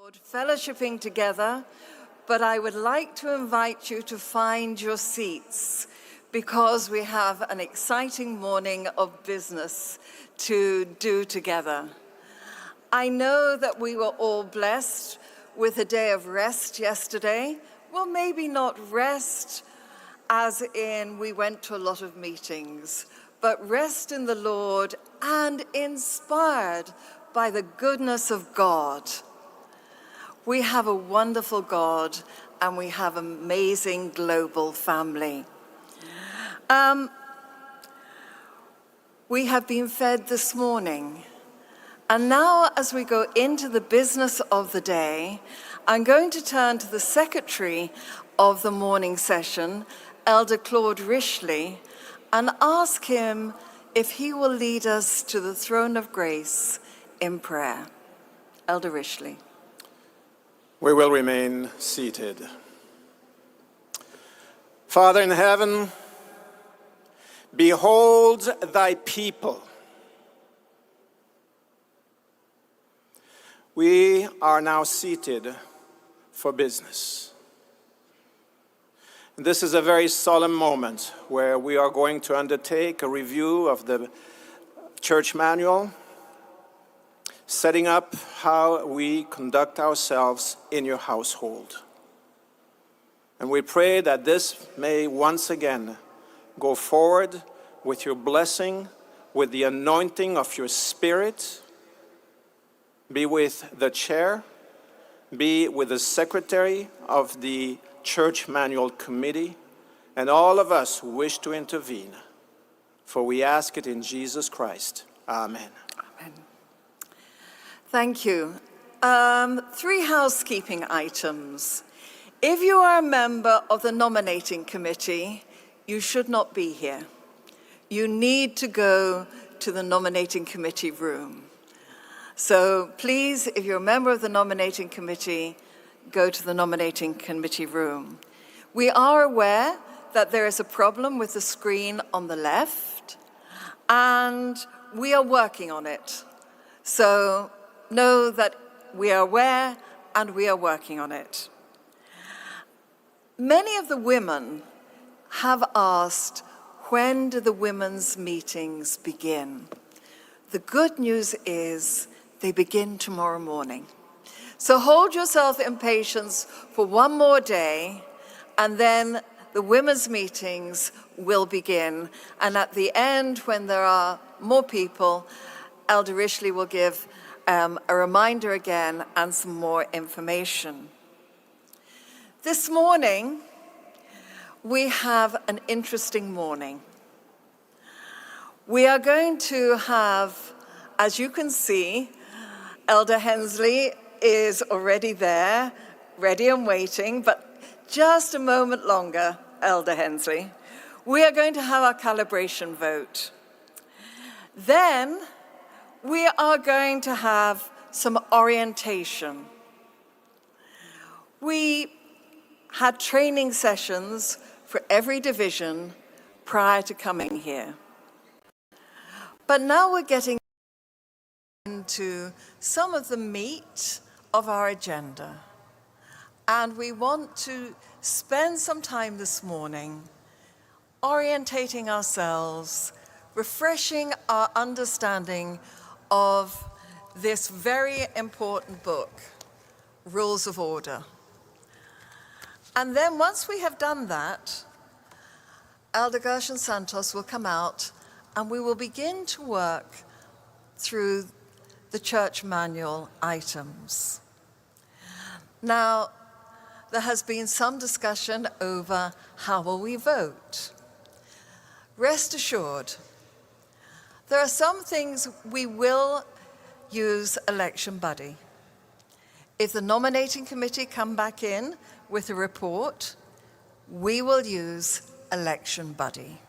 Fellowshipping together, but I would like to invite you to find your seats because we have an exciting morning of business to do together. I know that we were all blessed with a day of rest yesterday. Well, maybe not rest as in we went to a lot of meetings, but rest in the Lord and inspired by the goodness of God. We have a wonderful God and we have an amazing global family. We have been fed this morning. And now as we go into the business of the day, I'm going to turn to the secretary of the morning session, Elder Claude Rishley, and ask him if he will lead us to the throne of grace in prayer. Elder Rishley. We will remain seated. Father in heaven, behold thy people. We are now seated for business. This is a very solemn moment where we are going to undertake a review of the church manual, setting up how we conduct ourselves in your household. And we pray that this may once again go forward with your blessing, with the anointing of your Spirit. Be with the chair, be with the secretary of the Church Manual Committee, and all of us who wish to intervene. For we ask it in Jesus Christ. Amen. Amen. Thank you. 3 housekeeping items. If you are a member of the nominating committee, you should not be here. You need to go to the nominating committee room. So please, if you're a member of the nominating committee, go to the nominating committee room. We are aware that there is a problem with the screen on the left, and we are working on it. So know that we are aware and we are working on it. Many of the women have asked, when do the women's meetings begin? The good news is they begin tomorrow morning. So hold yourself in patience for one more day, and then the women's meetings will begin. And at the end, when there are more people, Elder Rishley will give a reminder again and some more information. This morning, we have an interesting morning. We are going to have, as you can see, Elder Hensley is already there, ready and waiting, but just a moment longer, Elder Hensley. We are going to have our calibration vote. Then we are going to have some orientation. We had training sessions for every division prior to coming here. But now we're getting into some of the meat of our agenda. And we want to spend some time this morning orientating ourselves, refreshing our understanding of this very important book, Rules of Order. And then once we have done that, Elder Gershon Santos will come out and we will begin to work through the church manual items. Now, there has been some discussion over how will we vote. Rest assured, there are some things we will use election buddy. If the nominating committee come back in with a report, we will use election buddy.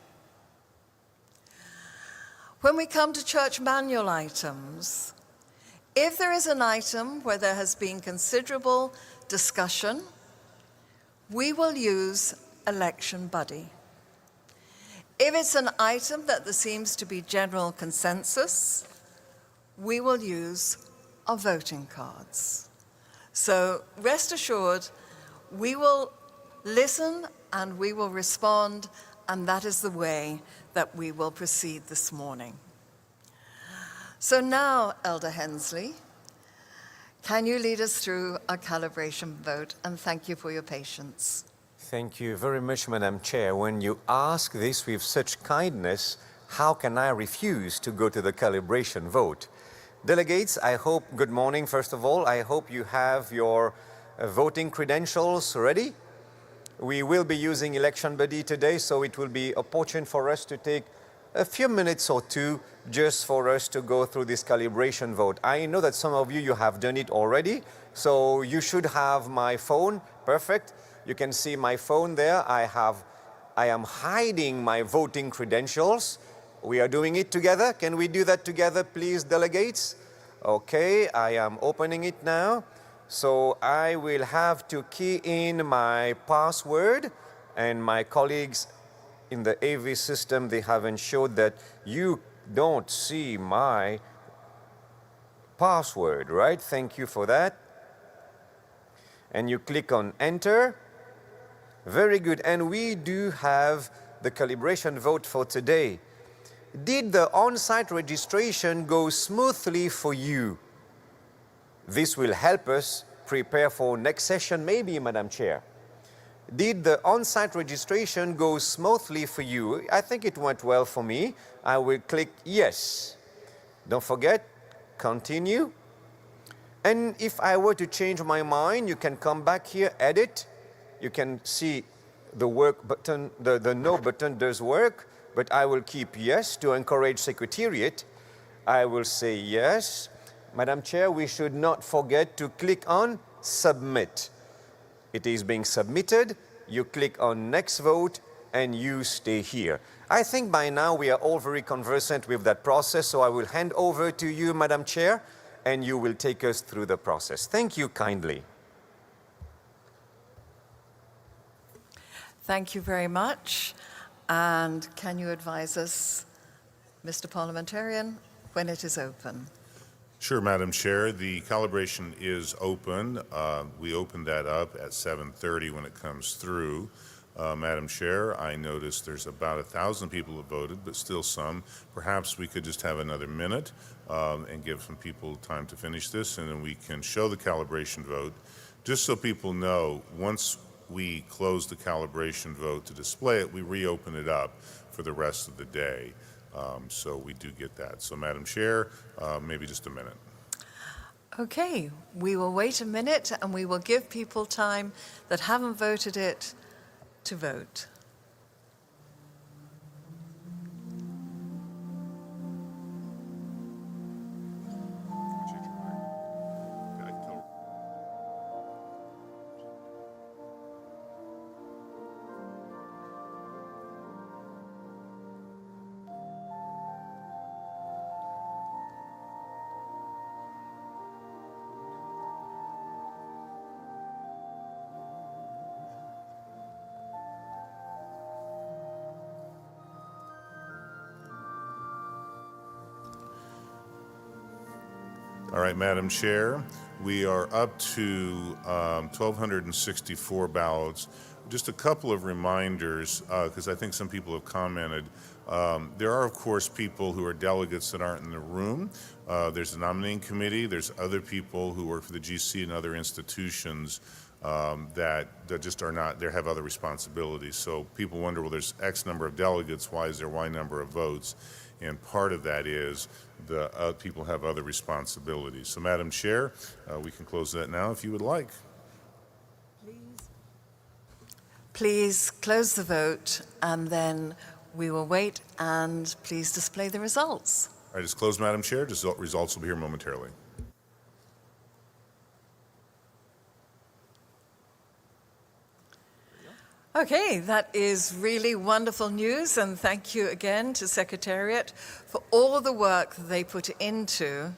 When we come to church manual items, if there is an item where there has been considerable discussion, we will use election buddy. If it's an item that there seems to be general consensus, we will use our voting cards. So rest assured, we will listen and we will respond, and that is the way that we will proceed this morning. So now, Elder Hensley, can you lead us through our calibration vote? And thank you for your patience. Thank you very much, Madam Chair. When you ask this with such kindness, how can I refuse to go to the calibration vote? Delegates, I hope, good morning, first of all. I hope you have your voting credentials ready. We will be using Election Buddy today, so it will be opportune for us to take a few minutes or two just for us to go through this calibration vote. I know that some of you have done it already, so you should have my phone. Perfect. You can see my phone there. I am hiding my voting credentials. We are doing it together. Can we do that together, please, delegates? Okay, I am opening it now. So I will have to key in my password, and my colleagues in the AV system, they have ensured that you don't see my password, right? Thank you for that. And you click on enter. Very good. And we do have the calibration vote for today. Did the on-site registration go smoothly for you? This will help us prepare for next session, maybe, Madam Chair. Did the on-site registration go smoothly for you? I think it went well for me. I will click yes. Don't forget, continue. And if I were to change my mind, you can come back here, edit. You can see the work button, the no button does work, but I will keep yes to encourage Secretariat. I will say yes. Madam Chair, we should not forget to click on submit. It is being submitted. You click on next vote and you stay here. I think by now we are all very conversant with that process, so I will hand over to you, Madam Chair, and you will take us through the process. Thank you kindly. Thank you very much. And can you advise us, Mr. Parliamentarian, when it is open? Sure, Madam Chair. The calibration is open. We opened that up at 7:30 when it comes through. Madam Chair, I noticed there's about 1,000 people who voted, but still some. Perhaps we could just have another minute and give some people time to finish this, and then we can show the calibration vote. Just so people know, once we close the calibration vote to display it, we reopen it up for the rest of the day. So we do get that. So, Madam Chair, maybe just a minute. Okay, we will wait a minute and we will give people time that haven't voted it to vote. All right, Madam Chair, we are up to 1,264 ballots. Just a couple of reminders, because I think some people have commented. There are, of course, people who are delegates that aren't in the room. There's a nominating committee. There's other people who work for the GC and other institutions that just are not, they have other responsibilities. So people wonder, well, there's X number of delegates, why is there Y number of votes? And part of that is the people have other responsibilities. So, Madam Chair, we can close that now if you would like. Please close the vote and then we will wait, and please display the results. All right, it's closed, Madam Chair. Results will be here momentarily. Okay, that is really wonderful news, and thank you again to Secretariat for all the work that they put into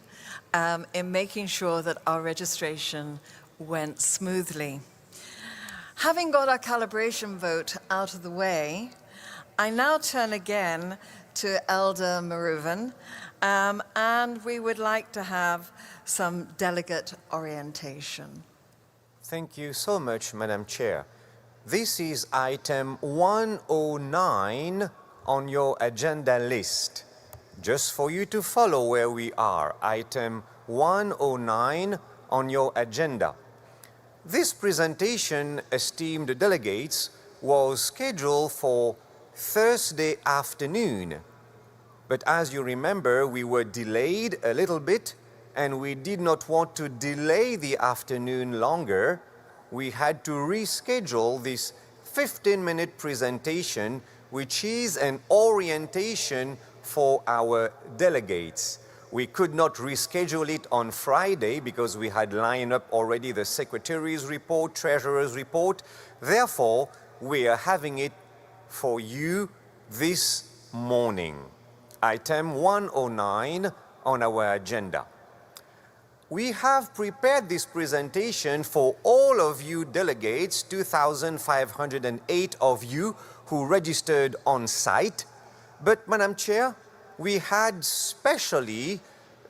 in making sure that our registration went smoothly. Having got our calibration vote out of the way, I now turn again to Elder Maruvan, and we would like to have some delegate orientation. Thank you so much, Madam Chair. This is item 109 on your agenda list. Just for you to follow where we are, item 109 on your agenda. This presentation, esteemed delegates, was scheduled for Thursday afternoon. But as you remember, we were delayed a little bit, and we did not want to delay the afternoon longer. We had to reschedule this 15-minute presentation, which is an orientation for our delegates. We could not reschedule it on Friday because we had lined up already the Secretary's report, Treasurer's report. Therefore, we are having it for you this morning. Item 109 on our agenda. We have prepared this presentation for all of you delegates, 2,508 of you who registered on site. But, Madam Chair, we had specially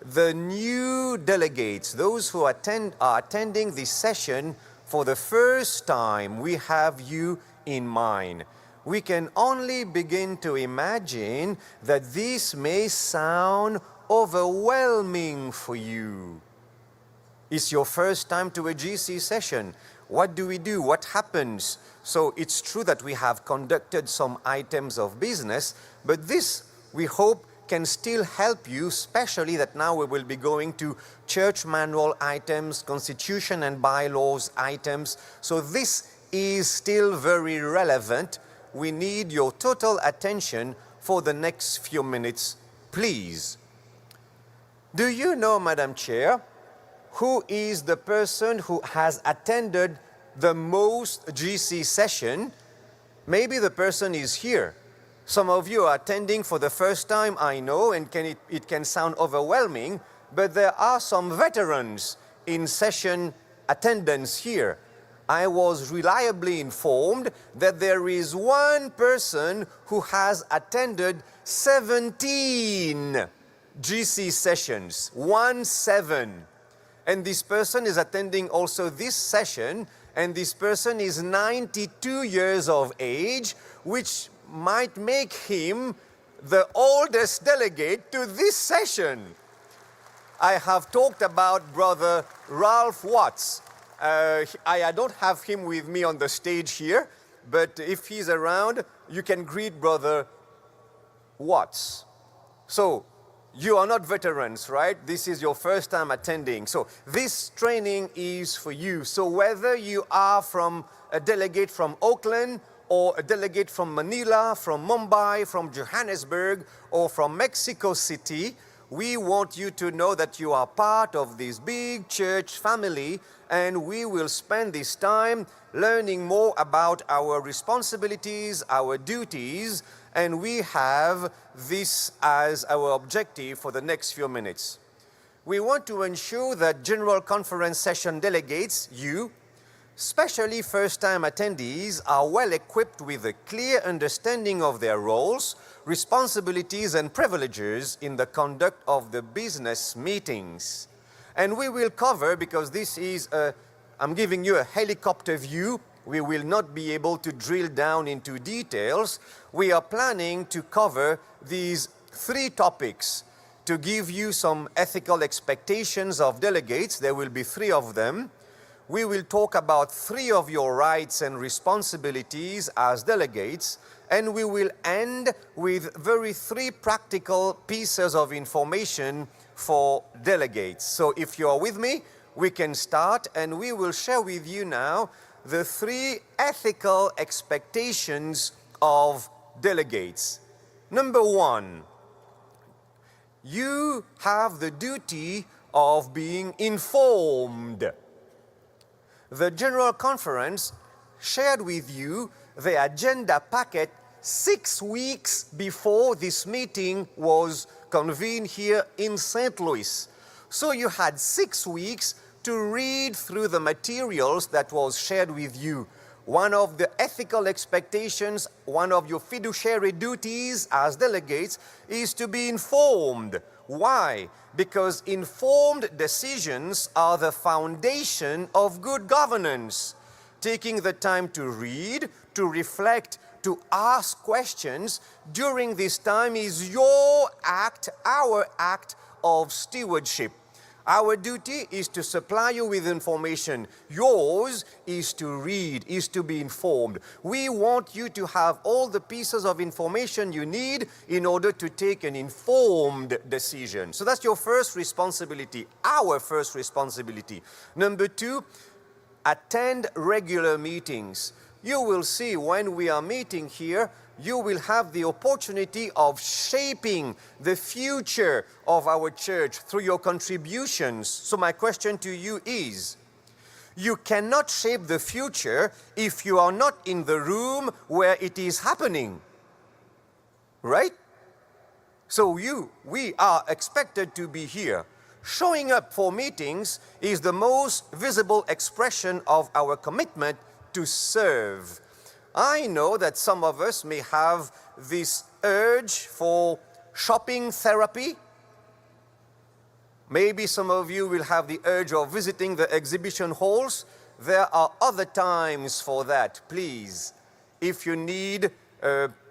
the new delegates, those who are attending this session for the first time. We have you in mind. We can only begin to imagine that this may sound overwhelming for you. It's your first time to a GC session. What do we do? What happens? So it's true that we have conducted some items of business, but this, we hope, can still help you, especially that now we will be going to church manual items, constitution and bylaws items. So this is still very relevant. We need your total attention for the next few minutes, please. Do you know, Madam Chair, who is the person who has attended the most GC session? Maybe the person is here. Some of you are attending for the first time, I know, and it can sound overwhelming, but there are some veterans in session attendance here. I was reliably informed that there is one person who has attended 17 GC sessions, 17. And this person is attending also this session, and this person is 92 years of age, which might make him the oldest delegate to this session. I have talked about Brother Ralph Watts. I don't have him with me on the stage here, but if he's around, you can greet Brother Watts. So, you are not veterans, right? This is your first time attending. So this training is for you. So whether you are from a delegate from Oakland, or a delegate from Manila, from Mumbai, from Johannesburg, or from Mexico City, we want you to know that you are part of this big church family, and we will spend this time learning more about our responsibilities, our duties, and we have this as our objective for the next few minutes. We want to ensure that General Conference session delegates, you, especially first-time attendees, are well equipped with a clear understanding of their roles, responsibilities, and privileges in the conduct of the business meetings. And we will cover, because this is I'm giving you a helicopter view, we will not be able to drill down into details. We are planning to cover these 3 topics to give you some ethical expectations of delegates. There will be 3 of them. We will talk about 3 of your rights and responsibilities as delegates, and we will end with 3 practical pieces of information for delegates. So if you are with me, we can start, and we will share with you now the 3 ethical expectations of delegates. Number 1, you have the duty of being informed. The General Conference shared with you the agenda packet 6 weeks before this meeting was convened here in St. Louis. So you had 6 weeks to read through the materials that was shared with you. One of the ethical expectations, one of your fiduciary duties as delegates is to be informed. Why? Because informed decisions are the foundation of good governance. Taking the time to read, to reflect, to ask questions during this time is your act, our act of stewardship. Our duty is to supply you with information. Yours is to read, is to be informed. We want you to have all the pieces of information you need in order to take an informed decision. So that's your first responsibility, our first responsibility. Number two, attend regular meetings. You will see when we are meeting here, you will have the opportunity of shaping the future of our church through your contributions. So my question to you is, you cannot shape the future if you are not in the room where it is happening. Right? So we are expected to be here. Showing up for meetings is the most visible expression of our commitment to serve. I know that some of us may have this urge for shopping therapy. Maybe some of you will have the urge of visiting the exhibition halls. There are other times for that, please. If you need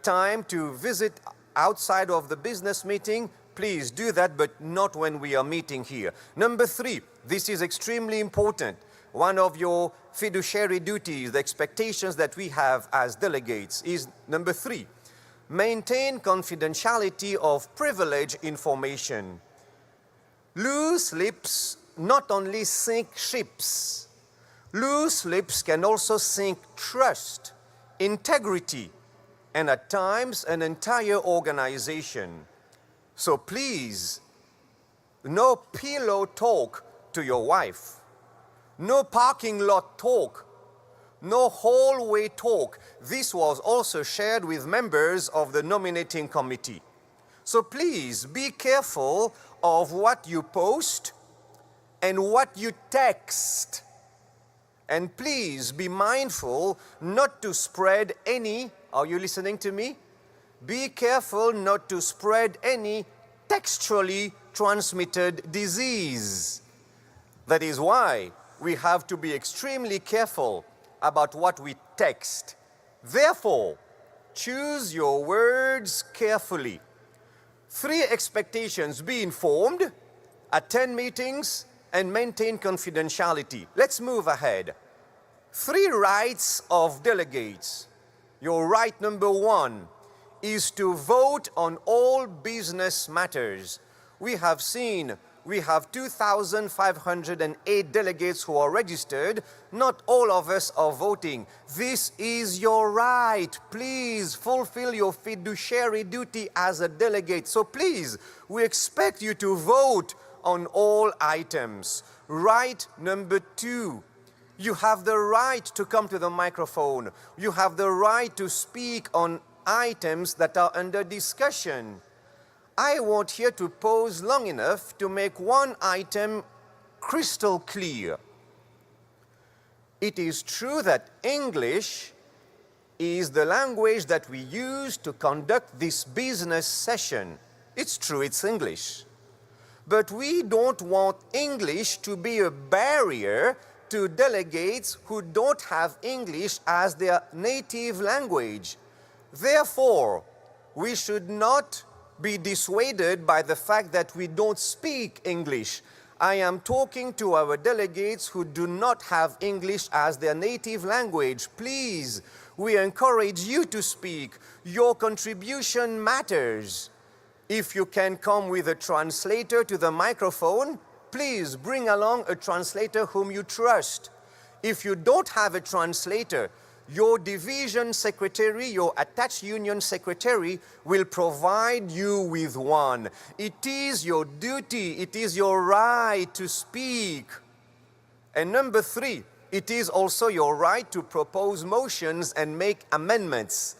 time to visit outside of the business meeting, please do that, but not when we are meeting here. Number three, this is extremely important. One of your fiduciary duties, the expectations that we have as delegates, is number three, maintain confidentiality of privileged information. Loose lips not only sink ships, loose lips can also sink trust, integrity, and at times an entire organization. So please, no pillow talk to your wife. No parking lot talk, no hallway talk. This was also shared with members of the nominating committee. So please be careful of what you post and what you text. And please be mindful not to spread any, are you listening to me? Be careful not to spread any textually transmitted disease. That is why we have to be extremely careful about what we text. Therefore, choose your words carefully. 3 expectations: be informed, attend meetings, and maintain confidentiality. Let's move ahead. 3 rights of delegates. Your right number 1 is to vote on all business matters. We have 2,508 delegates who are registered. Not all of us are voting. This is your right. Please fulfill your fiduciary duty as a delegate. So please, we expect you to vote on all items. Right number 2, you have the right to come to the microphone. You have the right to speak on items that are under discussion. I want here to pause long enough to make one item crystal clear. It is true that English is the language that we use to conduct this business session. It's true, it's English. But we don't want English to be a barrier to delegates who don't have English as their native language. Therefore, we should not be dissuaded by the fact that we don't speak English. I am talking to our delegates who do not have English as their native language. Please, we encourage you to speak. Your contribution matters. If you can come with a translator to the microphone, please bring along a translator whom you trust. If you don't have a translator, your division secretary, your attached union secretary will provide you with one. It is your duty, it is your right to speak. And number 3, it is also your right to propose motions and make amendments.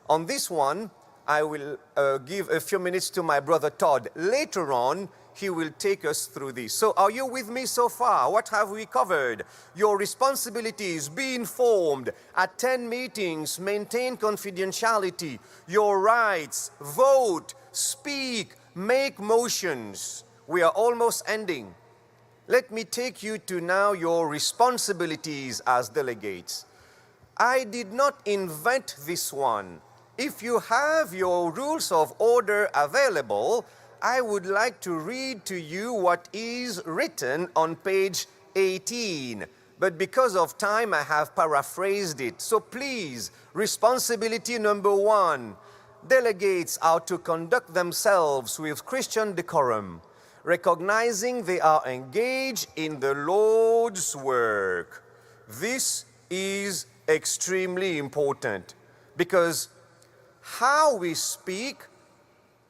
On this one, I will give a few minutes to my brother Todd. Later on, he will take us through this. So are you with me so far? What have we covered? Your responsibilities: be informed, attend meetings, maintain confidentiality. Your rights: vote, speak, make motions. We are almost ending. Let me take you to now your responsibilities as delegates. I did not invent this one. If you have your rules of order available, I would like to read to you what is written on page 18. But because of time, I have paraphrased it. So please, responsibility number 1. Delegates are to conduct themselves with Christian decorum, recognizing they are engaged in the Lord's work. This is extremely important because how we speak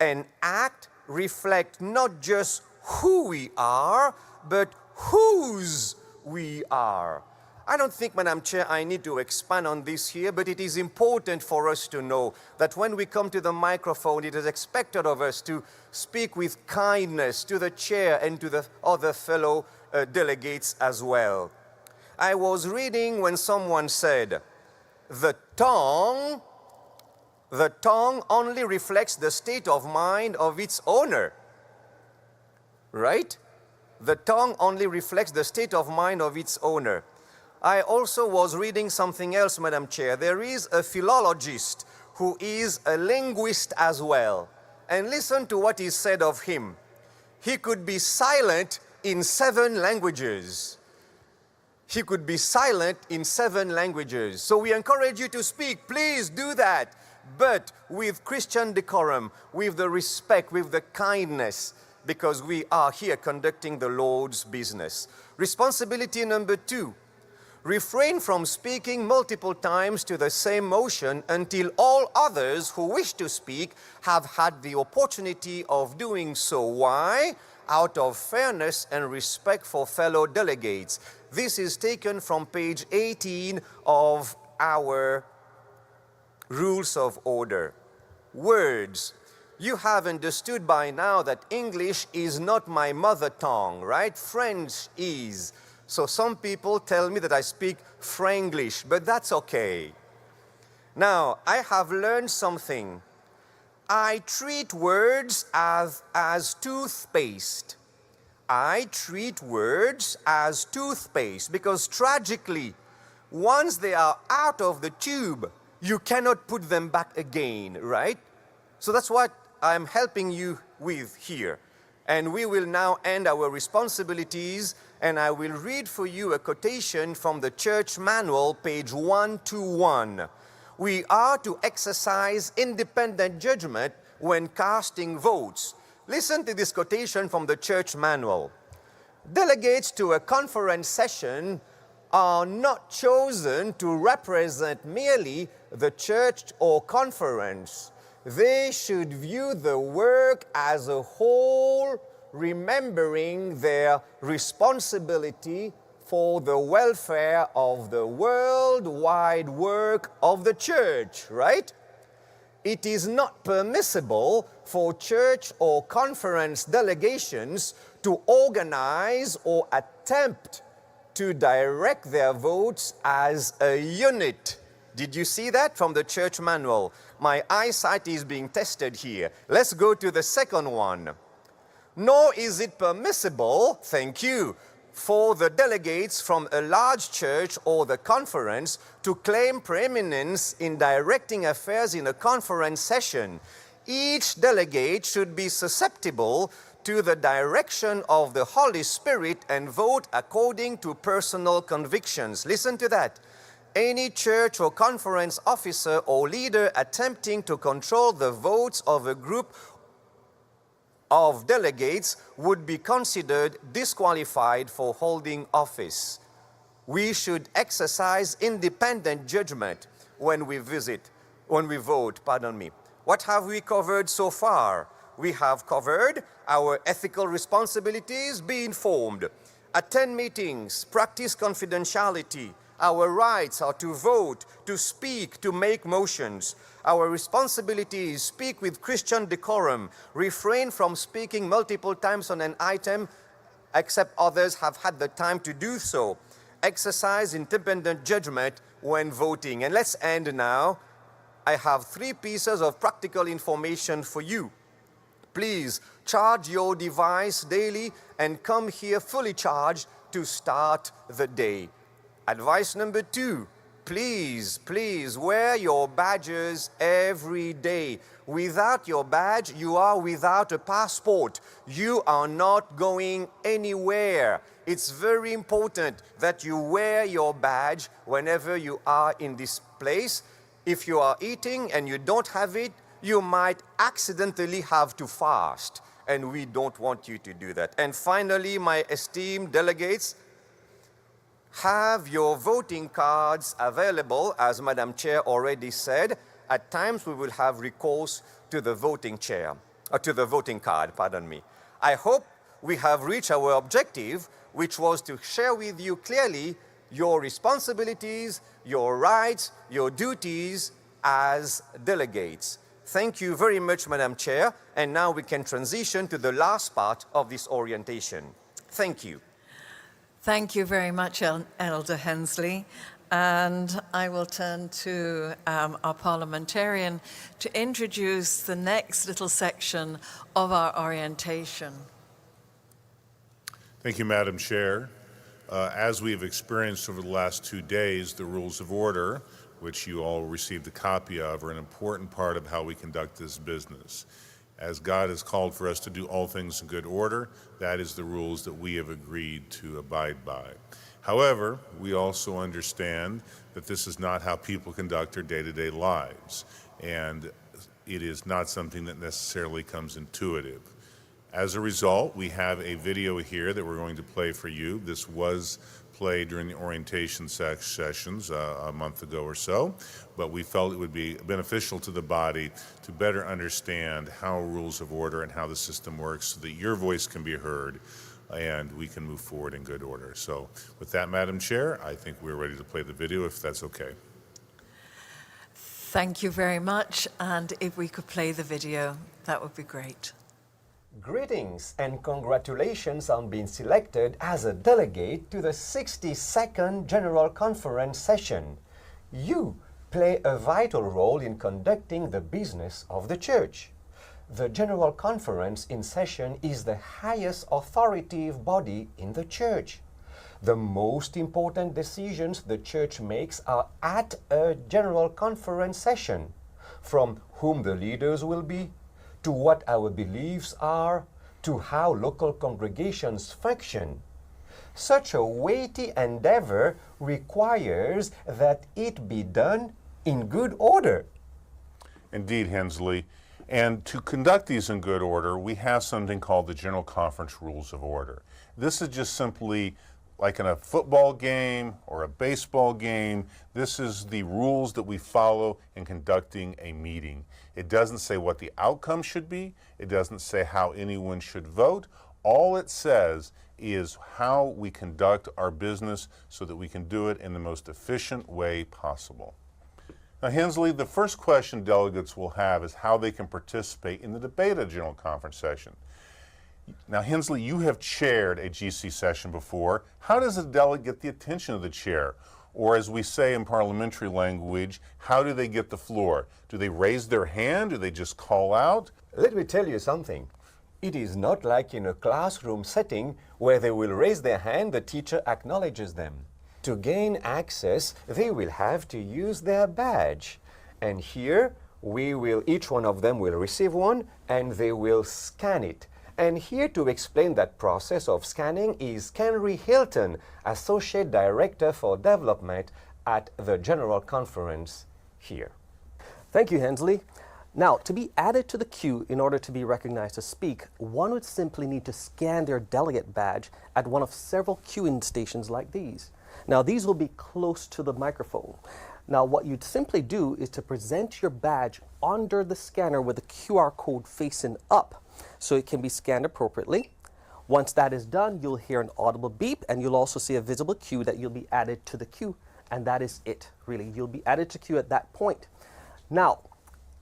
and act reflect not just who we are, but whose we are. I don't think, Madam Chair, I need to expand on this here, but it is important for us to know that when we come to the microphone, it is expected of us to speak with kindness to the chair and to the other fellow delegates as well. I was reading when someone said, the tongue only reflects the state of mind of its owner. Right? The tongue only reflects the state of mind of its owner. I also was reading something else, Madam Chair. There is a philologist who is a linguist as well. And listen to what is said of him. He could be silent in 7 languages. He could be silent in 7 languages. So we encourage you to speak. Please do that. But with Christian decorum, with the respect, with the kindness, because we are here conducting the Lord's business. Responsibility number 2. Refrain from speaking multiple times to the same motion until all others who wish to speak have had the opportunity of doing so. Why? Out of fairness and respect for fellow delegates. This is taken from page 18 of our Rules of Order. Words. You have understood by now that English is not my mother tongue, right? French is. So some people tell me that I speak Franglish, but that's okay. Now, I have learned something. I treat words as toothpaste. I treat words as toothpaste because tragically, once they are out of the tube, you cannot put them back again, right? So that's what I'm helping you with here. And we will now end our responsibilities, and I will read for you a quotation from the church manual, page 121. We are to exercise independent judgment when casting votes. Listen to this quotation from the church manual. Delegates to a conference session are not chosen to represent merely the church or conference. They should view the work as a whole, remembering their responsibility for the welfare of the worldwide work of the church, right? It is not permissible for church or conference delegations to organize or attempt to direct their votes as a unit. Did you see that from the church manual? My eyesight is being tested here. Let's go to the second one. Nor is it permissible, thank you, for the delegates from a large church or the conference to claim preeminence in directing affairs in a conference session. Each delegate should be susceptible to the direction of the Holy Spirit and vote according to personal convictions. Listen to that. Any church or conference officer or leader attempting to control the votes of a group of delegates would be considered disqualified for holding office. We should exercise independent judgment when we vote. What have we covered so far? We have covered our ethical responsibilities, be informed, attend meetings, practice confidentiality. Our rights are to vote, to speak, to make motions. Our responsibility is speak with Christian decorum, refrain from speaking multiple times on an item except others have had the time to do so. Exercise independent judgment when voting. And let's end now. I have 3 pieces of practical information for you. Please charge your device daily and come here fully charged to start the day. Advice number 2, please wear your badges every day. Without your badge, you are without a passport. You are not going anywhere. It's very important that you wear your badge whenever you are in this place. If you are eating and you don't have it, you might accidentally have to fast, and we don't want you to do that. And finally, my esteemed delegates, have your voting cards available. As Madam Chair already said, at times we will have recourse to the voting card, pardon me. I hope we have reached our objective, which was to share with you clearly your responsibilities, your rights, your duties as delegates. Thank you very much, Madam Chair, and now we can transition to the last part of this orientation. Thank you. Thank you very much, Elder Hensley. And I will turn to our parliamentarian to introduce the next little section of our orientation. Thank you, Madam Chair. As we have experienced over the last 2 days, the rules of order, which you all received a copy of, are an important part of how we conduct this business. As God has called for us to do all things in good order, that is the rules that we have agreed to abide by. However, we also understand that this is not how people conduct their day-to-day lives, and it is not something that necessarily comes intuitive. As a result, we have a video here that we're going to play for you. This was played during the orientation sessions a month ago or so, but we felt it would be beneficial to the body to better understand how rules of order and how the system works so that your voice can be heard and we can move forward in good order. So with that, Madam Chair, I think we're ready to play the video, if that's okay. Thank you very much, and if we could play the video, that would be great. Greetings and congratulations on being selected as a delegate to the 62nd General Conference session. You play a vital role in conducting the business of the Church. The General Conference in session is the highest authoritative body in the Church. The most important decisions the Church makes are at a General Conference session, from whom the leaders will be, to what our beliefs are, to how local congregations function. Such a weighty endeavor requires that it be done in good order. Indeed, Hensley. And to conduct these in good order, we have something called the General Conference Rules of Order. This is just simply like in a football game or a baseball game. This is the rules that we follow in conducting a meeting. It doesn't say what the outcome should be. It doesn't say how anyone should vote. All it says is how we conduct our business so that we can do it in the most efficient way possible. Now, Hensley, the first question delegates will have is how they can participate in the debate at a General Conference session. Now, Hensley, you have chaired a GC session before. How does a delegate get the attention of the chair? Or as we say in parliamentary language, how do they get the floor? Do they raise their hand? Do they just call out? Let me tell you something. It is not like in a classroom setting where they will raise their hand, the teacher acknowledges them. To gain access, they will have to use their badge. And here, each one of them will receive one, and they will scan it. And here to explain that process of scanning is Kenry Hilton, Associate Director for Development at the General Conference here. Thank you, Hensley. Now, to be added to the queue in order to be recognized to speak, one would simply need to scan their delegate badge at one of several queuing stations like these. Now, these will be close to the microphone. Now, what you'd simply do is to present your badge under the scanner with the QR code facing up, so it can be scanned appropriately. Once that is done, you'll hear an audible beep, and you'll also see a visible cue that you'll be added to the queue. And that is it, really. You'll be added to queue at that point. Now,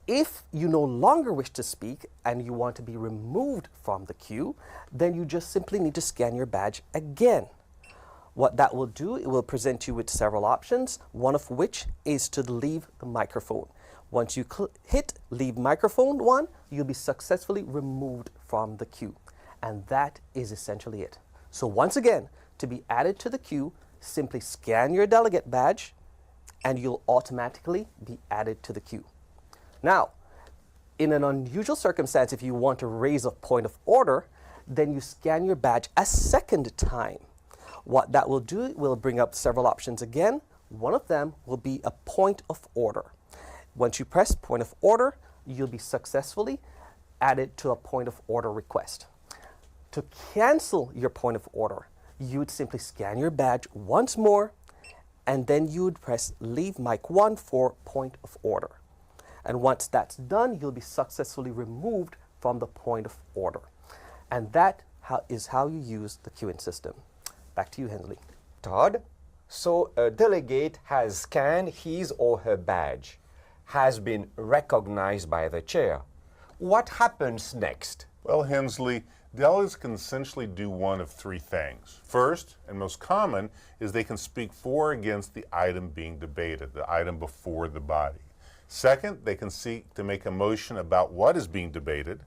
if you no longer wish to speak and you want to be removed from the queue, then you just simply need to scan your badge again. What that will do, it will present you with several options, one of which is to leave the microphone. Once you hit leave microphone 1, you'll be successfully removed from the queue. And that is essentially it. So once again, to be added to the queue, simply scan your delegate badge and you'll automatically be added to the queue. Now, in an unusual circumstance, if you want to raise a point of order, then you scan your badge a second time. What that will do, it will bring up several options again. One of them will be a point of order. Once you press point of order, you'll be successfully added to a point of order request. To cancel your point of order, you would simply scan your badge once more, and then you would press leave mic 1 for point of order. And once that's done, you'll be successfully removed from the point of order. And that is how you use the queuing system. Back to you, Hensley. Todd, so a delegate has scanned his or her badge, has been recognized by the chair. What happens next? Well, Hensley, delegates can essentially do one of three things. First, and most common, is they can speak for or against the item being debated, the item before the body. Second, they can seek to make a motion about what is being debated.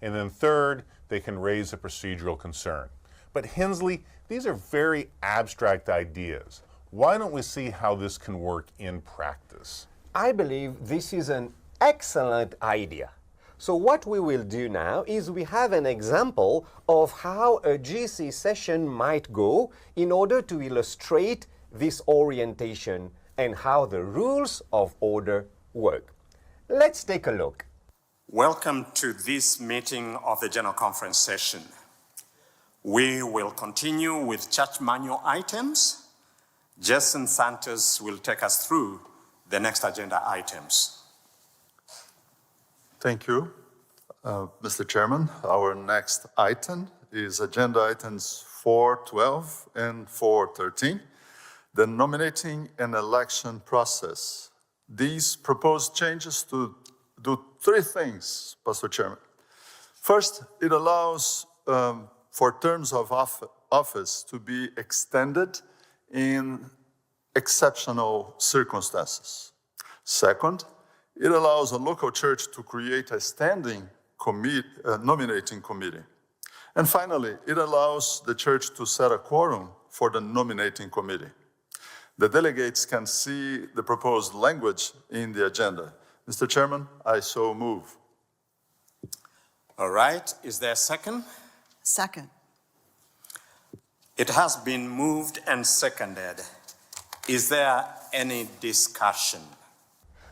And then third, they can raise a procedural concern. But Hensley, these are very abstract ideas. Why don't we see how this can work in practice? I believe this is an excellent idea. So what we will do now is we have an example of how a GC session might go in order to illustrate this orientation and how the rules of order work. Let's take a look. Welcome to this meeting of the General Conference session. We will continue with church manual items. Jason Santos will take us through the next agenda items. Thank you, Mr. Chairman. Our next item is agenda items 4.12 and 4.13, the nominating and election process. These proposed changes to do three things, Pastor Chairman. First, it allows for terms of office to be extended in exceptional circumstances. Second, it allows a local church to create a standing nominating committee. And finally, it allows the church to set a quorum for the nominating committee. The delegates can see the proposed language in the agenda. Mr. Chairman, I so move. All right, is there a second? Second. It has been moved and seconded. Is there any discussion?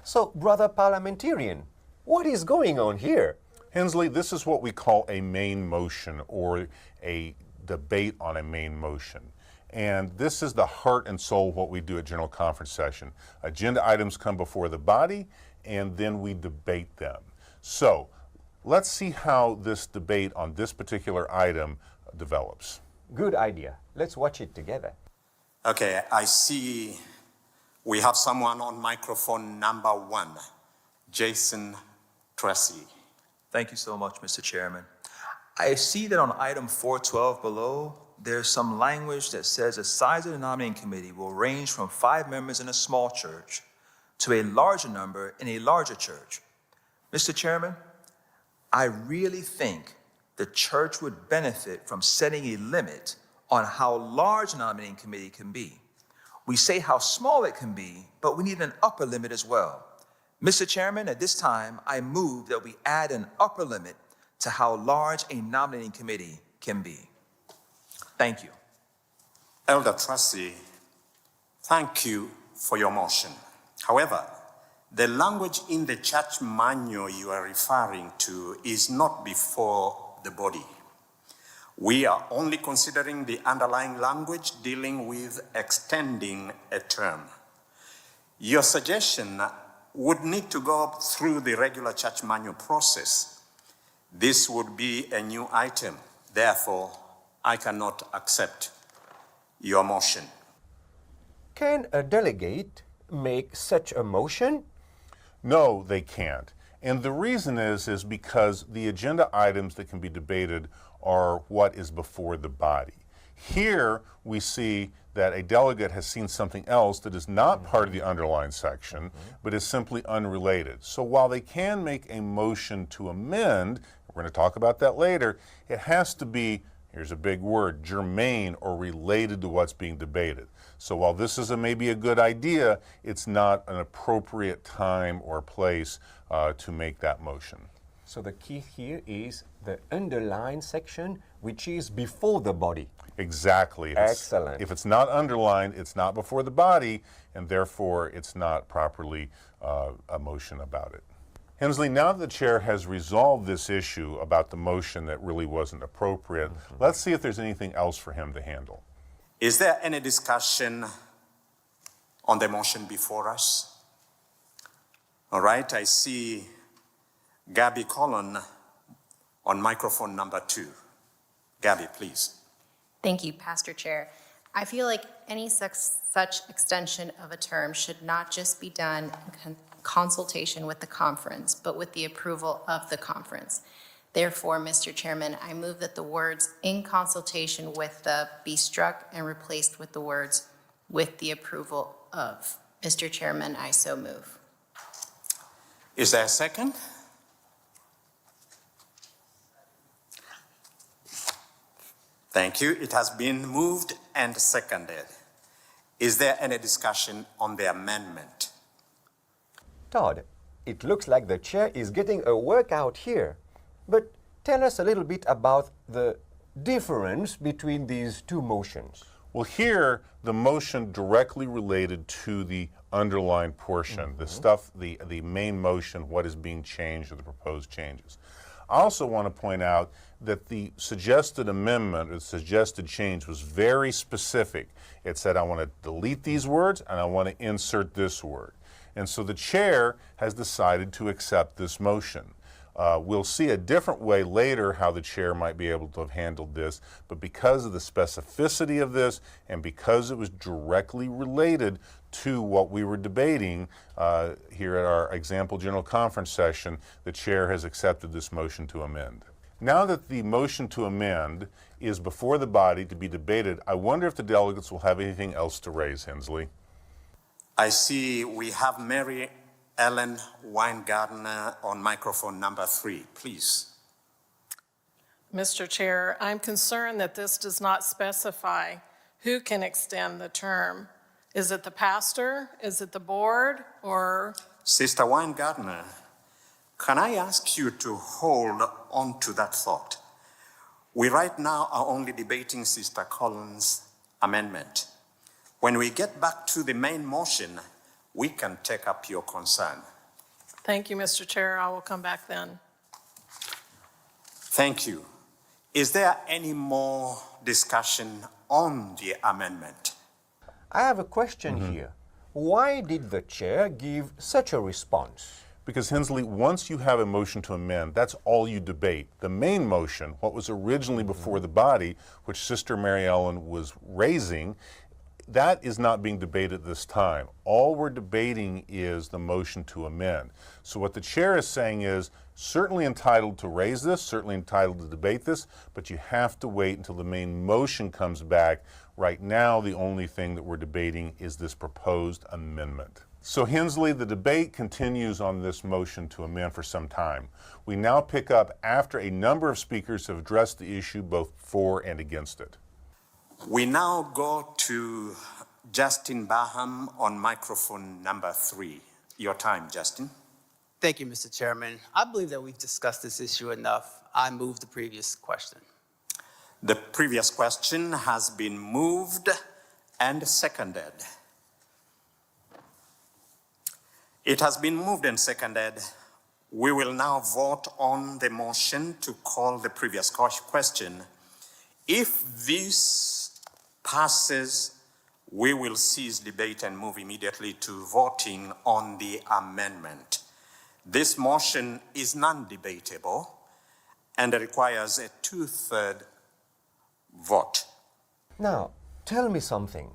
So, brother parliamentarian, what is going on here? Hensley, this is what we call a main motion or a debate on a main motion. And this is the heart and soul of what we do at General Conference session. Agenda items come before the body, and then we debate them. So, let's see how this debate on this particular item develops. Good idea. Let's watch it together. Okay, I see we have someone on microphone number 1, Jason Tracy. Thank you so much, Mr. Chairman. I see that on item 412 below, there's some language that says the size of the nominating committee will range from 5 members in a small church to a larger number in a larger church. Mr. Chairman, I really think the church would benefit from setting a limit on how large a nominating committee can be. We say how small it can be, but we need an upper limit as well. Mr. Chairman, at this time, I move that we add an upper limit to how large a nominating committee can be. Thank you. Elder Tracy, thank you for your motion. However, the language in the church manual you are referring to is not before the body. We are only considering the underlying language dealing with extending a term. Your suggestion would need to go through the regular church manual process. This would be a new item. Therefore, I cannot accept your motion. Can a delegate make such a motion? No, they can't. And the reason is because the agenda items that can be debated are what is before the body. Here we see that a delegate has seen something else that is not part of the underlined section, but is simply unrelated. So while they can make a motion to amend, we're going to talk about that later, it has to be, here's a big word, germane or related to what's being debated. So while this is maybe a good idea, it's not an appropriate time or place to make that motion. So the key here is the underlined section, which is before the body. Exactly. Excellent. If it's not underlined, it's not before the body, and therefore it's not properly a motion about it. Hensley, now that the chair has resolved this issue about the motion that really wasn't appropriate, let's see if there's anything else for him to handle. Is there any discussion on the motion before us? All right, I see Gabby Collin on microphone number 2. Gabby, please. Thank you, Pastor Chair. I feel like any such extension of a term should not just be done in consultation with the conference, but with the approval of the conference. Therefore, Mr. Chairman, I move that the words "in consultation with the" be struck and replaced with the words "with the approval of." Mr. Chairman, I so move. Is there a second? Thank you. It has been moved and seconded. Is there any discussion on the amendment? Todd, it looks like the chair is getting a workout here. But tell us a little bit about the difference between these two motions. Well, here, the motion directly related to the underlined portion, the stuff, the main motion, what is being changed or the proposed changes. I also want to point out that the suggested amendment or the suggested change was very specific. It said, I want to delete these words and I want to insert this word. And so the chair has decided to accept this motion. We'll see a different way later how the chair might be able to have handled this, but because of the specificity of this and because it was directly related to what we were debating here at our example general conference session, the chair has accepted this motion to amend. Now that the motion to amend is before the body to be debated, I wonder if the delegates will have anything else to raise, Hensley. I see we have Mary Ellen Weingartner on microphone number 3, please. Mr. Chair, I'm concerned that this does not specify who can extend the term. Is it the pastor? Is it the board? Or? Sister Weingartner, can I ask you to hold on to that thought? We right now are only debating Sister Collins' amendment. When we get back to the main motion, we can take up your concern. Thank you, Mr. Chair. I will come back then. Thank you. Is there any more discussion on the amendment? I have a question here. Why did the chair give such a response? Because, Hensley, once you have a motion to amend, that's all you debate. The main motion, what was originally before the body, which Sister Mary Ellen was raising, that is not being debated this time. All we're debating is the motion to amend. So what the chair is saying is, certainly entitled to raise this, certainly entitled to debate this, but you have to wait until the main motion comes back. Right now, the only thing that we're debating is this proposed amendment. So Hensley, the debate continues on this motion to amend for some time. We now pick up after a number of speakers have addressed the issue both for and against it. We now go to Justin Baham on microphone number 3. Your time, Justin. Thank you, Mr. Chairman. I believe that we've discussed this issue enough. I move the previous question. The previous question has been moved and seconded. It has been moved and seconded. We will now vote on the motion to call the previous question. If this passes, we will cease debate and move immediately to voting on the amendment. This motion is non-debatable and requires a 2/3 vote. Now, tell me something.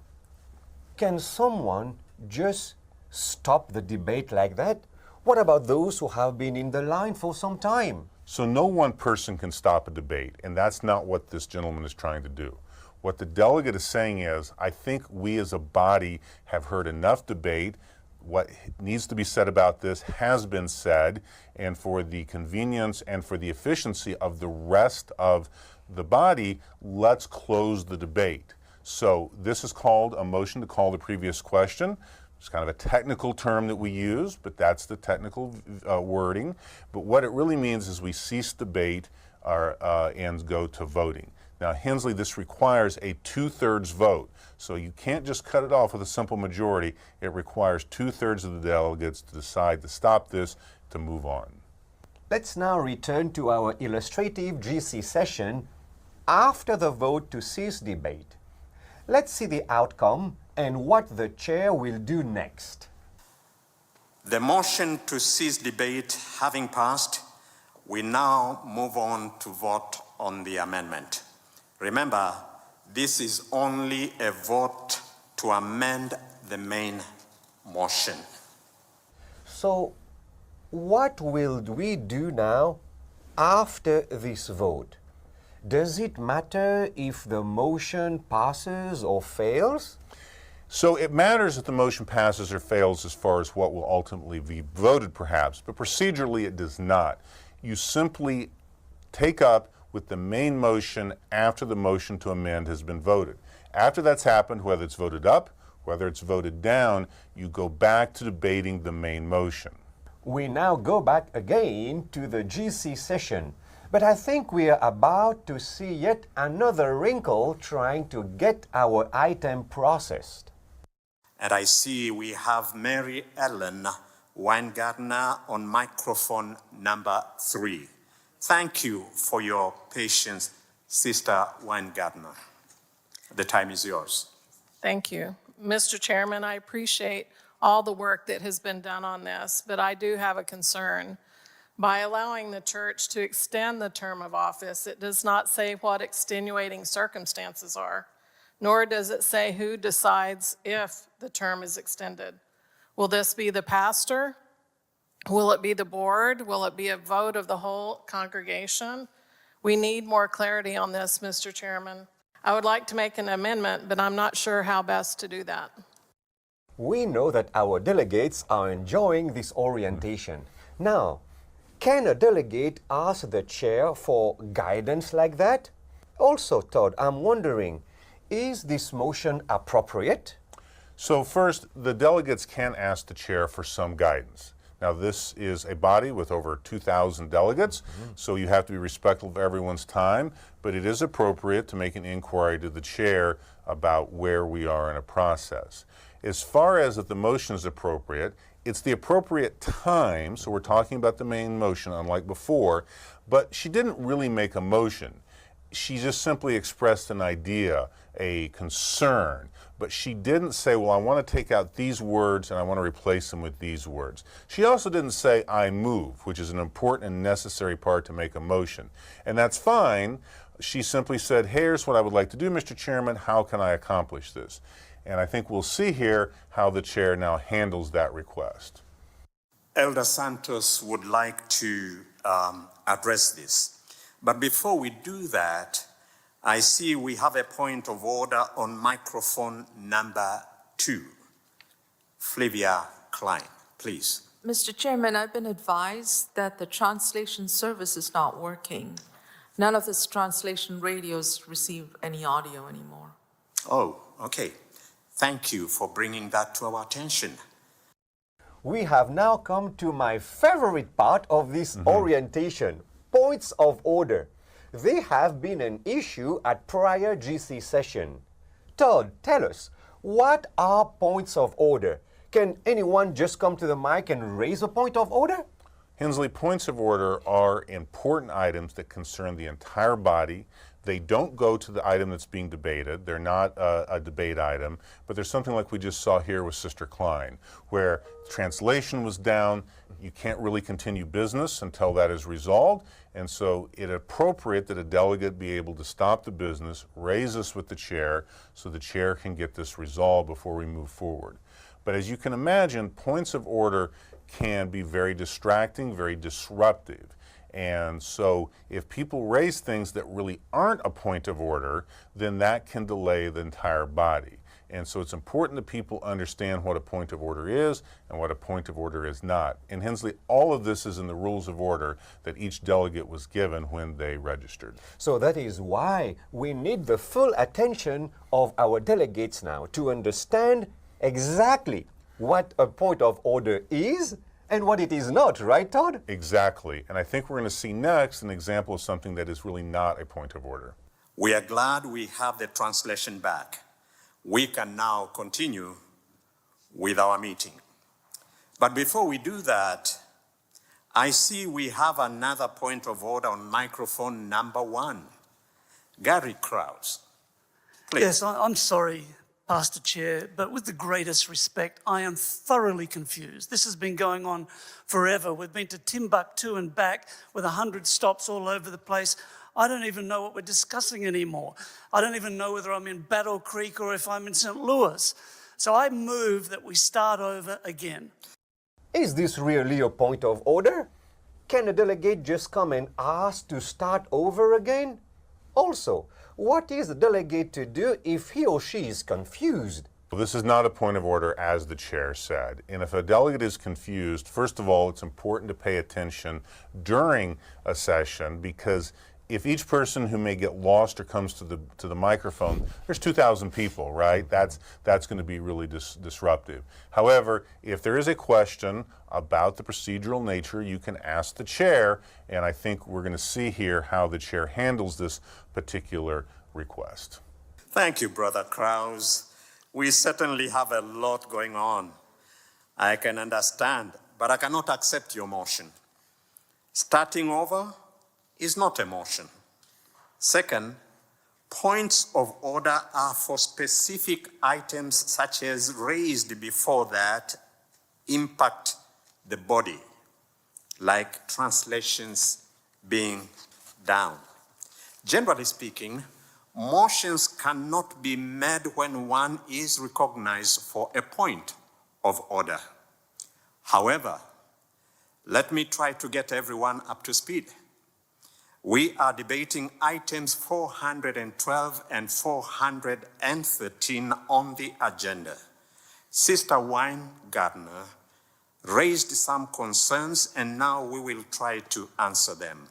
Can someone just stop the debate like that? What about those who have been in the line for some time? So no one person can stop a debate, and that's not what this gentleman is trying to do. What the delegate is saying is, I think we as a body have heard enough debate. What needs to be said about this has been said, and for the convenience and for the efficiency of the rest of the body, let's close the debate. So this is called a motion to call the previous question. It's kind of a technical term that we use, but that's the technical wording. But what it really means is we cease debate and go to voting. Now, Hensley, this requires a 2/3 vote. So you can't just cut it off with a simple majority. It requires 2/3 of the delegates to decide to stop this, to move on. Let's now return to our illustrative GC session after the vote to cease debate. Let's see the outcome and what the chair will do next. The motion to cease debate having passed, we now move on to vote on the amendment. Remember, this is only a vote to amend the main motion. So, what will we do now after this vote? Does it matter if the motion passes or fails? So it matters if the motion passes or fails as far as what will ultimately be voted, perhaps, but procedurally it does not. You simply take up with the main motion after the motion to amend has been voted. After that's happened, whether it's voted up, whether it's voted down, you go back to debating the main motion. We now go back again to the GC session, but I think we are about to see yet another wrinkle trying to get our item processed. And I see we have Mary Ellen Weingartner on microphone number 3. Thank you for your patience, Sister Weingartner. The time is yours. Thank you. Mr. Chairman, I appreciate all the work that has been done on this, but I do have a concern. By allowing the church to extend the term of office, it does not say what extenuating circumstances are, nor does it say who decides if the term is extended. Will this be the pastor? Will it be the board? Will it be a vote of the whole congregation? We need more clarity on this, Mr. Chairman. I would like to make an amendment, but I'm not sure how best to do that. We know that our delegates are enjoying this orientation. Now, can a delegate ask the chair for guidance like that? Also, Todd, I'm wondering, is this motion appropriate? So first, the delegates can ask the chair for some guidance. Now, this is a body with over 2,000 delegates, so you have to be respectful of everyone's time, but it is appropriate to make an inquiry to the chair about where we are in a process. As far as if the motion is appropriate, it's the appropriate time, so we're talking about the main motion, unlike before, but she didn't really make a motion. She just simply expressed an idea, a concern, but she didn't say, well, I want to take out these words and I want to replace them with these words. She also didn't say, I move, which is an important and necessary part to make a motion. And that's fine. She simply said, here's what I would like to do, Mr. Chairman. How can I accomplish this? And I think we'll see here how the chair now handles that request. Elder Santos would like to address this. But before we do that, I see we have a point of order on microphone number 2. Flavia Klein, please. Mr. Chairman, I've been advised that the translation service is not working. None of this translation radios receive any audio anymore. Oh, okay. Thank you for bringing that to our attention. We have now come to my favorite part of this orientation, points of order. They have been an issue at prior GC session. Todd, tell us, what are points of order? Can anyone just come to the mic and raise a point of order? Hensley, points of order are important items that concern the entire body. They don't go to the item that's being debated. They're not a debate item, but there's something like we just saw here with Sister Klein, where translation was down. You can't really continue business until that is resolved, and so it's appropriate that a delegate be able to stop the business, raise this with the chair, so the chair can get this resolved before we move forward. But as you can imagine, points of order can be very distracting, very disruptive. And so if people raise things that really aren't a point of order, then that can delay the entire body. And so it's important that people understand what a point of order is and what a point of order is not. And Hensley, all of this is in the rules of order that each delegate was given when they registered. So that is why we need the full attention of our delegates now to understand exactly what a point of order is and what it is not, right, Todd? Exactly. And I think we're going to see next an example of something that is really not a point of order. We are glad we have the translation back. We can now continue with our meeting. But before we do that, I see we have another point of order on microphone number 1. Gary Krause, please. Yes, I'm sorry, Pastor Chair, but with the greatest respect, I am thoroughly confused. This has been going on forever. We've been to Timbuktu and back with 100 stops all over the place. I don't even know what we're discussing anymore. I don't even know whether I'm in Battle Creek or if I'm in St. Louis. So I move that we start over again. Is this really a point of order? Can a delegate just come and ask to start over again? Also, what is the delegate to do if he or she is confused? Well, this is not a point of order, as the chair said. And if a delegate is confused, first of all, it's important to pay attention during a session, because if each person who may get lost or comes to the microphone, there's 2,000 people, right? That's going to be really disruptive. However, if there is a question about the procedural nature, you can ask the chair, and I think we're going to see here how the chair handles this particular request. Thank you, Brother Krause. We certainly have a lot going on. I can understand, but I cannot accept your motion. Starting over is not a motion. Second, points of order are for specific items such as raised before that impact the body, like translations being down. Generally speaking, motions cannot be made when one is recognized for a point of order. However, let me try to get everyone up to speed. We are debating items 412 and 413 on the agenda. Sister Weingartner raised some concerns, and now we will try to answer them.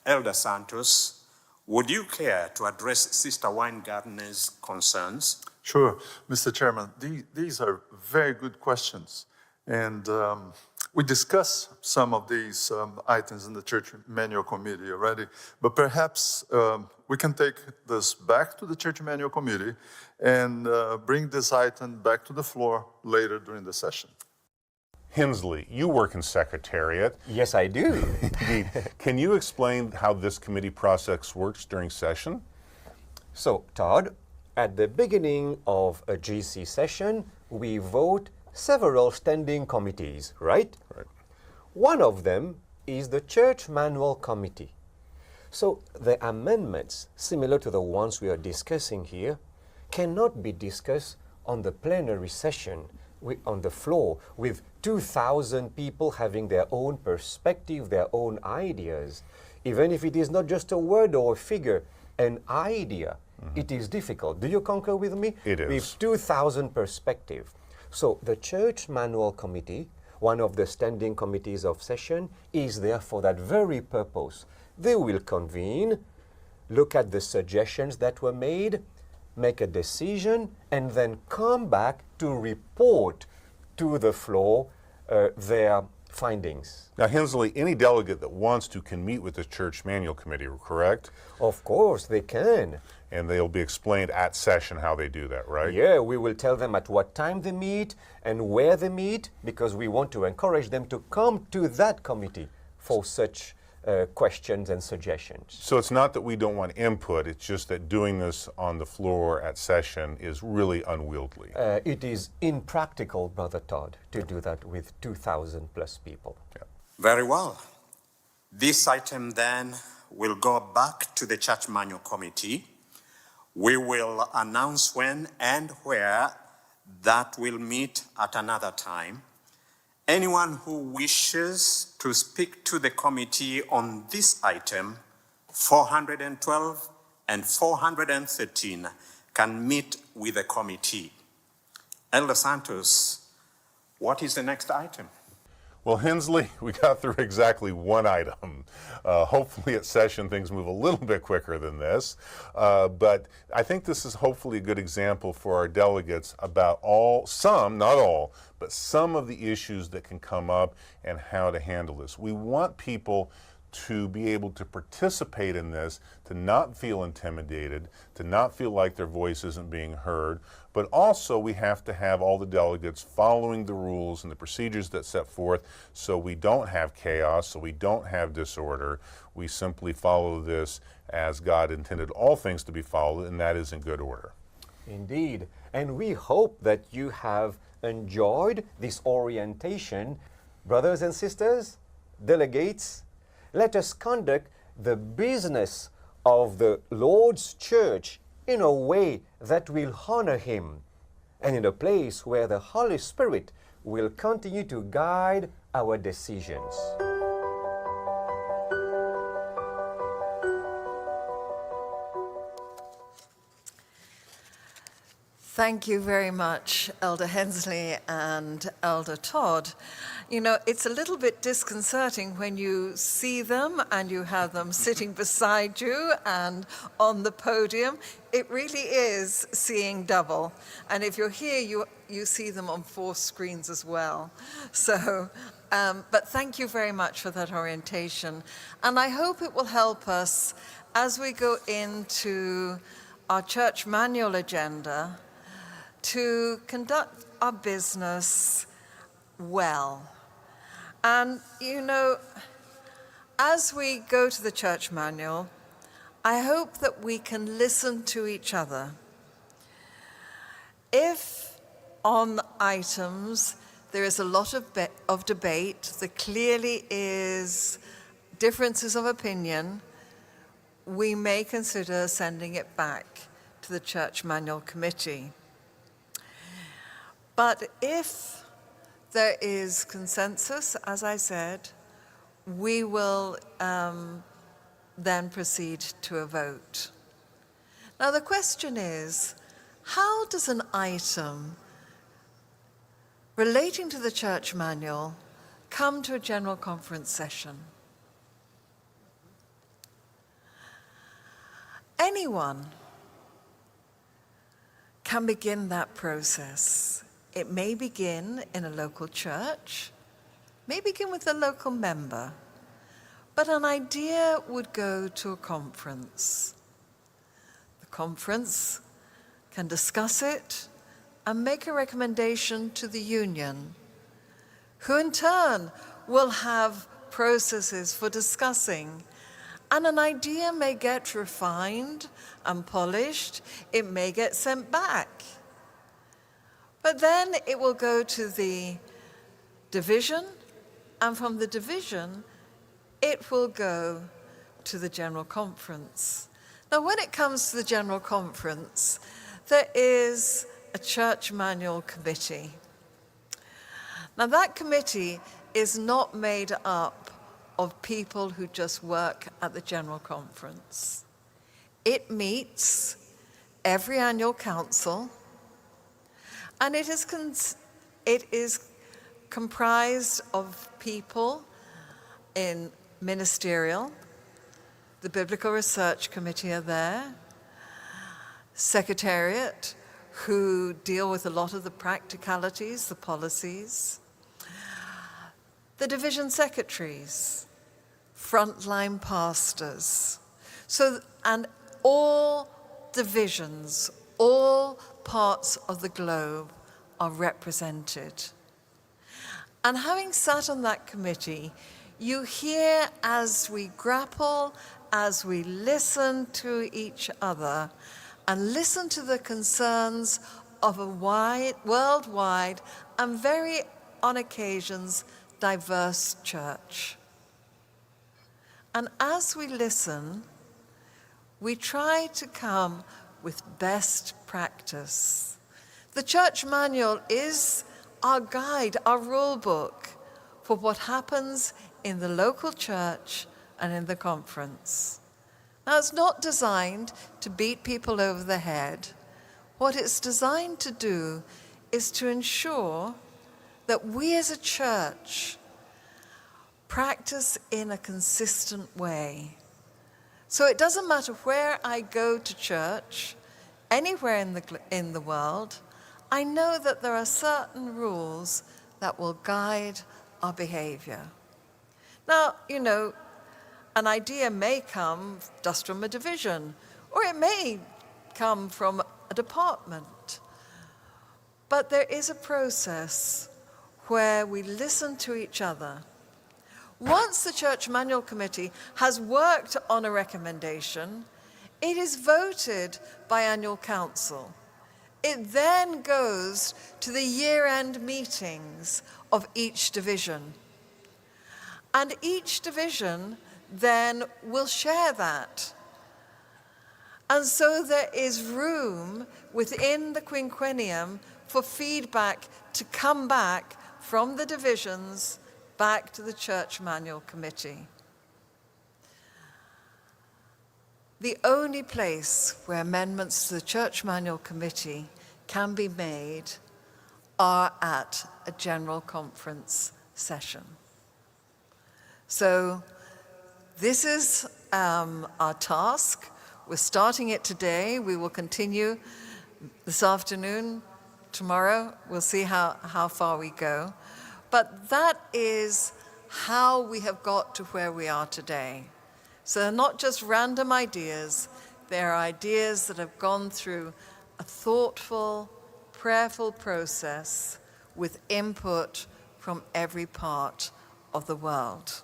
Elder Santos, would you care to address Sister Weingartner's concerns? Sure, Mr. Chairman. These are very good questions. And we discussed some of these items in the Church Manual Committee already, but perhaps we can take this back to the Church Manual Committee and bring this item back to the floor later during the session. Hensley, you work in Secretariat. Yes, I do. Can you explain how this committee process works during session? So, Todd, at the beginning of a GC session, we vote several standing committees, right? Right. One of them is the Church Manual Committee. So the amendments, similar to the ones we are discussing here, cannot be discussed on the plenary session on the floor with 2,000 people having their own perspective, their own ideas. Even if it is not just a word or a figure, an idea, it is difficult. Do you concur with me? It is. With 2,000 perspectives. So the Church Manual Committee, one of the standing committees of session, is there for that very purpose. They will convene, look at the suggestions that were made, make a decision, and then come back to report to the floor their findings. Now, Hensley, any delegate that wants to can meet with the Church Manual Committee, correct? Of course, they can. And they'll be explained at session how they do that, right? Yeah, we will tell them at what time they meet and where they meet, because we want to encourage them to come to that committee for such questions and suggestions. So it's not that we don't want input, it's just that doing this on the floor at session is really unwieldy. It is impractical, Brother Todd, to do that with 2,000 plus people. Yeah. Very well. This item then will go back to the Church Manual Committee. We will announce when and where that will meet at another time. Anyone who wishes to speak to the committee on this item, 412 and 413, can meet with the committee. Elder Santos, what is the next item? Well, Hensley, we got through exactly one item. Hopefully at session things move a little bit quicker than this. But I think this is hopefully a good example for our delegates about some, not all, but some of the issues that can come up and how to handle this. We want people to be able to participate in this, to not feel intimidated, to not feel like their voice isn't being heard, but also we have to have all the delegates following the rules and the procedures that set forth so we don't have chaos, so we don't have disorder. We simply follow this as God intended all things to be followed, and that is in good order. Indeed. And we hope that you have enjoyed this orientation. Brothers and sisters, delegates, let us conduct the business of the Lord's church in a way that will honor Him and in a place where the Holy Spirit will continue to guide our decisions. Thank you very much, Elder Hensley and Elder Todd. You know, it's a little bit disconcerting when you see them and you have them sitting beside you and on the podium. It really is seeing double. And if you're here, you see them on 4 screens as well. So, but thank you very much for that orientation. And I hope it will help us as we go into our church manual agenda to conduct our business well. And, you know, as we go to the church manual, I hope that we can listen to each other. If on items there is a lot of debate, there clearly is differences of opinion, we may consider sending it back to the church manual committee. But if there is consensus, as I said, we will then proceed to a vote. Now the question is, how does an item relating to the church manual come to a general conference session? Anyone can begin that process. It may begin in a local church, may begin with a local member, but an idea would go to a conference. The conference can discuss it and make a recommendation to the union, who in turn will have processes for discussing, and an idea may get refined and polished, it may get sent back. But then it will go to the division, and from the division, it will go to the general conference. Now, when it comes to the general conference, there is a church manual committee. Now, that committee is not made up of people who just work at the general conference. It meets every annual council, and it is comprised of people in ministerial, the Biblical Research Committee are there, Secretariat, who deal with a lot of the practicalities, the policies, the division secretaries, frontline pastors. So, and all divisions, all parts of the globe are represented. And having sat on that committee, you hear as we grapple, as we listen to each other, and listen to the concerns of a worldwide and very, on occasions, diverse church. And as we listen, we try to come with best practice. The church manual is our guide, our rule book. for what happens in the local church and in the conference. Now, it's not designed to beat people over the head. What it's designed to do is to ensure that we as a church practice in a consistent way. So it doesn't matter where I go to church, anywhere in the world, I know that there are certain rules that will guide our behavior. Now, you know, an idea may come just from a division, or it may come from a department. But there is a process where we listen to each other. Once the Church Manual Committee has worked on a recommendation, it is voted by annual council. It then goes to the year-end meetings of each division. And each division then will share that. And so there is room within the quinquennium for feedback to come back from the divisions back to the Church Manual Committee. The only place where amendments to the Church Manual Committee can be made are at a general conference session. So this is our task. We're starting it today. We will continue this afternoon, tomorrow. We'll see how far we go. But that is how we have got to where we are today. So they're not just random ideas. They're ideas that have gone through a thoughtful, prayerful process with input from every part of the world.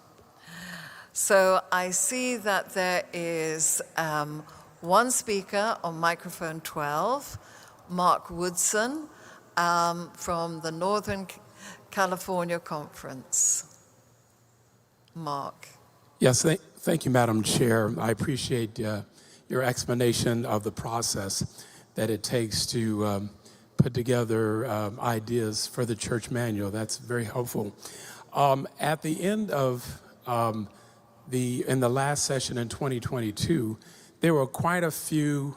So I see that there is one speaker on microphone 12, Mark Woodson from the Northern California Conference. Mark. Yes, thank you, Madam Chair. I appreciate your explanation of the process that it takes to put together ideas for the church manual. That's very helpful. At the end of in the last session in 2022, there were quite a few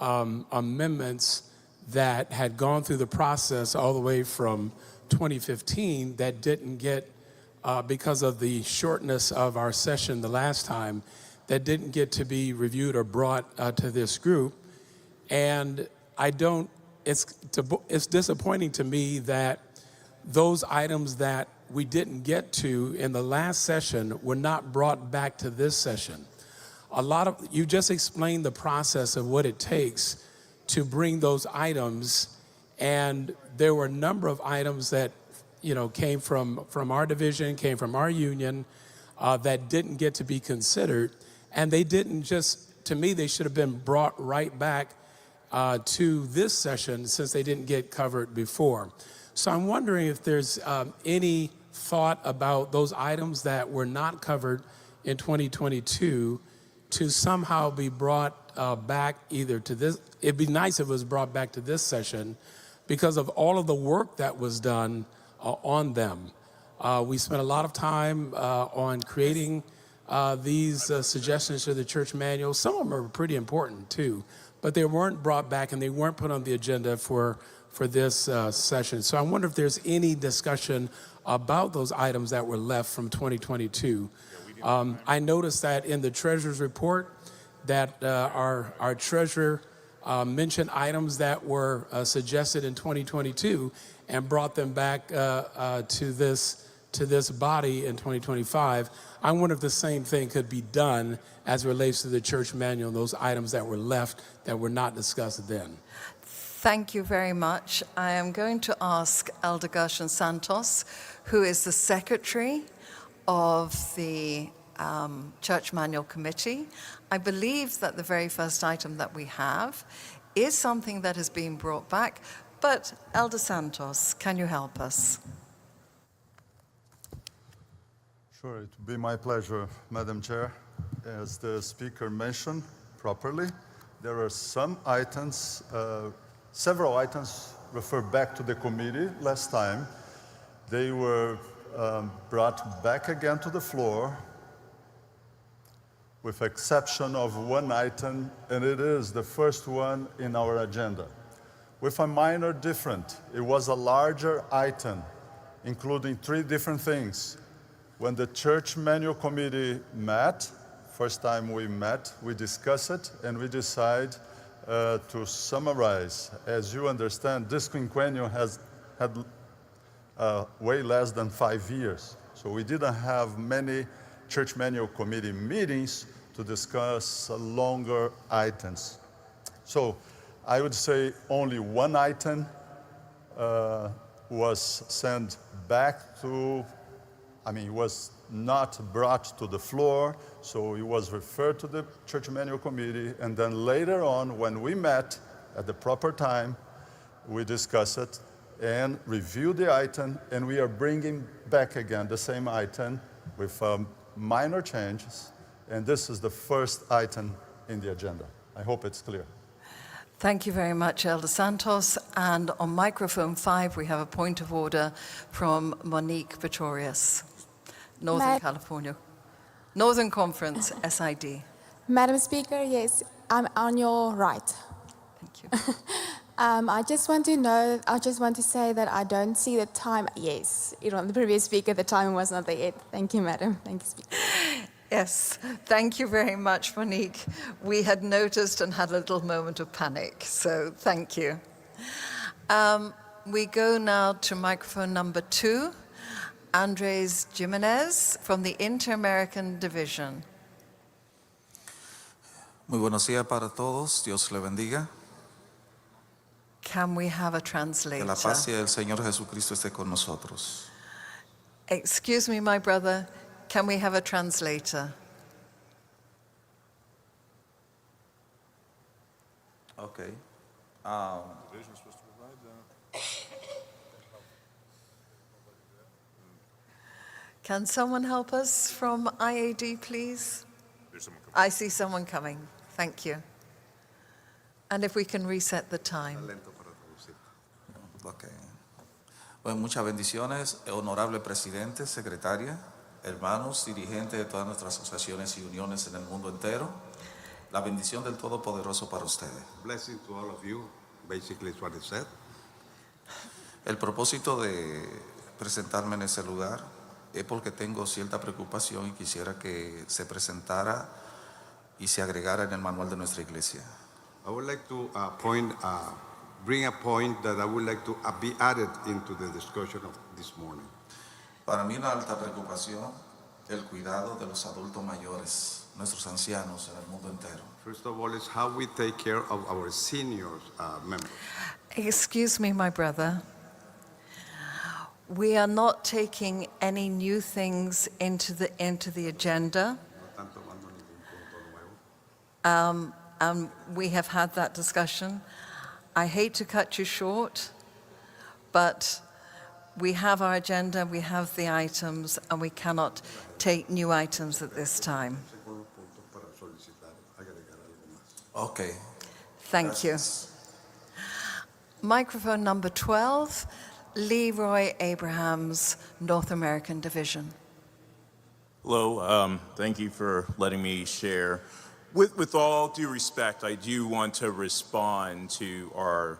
amendments that had gone through the process all the way from 2015 that didn't get, because of the shortness of our session the last time, that didn't get to be reviewed or brought to this group. And it's disappointing to me that those items that we didn't get to in the last session were not brought back to this session. You just explained the process of what it takes to bring those items, and there were a number of items that came from our division, came from our union, that didn't get to be considered, and they didn't to me, they should have been brought right back to this session since they didn't get covered before. So I'm wondering if there's any thought about those items that were not covered in 2022 to somehow be brought back either to this. It'd be nice if it was brought back to this session because of all of the work that was done on them. We spent a lot of time on creating these suggestions to the church manual. Some of them are pretty important too, but they weren't brought back and they weren't put on the agenda for this session. So I wonder if there's any discussion about those items that were left from 2022. I noticed that in the treasurer's report that our treasurer mentioned items that were suggested in 2022 and brought them back to this body in 2025. I wonder if the same thing could be done as it relates to the church manual, those items that were left that were not discussed then. Thank you very much. I am going to ask Elder Gershon Santos, who is the secretary of the Church Manual Committee. I believe that the very first item that we have is something that has been brought back, but Elder Santos, can you help us? Sure, it would be my pleasure, Madam Chair. As the speaker mentioned properly, there are some items, several items referred back to the committee last time. They were brought back again to the floor with exception of one item, and it is the first one in our agenda. With a minor difference, it was a larger item, including 3 different things. When the Church Manual Committee met, first time we met, we discussed it, and we decided to summarize. As you understand, this quinquennium has had way less than 5 years. So we didn't have many Church Manual Committee meetings to discuss longer items. So I would say only one item was sent back to, was not brought to the floor, so it was referred to the Church Manual Committee, and then later on, when we met at the proper time, we discussed it and reviewed the item, and we are bringing back again the same item with minor changes, and this is the first item in the agenda. I hope it's clear. Thank you very much, Elder Santos. And on microphone 5, we have a point of order from Monique Pretorius, Northern California. Northern Conference, SID. Madam Speaker, yes, I'm on your right. Thank you. I just want to say that I don't see the time. Yes, the previous speaker, the time was not there yet. Thank you, Madam. Thank you, Speaker. Yes, thank you very much, Monique. We had noticed and had a little moment of panic, so thank you. We go now to microphone number 2, Andres Jimenez from the Inter-American Division. Muy buenos días para todos. Dios le bendiga. Can we have a translator? Que la paz del Señor Jesucristo esté con nosotros. Excuse me, my brother. Can we have a translator? Okay. Can someone help us from IAD, please? I see someone coming. Thank you. And if we can reset the time. Okay. Bueno, muchas bendiciones, honorable presidente, secretaria, hermanos, dirigentes de todas nuestras asociaciones y uniones en el mundo entero. La bendición del Todopoderoso para ustedes. Blessing to all of you. Basically, it's what it said. El propósito de presentarme en ese lugar es porque tengo cierta preocupación y quisiera que se presentara y se agregara en el manual de nuestra iglesia. I would like to bring a point that I would like to be added into the discussion of this morning. Para mí una alta preocupación el cuidado de los adultos mayores, nuestros ancianos en el mundo entero. First of all, is how we take care of our seniors members. Excuse me, my brother. We are not taking any new things into the agenda. And we have had that discussion. I hate to cut you short, but we have our agenda, we have the items, and we cannot take new items at this time. Okay. Thank you. Microphone number 12, Leroy Abrahams, North American Division. Hello, thank you for letting me share. With all due respect, I do want to respond to our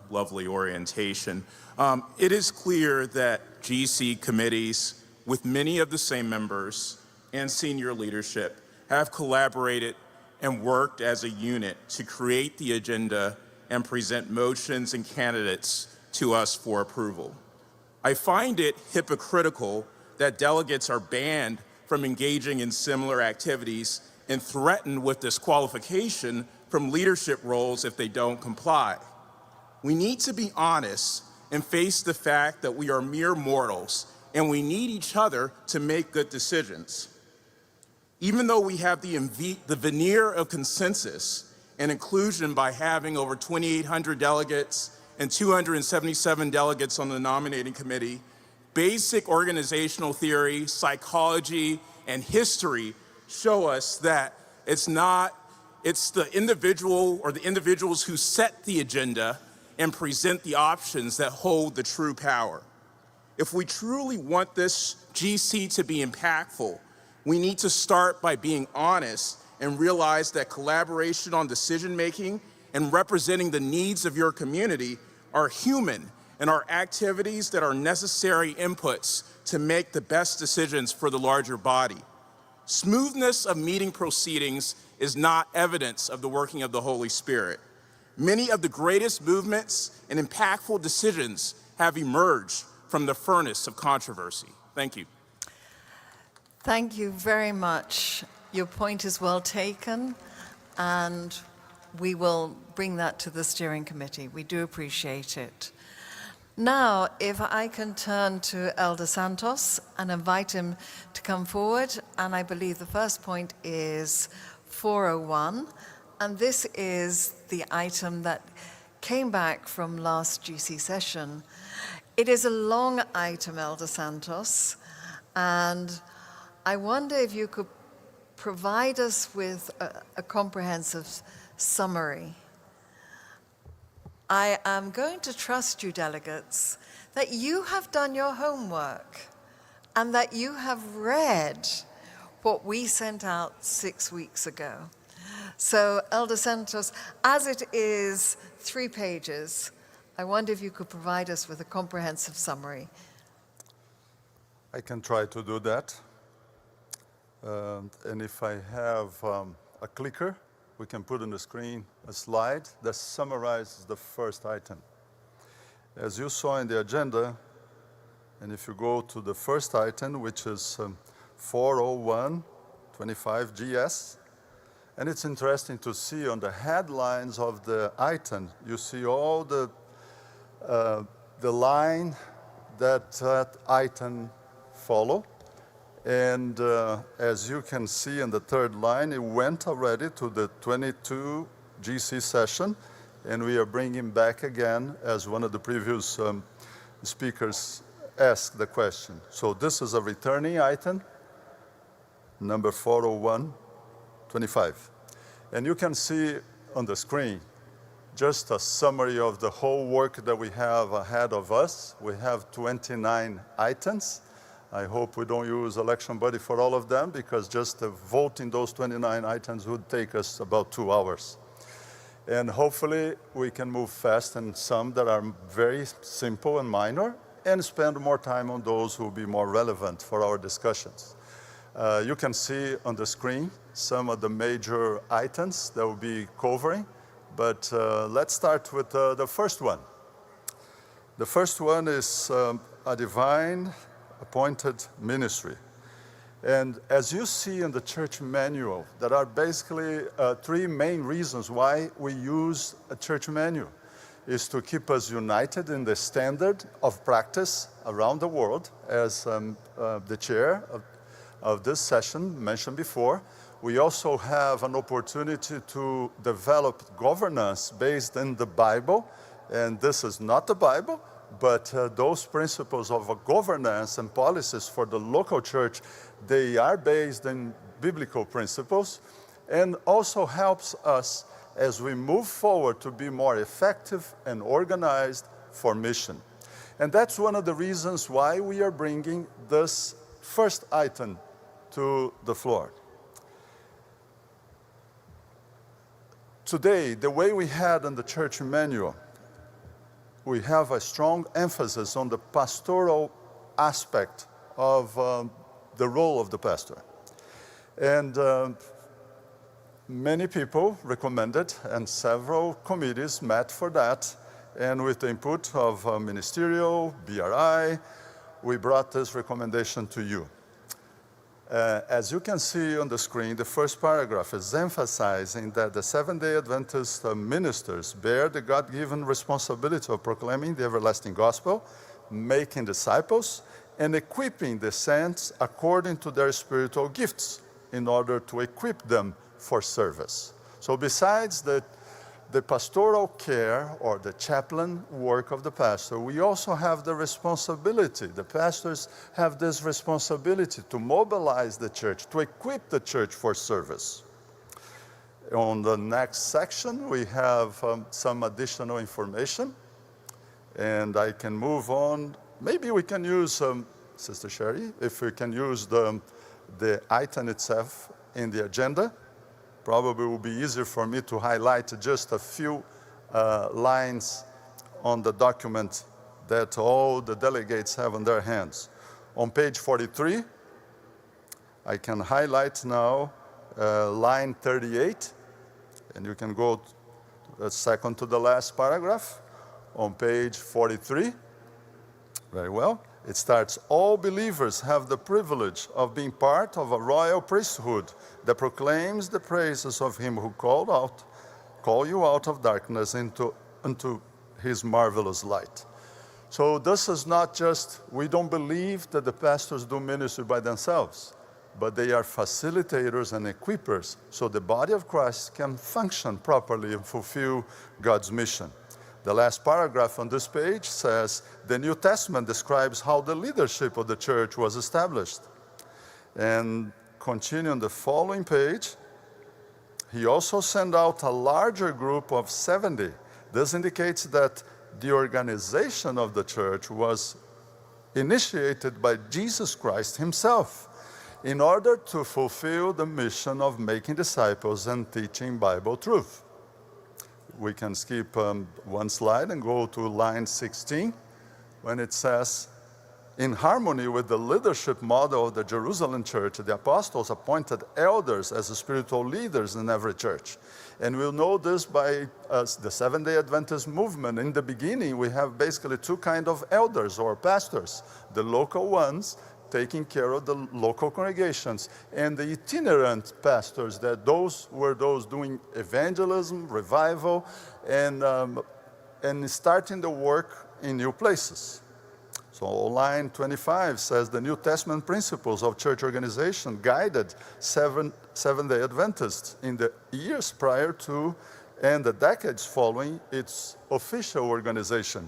lovely orientation. It is clear that GC committees, with many of the same members and senior leadership, have collaborated and worked as a unit to create the agenda and present motions and candidates to us for approval. I find it hypocritical that delegates are banned from engaging in similar activities and threatened with disqualification from leadership roles if they don't comply. We need to be honest and face the fact that we are mere mortals and we need each other to make good decisions. Even though we have the veneer of consensus and inclusion by having over 2,800 delegates and 277 delegates on the nominating committee, basic organizational theory, psychology, and history show us that it's the individual or the individuals who set the agenda and present the options that hold the true power. If we truly want this GC to be impactful, we need to start by being honest and realize that collaboration on decision-making and representing the needs of your community are human and are activities that are necessary inputs to make the best decisions for the larger body. Smoothness of meeting proceedings is not evidence of the working of the Holy Spirit. Many of the greatest movements and impactful decisions have emerged from the furnace of controversy. Thank you. Thank you very much. Your point is well taken, and we will bring that to the steering committee. We do appreciate it. Now, if I can turn to Elder Santos and invite him to come forward, and I believe the first point is 401, and this is the item that came back from last GC session. It is a long item, Elder Santos, and I wonder if you could provide us with a comprehensive summary. I am going to trust you, delegates, that you have done your homework and that you have read what we sent out 6 weeks ago. So, Elder Santos, as it is 3 pages, I wonder if you could provide us with a comprehensive summary. I can try to do that. And if I have a clicker, we can put on the screen a slide that summarizes the first item. As you saw in the agenda, and if you go to the first item, which is 401-25 GS, and it's interesting to see on the headlines of the item, you see all the line that item follow. And as you can see in the third line, it went already to the 22 GC session, and we are bringing back again, as one of the previous speakers asked the question. So this is a returning item, number 401-25. And you can see on the screen just a summary of the whole work that we have ahead of us. We have 29 items. I hope we don't use election buddy for all of them, because just voting those 29 items would take us about 2 hours. And hopefully we can move fast in some that are very simple and minor, and spend more time on those who will be more relevant for our discussions. You can see on the screen some of the major items that we'll be covering, but let's start with the first one. The first one is a divine appointed ministry. And as you see in the church manual, there are basically 3 main reasons why we use a church manual. Is to keep us united in the standard of practice around the world, as the chair of this session mentioned before. We also have an opportunity to develop governance based in the Bible, and this is not the Bible, but those principles of governance and policies for the local church, they are based in biblical principles, and also helps us as we move forward to be more effective and organized for mission. And that's one of the reasons why we are bringing this first item to the floor. Today, the way we had in the church manual, we have a strong emphasis on the pastoral aspect of the role of the pastor. And many people recommended, and several committees met for that, and with the input of ministerial, BRI, we brought this recommendation to you. As you can see on the screen, the first paragraph is emphasizing that the Seventh-day Adventist ministers bear the God-given responsibility of proclaiming the everlasting gospel, making disciples, and equipping the saints according to their spiritual gifts in order to equip them for service. So besides the pastoral care or the chaplain work of the pastor, we also have the responsibility, the pastors have this responsibility to mobilize the church, to equip the church for service. On the next section, we have some additional information, and I can move on maybe we can use, Sister Sherry, if we can use the item itself in the agenda, probably it will be easier for me to highlight just a few lines on the document that all the delegates have on their hands. On page 43, I can highlight now line 38, and you can go a second to the last paragraph on page 43. Very well. It starts, all believers have the privilege of being part of a royal priesthood that proclaims the praises of him who call you out of darkness into his marvelous light. So this is not just, we don't believe that the pastors do ministry by themselves, but they are facilitators and equippers so the body of Christ can function properly and fulfill God's mission. The last paragraph on this page says, the New Testament describes how the leadership of the church was established. And continue on the following page, he also sent out a larger group of 70. This indicates that the organization of the church was initiated by Jesus Christ himself in order to fulfill the mission of making disciples and teaching Bible truth. We can skip one slide and go to line 16 when it says, in harmony with the leadership model of the Jerusalem church, the apostles appointed elders as spiritual leaders in every church. And we'll know this by the Seventh-day Adventist movement. In the beginning, we have basically two kinds of elders or pastors. The local ones taking care of the local congregations, and the itinerant pastors, that those were those doing evangelism, revival, and starting the work in new places. So line 25 says the New Testament principles of church organization guided Seventh-day Adventists in the years prior to and the decades following its official organization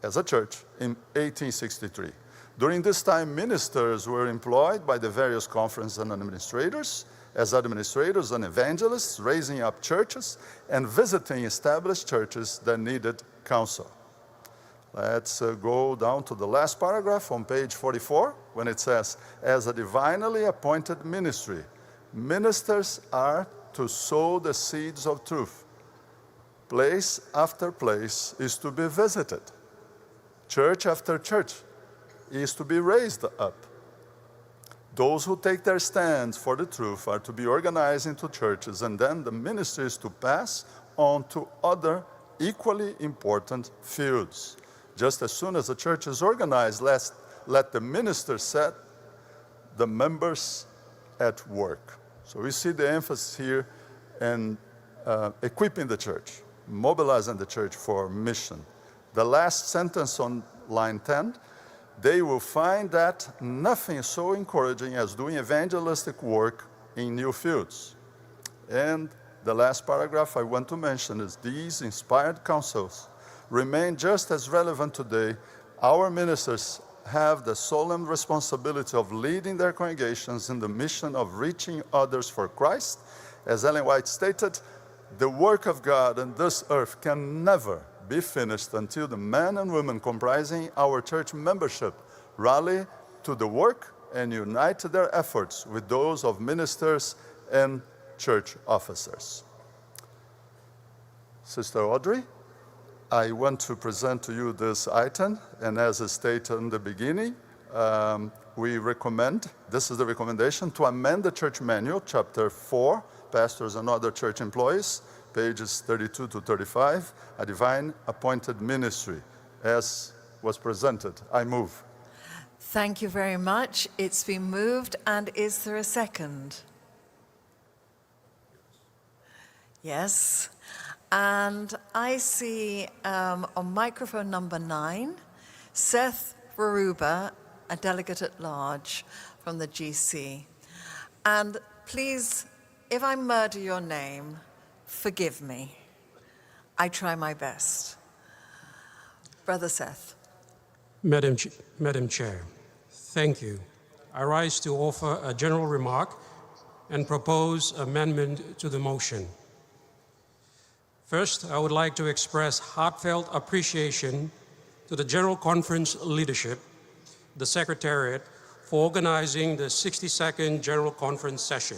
as a church in 1863. During this time, ministers were employed by the various conferences and administrators as administrators and evangelists, raising up churches and visiting established churches that needed counsel. Let's go down to the last paragraph on page 44 when it says, as a divinely appointed ministry, ministers are to sow the seeds of truth. Place after place is to be visited. Church after church is to be raised up. Those who take their stands for the truth are to be organized into churches, and then the ministry is to pass on to other equally important fields. Just as soon as the church is organized, let the minister set the members at work. So we see the emphasis here in equipping the church, mobilizing the church for mission. The last sentence on line 10, they will find that nothing is so encouraging as doing evangelistic work in new fields. And the last paragraph I want to mention is these inspired counsels remain just as relevant today. Our ministers have the solemn responsibility of leading their congregations in the mission of reaching others for Christ. As Ellen White stated, the work of God on this earth can never be finished until the men and women comprising our church membership rally to the work and unite their efforts with those of ministers and church officers. Sister Audrey, I want to present to you this item, and as I stated in the beginning, we recommend, this is the recommendation, to amend the church manual, chapter 4, pastors and other church employees, pages 32 to 35, a divine appointed ministry, as was presented. I move. Thank you very much. It's been moved, and is there a second? Yes. And I see on microphone number 9, Seth Varuba, a delegate at large from the GC. And please, if I murder your name, forgive me. I try my best. Brother Seth. Madam Chair, thank you. I rise to offer a general remark and propose amendment to the motion. First, I would like to express heartfelt appreciation to the General Conference leadership, the Secretariat, for organizing the 62nd General Conference session.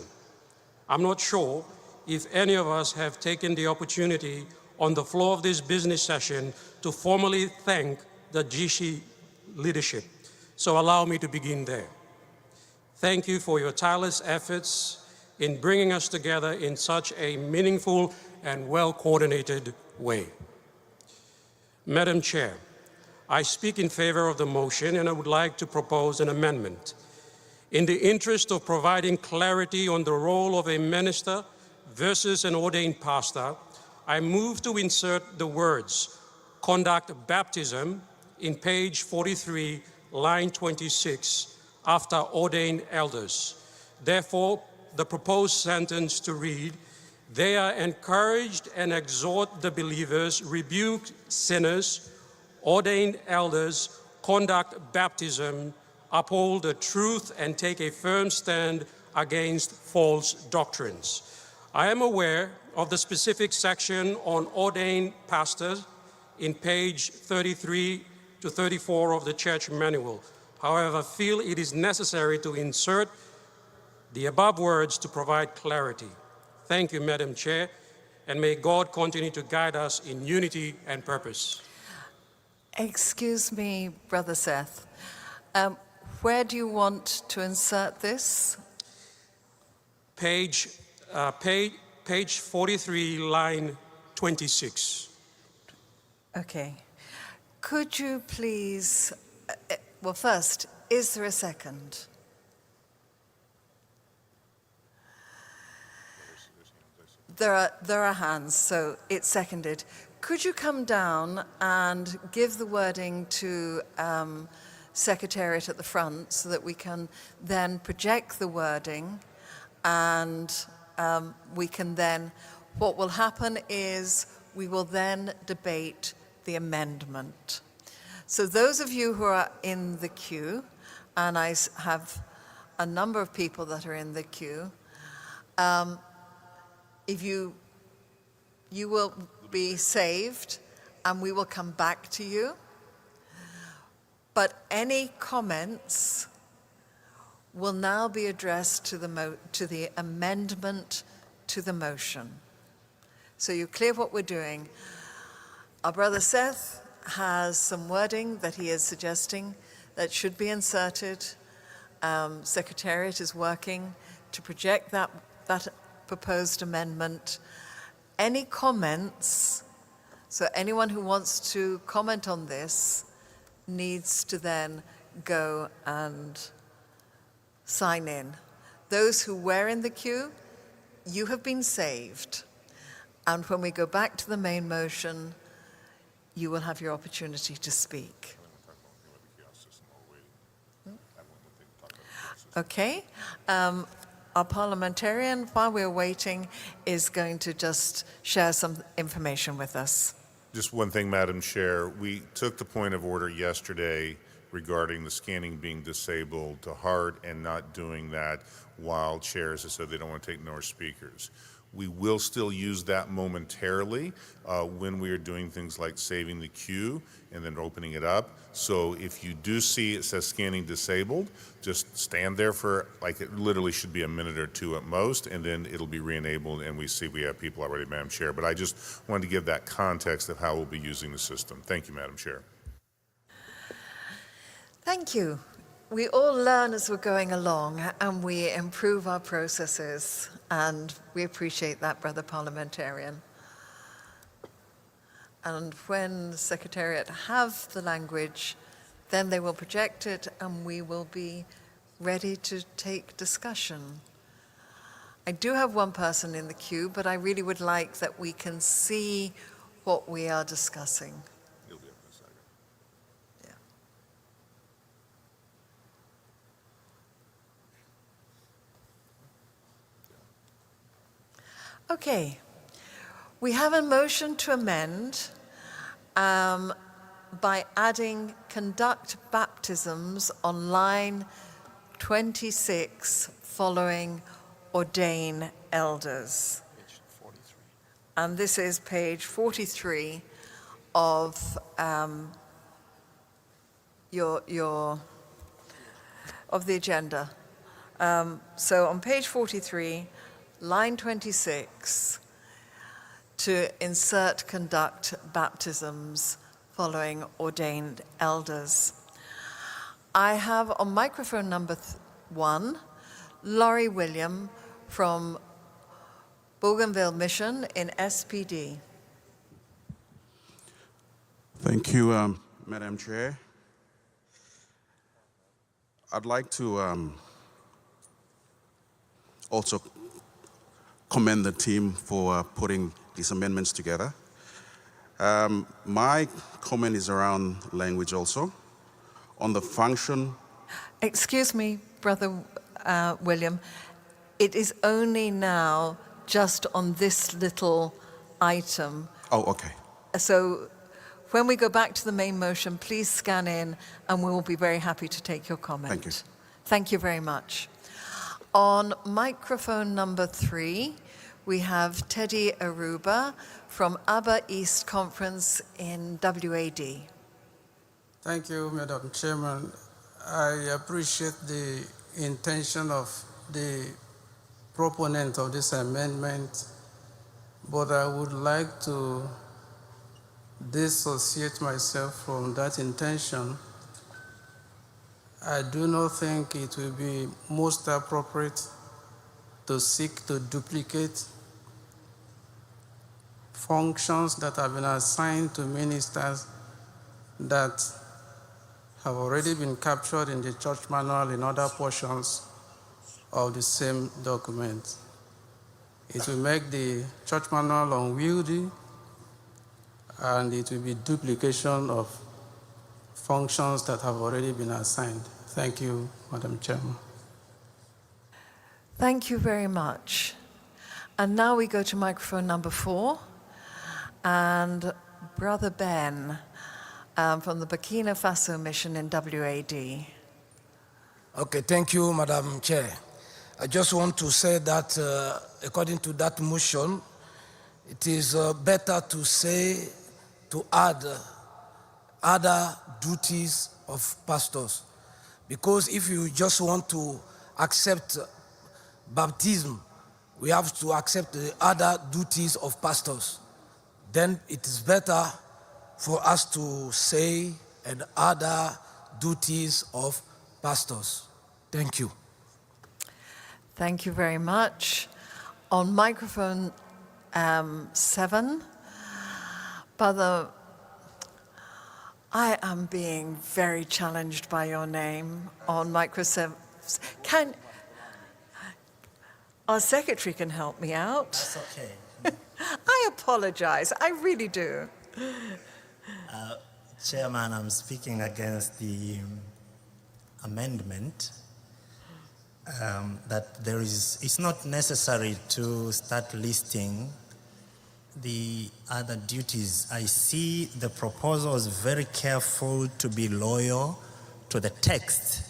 I'm not sure if any of us have taken the opportunity on the floor of this business session to formally thank the GC leadership. So allow me to begin there. Thank you for your tireless efforts in bringing us together in such a meaningful and well-coordinated way. Madam Chair, I speak in favor of the motion and I would like to propose an amendment. In the interest of providing clarity on the role of a minister versus an ordained pastor, I move to insert the words "conduct baptism" in page 43, line 26, after ordained elders. Therefore, the proposed sentence to read, "They are encouraged and exhort the believers, rebuke sinners, ordained elders, conduct baptism, uphold the truth, and take a firm stand against false doctrines." I am aware of the specific section on ordained pastors in page 33 to 34 of the church manual. However, I feel it is necessary to insert the above words to provide clarity. Thank you, Madam Chair, and may God continue to guide us in unity and purpose. Excuse me, Brother Seth. Where do you want to insert this? Page 43, line 26. Okay. Could you please, well, first, is there a second? There are hands, so it's seconded. Could you come down and give the wording to Secretariat at the front so that we can then project the wording, and we can then, what will happen is we will then debate the amendment. So those of you who are in the queue, and I have a number of people that are in the queue, if you will be saved and we will come back to you. But any comments will now be addressed to the amendment to the motion. So you're clear what we're doing. Our brother Seth has some wording that he is suggesting that should be inserted. Secretariat is working to project that proposed amendment. Any comments, so anyone who wants to comment on this needs to then go and sign in. Those who were in the queue, you have been saved. And when we go back to the main motion, you will have your opportunity to speak. Okay. Our parliamentarian, while we're waiting, is going to just share some information with us. Just one thing, Madam Chair. We took the point of order yesterday regarding the scanning being disabled to heart and not doing that while chairs have said they don't want to take no speakers. We will still use that momentarily when we are doing things like saving the queue and then opening it up. So if you do see it says scanning disabled, just stand there for, like, it literally should be a minute or two at most, and then it'll be re-enabled and we see we have people already, Madam Chair. But I just wanted to give that context of how we'll be using the system. Thank you, Madam Chair. Thank you. We all learn as we're going along and we improve our processes, and we appreciate that, Brother Parliamentarian. And when the Secretariat have the language, then they will project it and we will be ready to take discussion. I do have one person in the queue, but I really would like that we can see what we are discussing. You'll be up in a second. Okay, we have a motion to amend by adding conduct baptisms on line 26 following ordain elders. And this is page 43 of of the agenda. So on page 43, line 26, to insert conduct baptisms following ordained elders. I have on microphone number 1, Laurie William from Bougainville Mission in SPD. Thank you, Madam Chair. I'd like to also commend the team for putting these amendments together. My comment is around language also. On the function. Excuse me, Brother William. It is only now just on this little item. Oh, okay. So when we go back to the main motion, please scan in and we will be very happy to take your comment. Thank you. Thank you very much. On microphone number 3, we have Teddy Aruba from ABBA East Conference in WAD. Thank you, Madam Chairman. I appreciate the intention of the proponent of this amendment, but I would like to dissociate myself from that intention. I do not think it will be most appropriate to seek to duplicate functions that have been assigned to ministers that have already been captured in the church manual in other portions of the same document. It will make the church manual unwieldy, and it will be duplication of functions that have already been assigned. Thank you, Madam Chairman. Thank you very much. And now we go to microphone number 4, and Brother Ben from the Burkina Faso Mission in WAD. Okay, thank you, Madam Chair. I just want to say that according to that motion, it is better to say, to add other duties of pastors. Because if you just want to accept baptism, we have to accept the other duties of pastors. Then it is better for us to say and other duties of pastors. Thank you. Thank you very much. On microphone 7, Brother, I am being very challenged by your name on microphone 7. Our secretary can help me out. That's okay. I apologize. I really do. Chairman, I'm speaking against the amendment that it's not necessary to start listing the other duties. I see the proposal is very careful to be loyal to the text.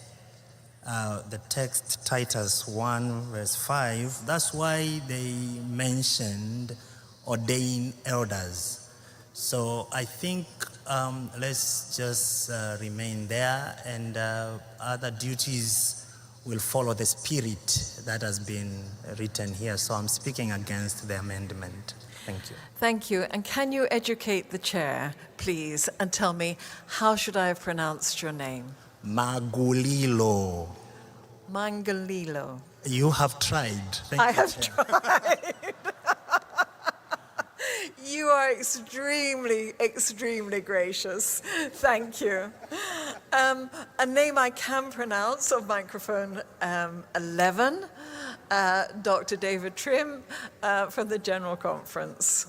The text, Titus 1, verse 5, that's why they mentioned ordained elders. So I think let's just remain there, and other duties will follow the spirit that has been written here. So I'm speaking against the amendment. Thank you. Thank you. And can you educate the chair, please, and tell me, how should I have pronounced your name? Magulilo. Mangalilo. You have tried. I have tried. You are extremely, extremely gracious. Thank you. A name I can pronounce on microphone 11, Dr. David Trim from the General Conference.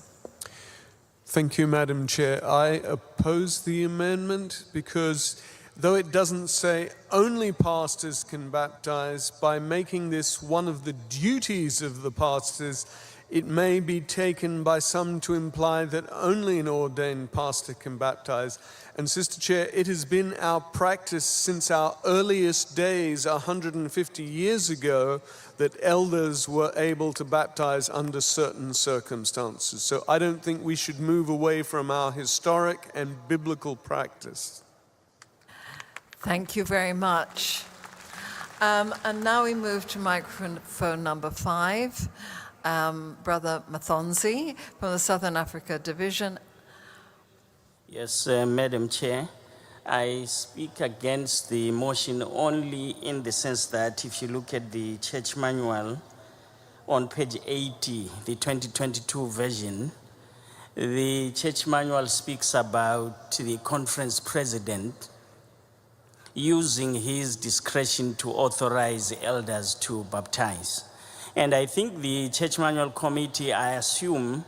Thank you, Madam Chair. I oppose the amendment because though it doesn't say only pastors can baptize, by making this one of the duties of the pastors, it may be taken by some to imply that only an ordained pastor can baptize. And Sister Chair, it has been our practice since our earliest days, 150 years ago, that elders were able to baptize under certain circumstances. So I don't think we should move away from our historic and biblical practice. Thank you very much. And now we move to microphone number 5, Brother Mathonzi from the Southern Africa Division. Yes, Madam Chair. I speak against the motion only in the sense that if you look at the church manual on page 80, the 2022 version, the church manual speaks about the conference president using his discretion to authorize elders to baptize. And I think the church manual committee, I assume,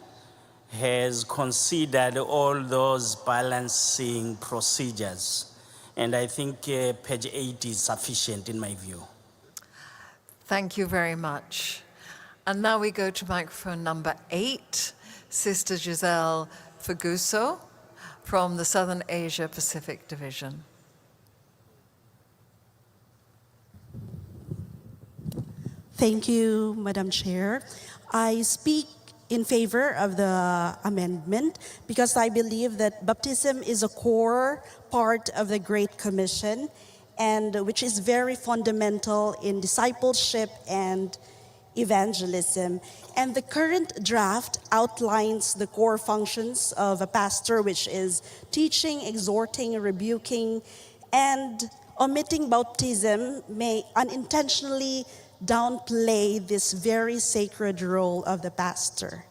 has considered all those balancing procedures. And I think page 80 is sufficient in my view. Thank you very much. And now we go to microphone number 8, Sister Giselle Faguso from the Southern Asia Pacific Division. Thank you, Madam Chair. I speak in favor of the amendment because I believe that baptism is a core part of the Great Commission and which is very fundamental in discipleship and evangelism. And the current draft outlines the core functions of a pastor, which is teaching, exhorting, rebuking, and omitting baptism may unintentionally downplay this very sacred role of the pastor.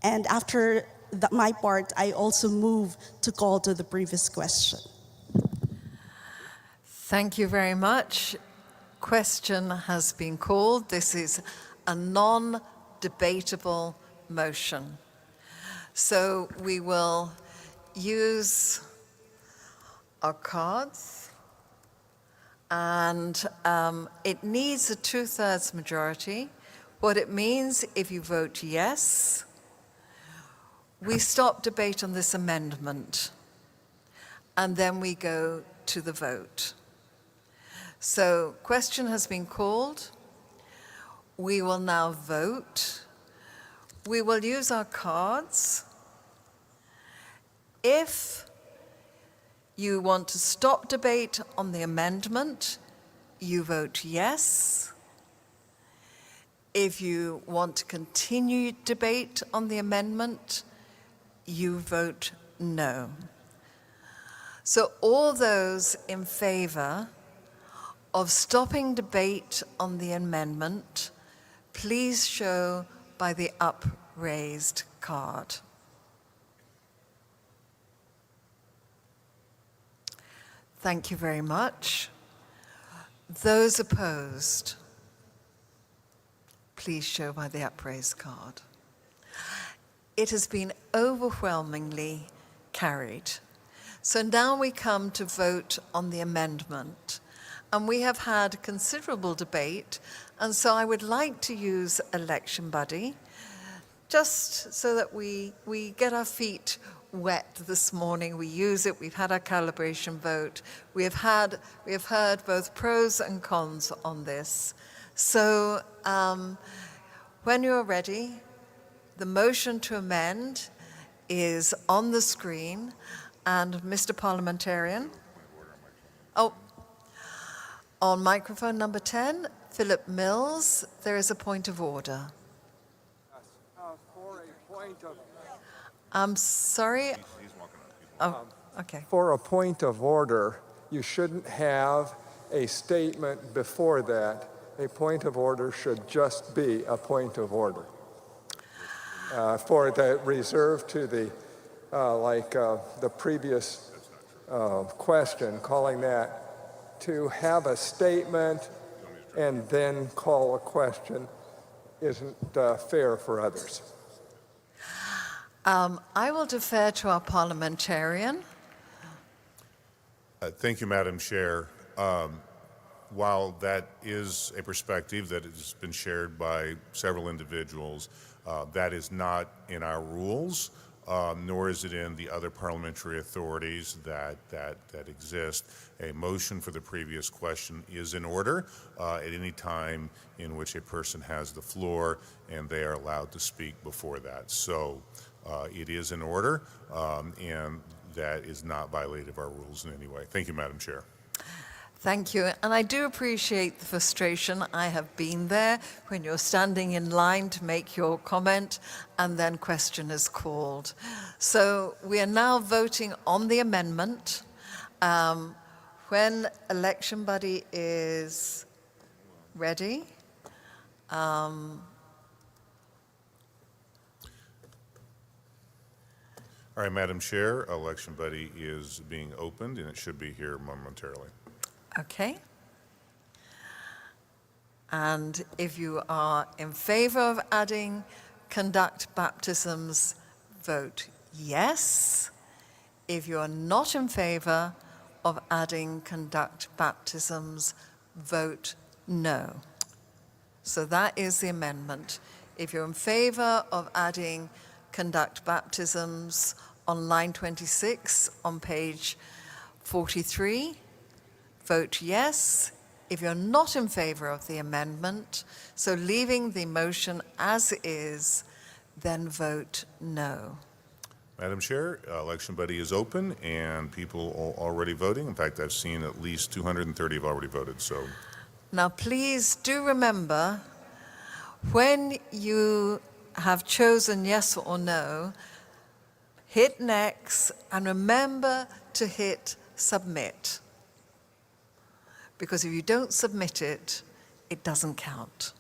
And after my part, I also move to call to the previous question. Thank you very much. Question has been called. This is a non-debatable motion. So we will use our cards. And it needs a 2/3 majority. What it means, if you vote yes, we stop debate on this amendment, and then we go to the vote. So, question has been called. We will now vote. We will use our cards. If you want to stop debate on the amendment, you vote yes. If you want to continue debate on the amendment, you vote no. So all those in favor of stopping debate on the amendment, please show by the upraised card. Thank you very much. Those opposed, please show by the upraised card. It has been overwhelmingly carried. So now we come to vote on the amendment. And we have had considerable debate, and so I would like to use Election Buddy, just so that we get our feet wet this morning. We use it. We've had our calibration vote. We have heard both pros and cons on this. So when you're ready, the motion to amend is on the screen. And Mr. Parliamentarian. Oh, on microphone number 10, Philip Mills, there is a point of order. I'm sorry. Oh, okay. For a point of order, you shouldn't have a statement before that. A point of order should just be a point of order. For the reserve to the, the previous question, calling that to have a statement and then call a question isn't fair for others. I will defer to our parliamentarian. Thank you, Madam Chair. While that is a perspective that has been shared by several individuals, that is not in our rules, nor is it in the other parliamentary authorities that exist. A motion for the previous question is in order at any time in which a person has the floor, and they are allowed to speak before that. So it is in order, and that is not violative of our rules in any way. Thank you, Madam Chair. Thank you. And I do appreciate the frustration. I have been there when you're standing in line to make your comment and then question is called. So we are now voting on the amendment. When election buddy is ready, All right, Madam Chair, election buddy is being opened, and it should be here momentarily. okay. And if you are in favor of adding conduct baptisms, vote yes. If you are not in favor of adding conduct baptisms, vote no. So that is the amendment. If you're in favor of adding conduct baptisms on line 26 on page 43, vote yes. If you're not in favor of the amendment, so leaving the motion as is, then vote no. Madam Chair, election buddy is open, and people are already voting. In fact, I've seen at least 230 have already voted, so. Now, please do remember, when you have chosen yes or no, hit next and remember to hit submit. Because if you don't submit it, it doesn't count.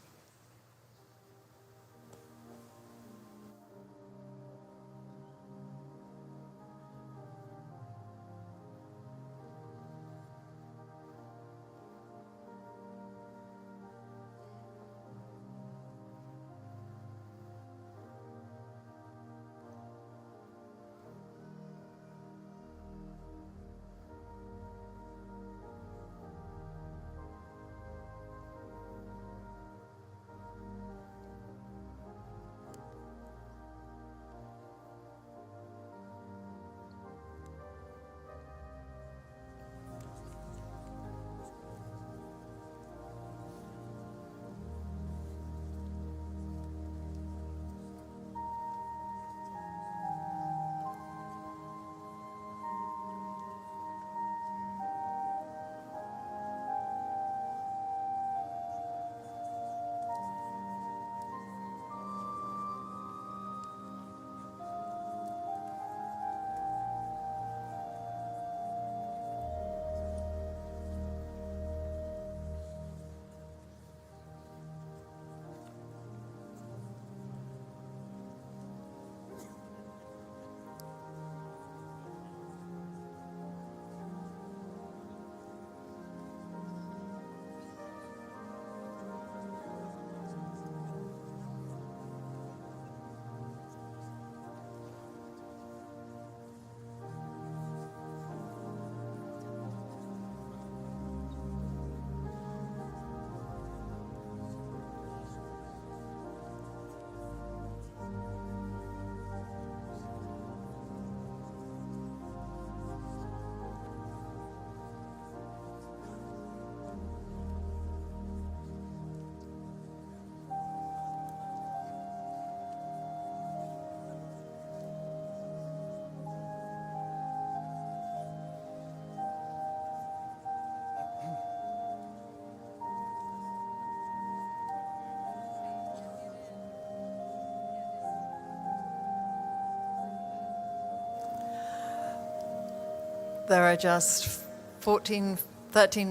There are just 13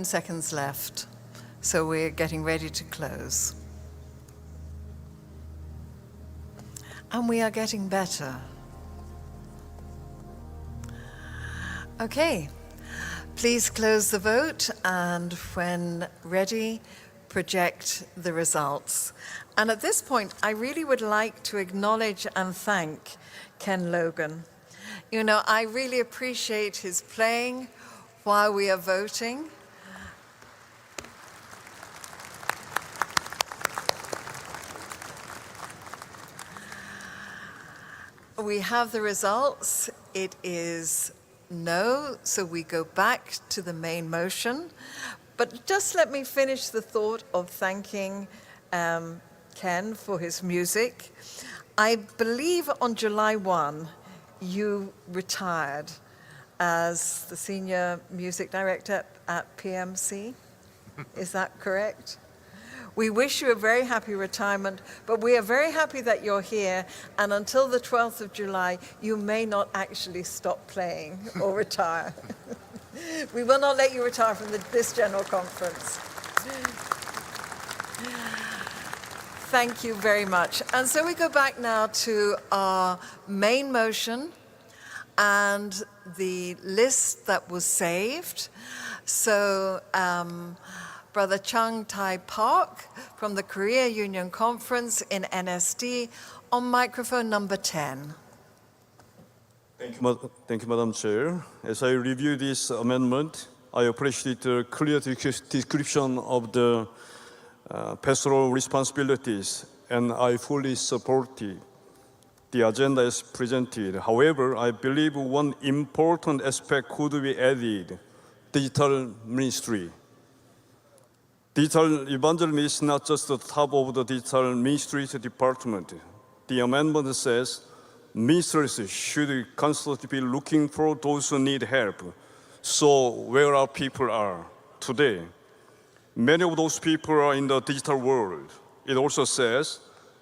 seconds left, so we're getting ready to close. And we are getting better. Okay, please close the vote, and when ready, project the results. And at this point, I really would like to acknowledge and thank Ken Logan. You know, I really appreciate his playing while we are voting. We have the results. It is no, so we go back to the main motion. But just let me finish the thought of thanking Ken for his music. I believe on July 1, you retired. as the Senior Music Director at PMC. Is that correct? We wish you a very happy retirement, but we are very happy that you're here, and until the 12th of July, you may not actually stop playing or retire. We will not let you retire from this General Conference. Thank you very much. And so we go back now to our main motion and the list that was saved. So, Brother Chung Tai Park from the Korea Union Conference in NSD on microphone number 10. Thank you, Madam Chair. As I review this amendment, I appreciate the clear description of the pastoral responsibilities, and I fully support the agenda as presented. However, I believe one important aspect could be added: digital ministry. Digital evangelism is not just the top of the digital ministries department. The amendment says ministers should constantly be looking for those who need help. So where our people are today? Many of those people are in the digital world. It also says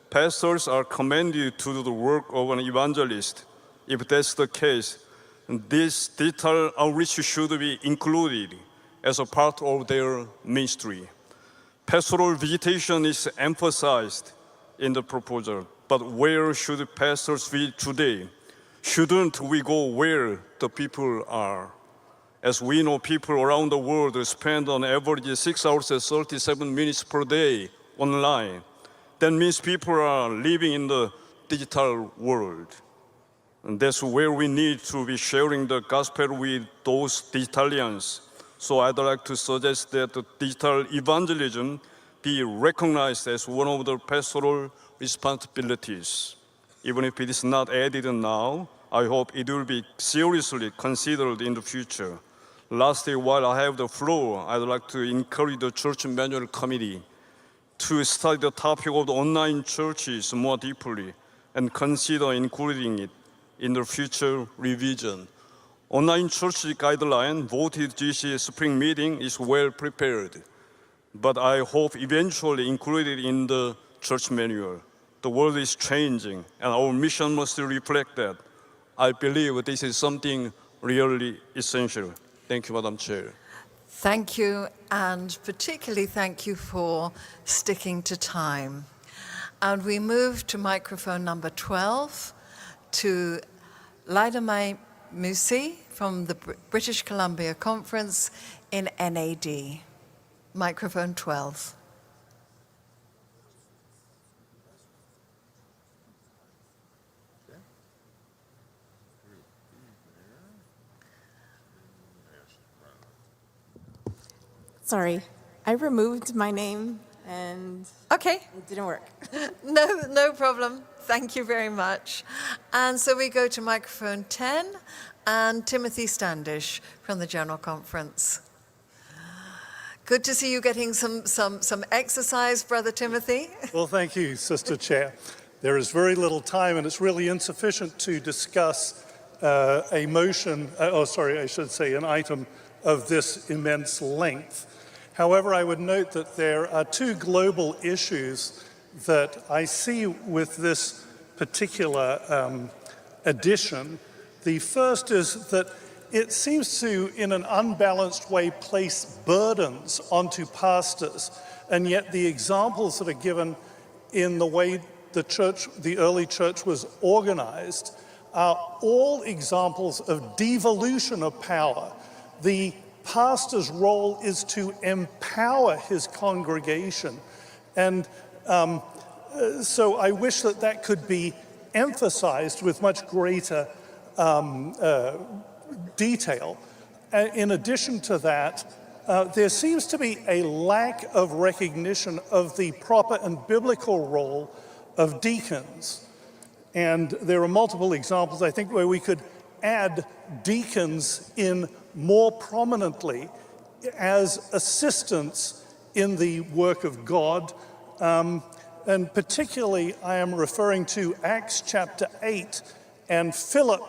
pastors are commanded to do the work of an evangelist. If that's the case, this digital outreach should be included as a part of their ministry. Pastoral visitation is emphasized in the proposal, but where should pastors be today? Shouldn't we go where the people are? As we know, people around the world spend on average 6 hours and 37 minutes per day online. That means people are living in the digital world. And that's where we need to be sharing the gospel with those digitalians. So I'd like to suggest that the digital evangelism be recognized as one of the pastoral responsibilities. Even if it is not added now, I hope it will be seriously considered in the future. Lastly, while I have the floor, I'd like to encourage the Church Manual Committee to study the topic of the online churches more deeply and consider including it in the future revision. Online church guideline voted GC spring meeting is well prepared, but I hope eventually included in the church manual. The world is changing, and our mission must reflect that. I believe this is something really essential. Thank you, Madam Chair. Thank you, and particularly thank you for sticking to time. And we move to microphone number 12 to Laidamai Musi from the British Columbia Conference in NAD. Microphone 12. Sorry, I removed my name and Okay. it didn't work. No problem. Thank you very much. And so we go to microphone 10 and Timothy Standish from the General Conference. Good to see you getting some exercise, Brother Timothy. Well, thank you, Sister Chair. There is very little time, and it's really insufficient to discuss a motion, an item of this immense length. However, I would note that there are two global issues that I see with this particular addition. The first is that it seems to, in an unbalanced way, place burdens onto pastors, and yet the examples that are given in the way the early church was organized are all examples of devolution of power. The pastor's role is to empower his congregation, and so I wish that that could be emphasized with much greater detail. In addition to that, there seems to be a lack of recognition of the proper and biblical role of deacons. And there are multiple examples, I think, where we could add deacons in more prominently as assistants in the work of God. And particularly, I am referring to Acts chapter 8 and Philip,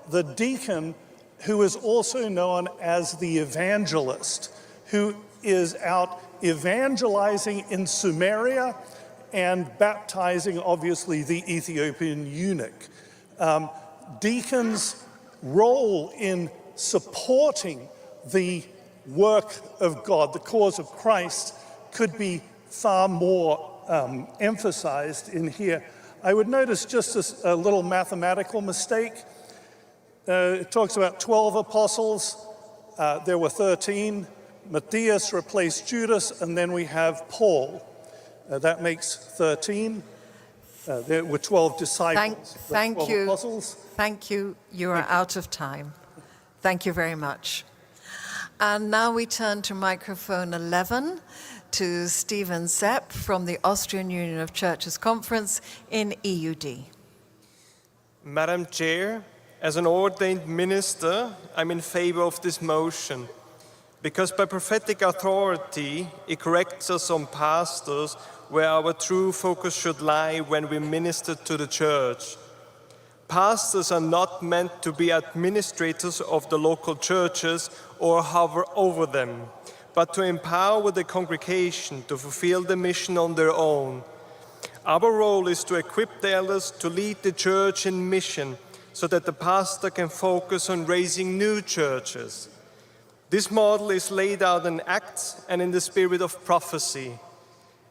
the deacon, who is also known as the evangelist, who is out evangelizing in Samaria and baptizing, obviously, the Ethiopian eunuch. Deacons' role in supporting the work of God, the cause of Christ, could be far more emphasized in here. I would notice just a little mathematical mistake. It talks about 12 apostles. There were 13. Matthias replaced Judas, and then we have Paul. That makes 13. There were 12 disciples. Thank 12 you. apostles. Thank you. You are out of time. Thank you very much. And now we turn to microphone 11 to Stephen Sepp from the Austrian Union of Churches Conference in EUD. Madam Chair, as an ordained minister, I'm in favor of this motion because by prophetic authority, it corrects us on pastors where our true focus should lie when we minister to the church. Pastors are not meant to be administrators of the local churches or hover over them, but to empower the congregation to fulfill the mission on their own. Our role is to equip the elders to lead the church in mission so that the pastor can focus on raising new churches. This model is laid out in Acts and in the spirit of prophecy.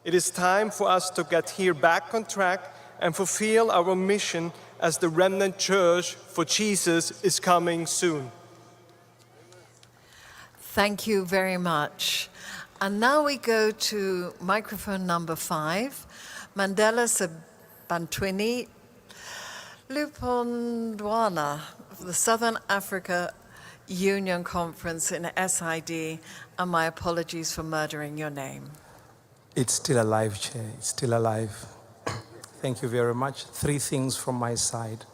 It is time for us to get here back on track and fulfill our mission as the remnant church, for Jesus is coming soon. Thank you very much. And now we go to microphone number 5, Mandela Sebantwini Lupondwana of the Southern Africa Union Conference in SID, and my apologies for murdering your name. It's still alive, Chair. It's still alive. Thank you very much. 3 things from my side.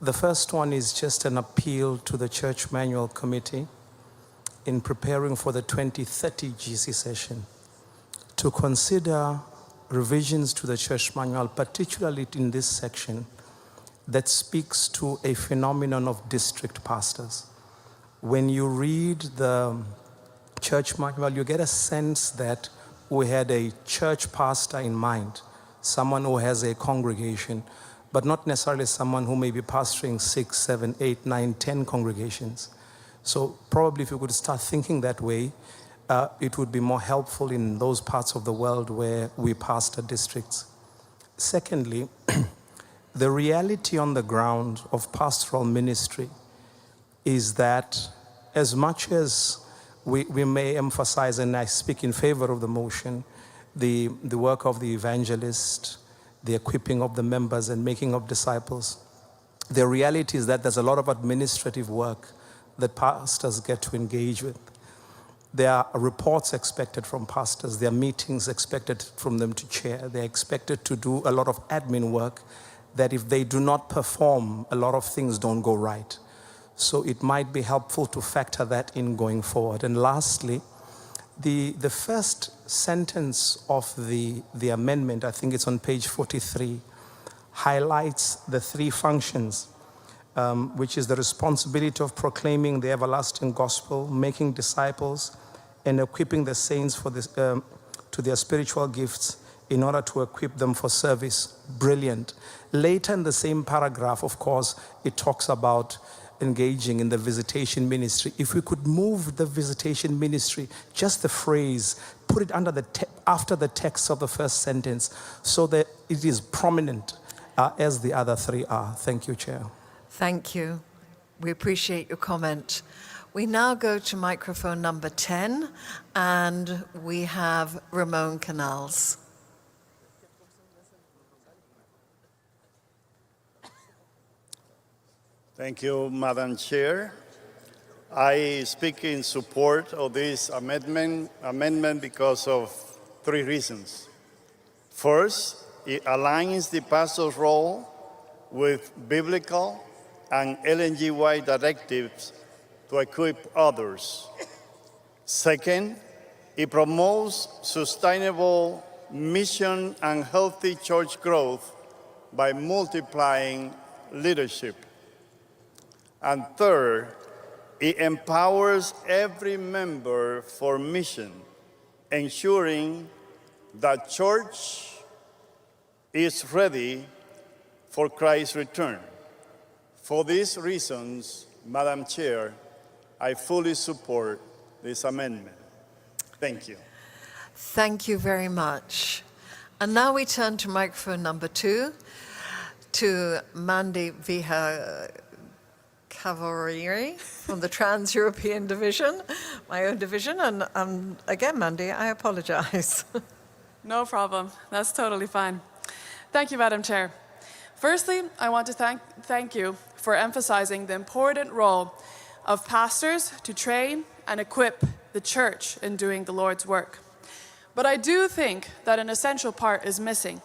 The first one is just an appeal to the Church Manual Committee in preparing for the 2030 GC session to consider revisions to the Church Manual, particularly in this section that speaks to a phenomenon of district pastors. When you read the Church Manual, you get a sense that we had a church pastor in mind, someone who has a congregation, but not necessarily someone who may be pastoring 6, 7, 8, 9, 10 congregations. So probably if you could start thinking that way, it would be more helpful in those parts of the world where we pastor districts. Secondly, the reality on the ground of pastoral ministry is that as much as we may emphasize, and I speak in favor of the motion, the work of the evangelist, the equipping of the members and making of disciples, the reality is that there's a lot of administrative work that pastors get to engage with. There are reports expected from pastors. There are meetings expected from them to chair. They're expected to do a lot of admin work that if they do not perform, a lot of things don't go right. So it might be helpful to factor that in going forward. And lastly, the first sentence of the amendment, I think it's on page 43, highlights the 3 functions, which is the responsibility of proclaiming the everlasting gospel, making disciples, and equipping the saints for this, to their spiritual gifts in order to equip them for service. Brilliant. Later in the same paragraph, of course, it talks about engaging in the visitation ministry. If we could move the visitation ministry, just the phrase, put it under after the text of the first sentence so that it is prominent as the other 3 are. Thank you, Chair. Thank you. We appreciate your comment. We now go to microphone number 10, and we have Ramon Canals. Thank you, Madam Chair. I speak in support of this amendment because of 3 reasons. First, it aligns the pastor's role with biblical and LNGY directives to equip others. Second, it promotes sustainable mission and healthy church growth by multiplying leadership. And third, It empowers every member for mission, ensuring that church is ready for Christ's return. For these reasons, Madam Chair, I fully support this amendment. Thank you. Thank you very much. And now we turn to microphone number 2, to Mandy Viha Cavoriri from the Trans-European Division, my own division. And again, Mandy, I apologize. No problem. That's totally fine. Thank you, Madam Chair. Firstly, I want to thank you for emphasizing the important role of pastors to train and equip the church in doing the Lord's work. But I do think that an essential part is missing,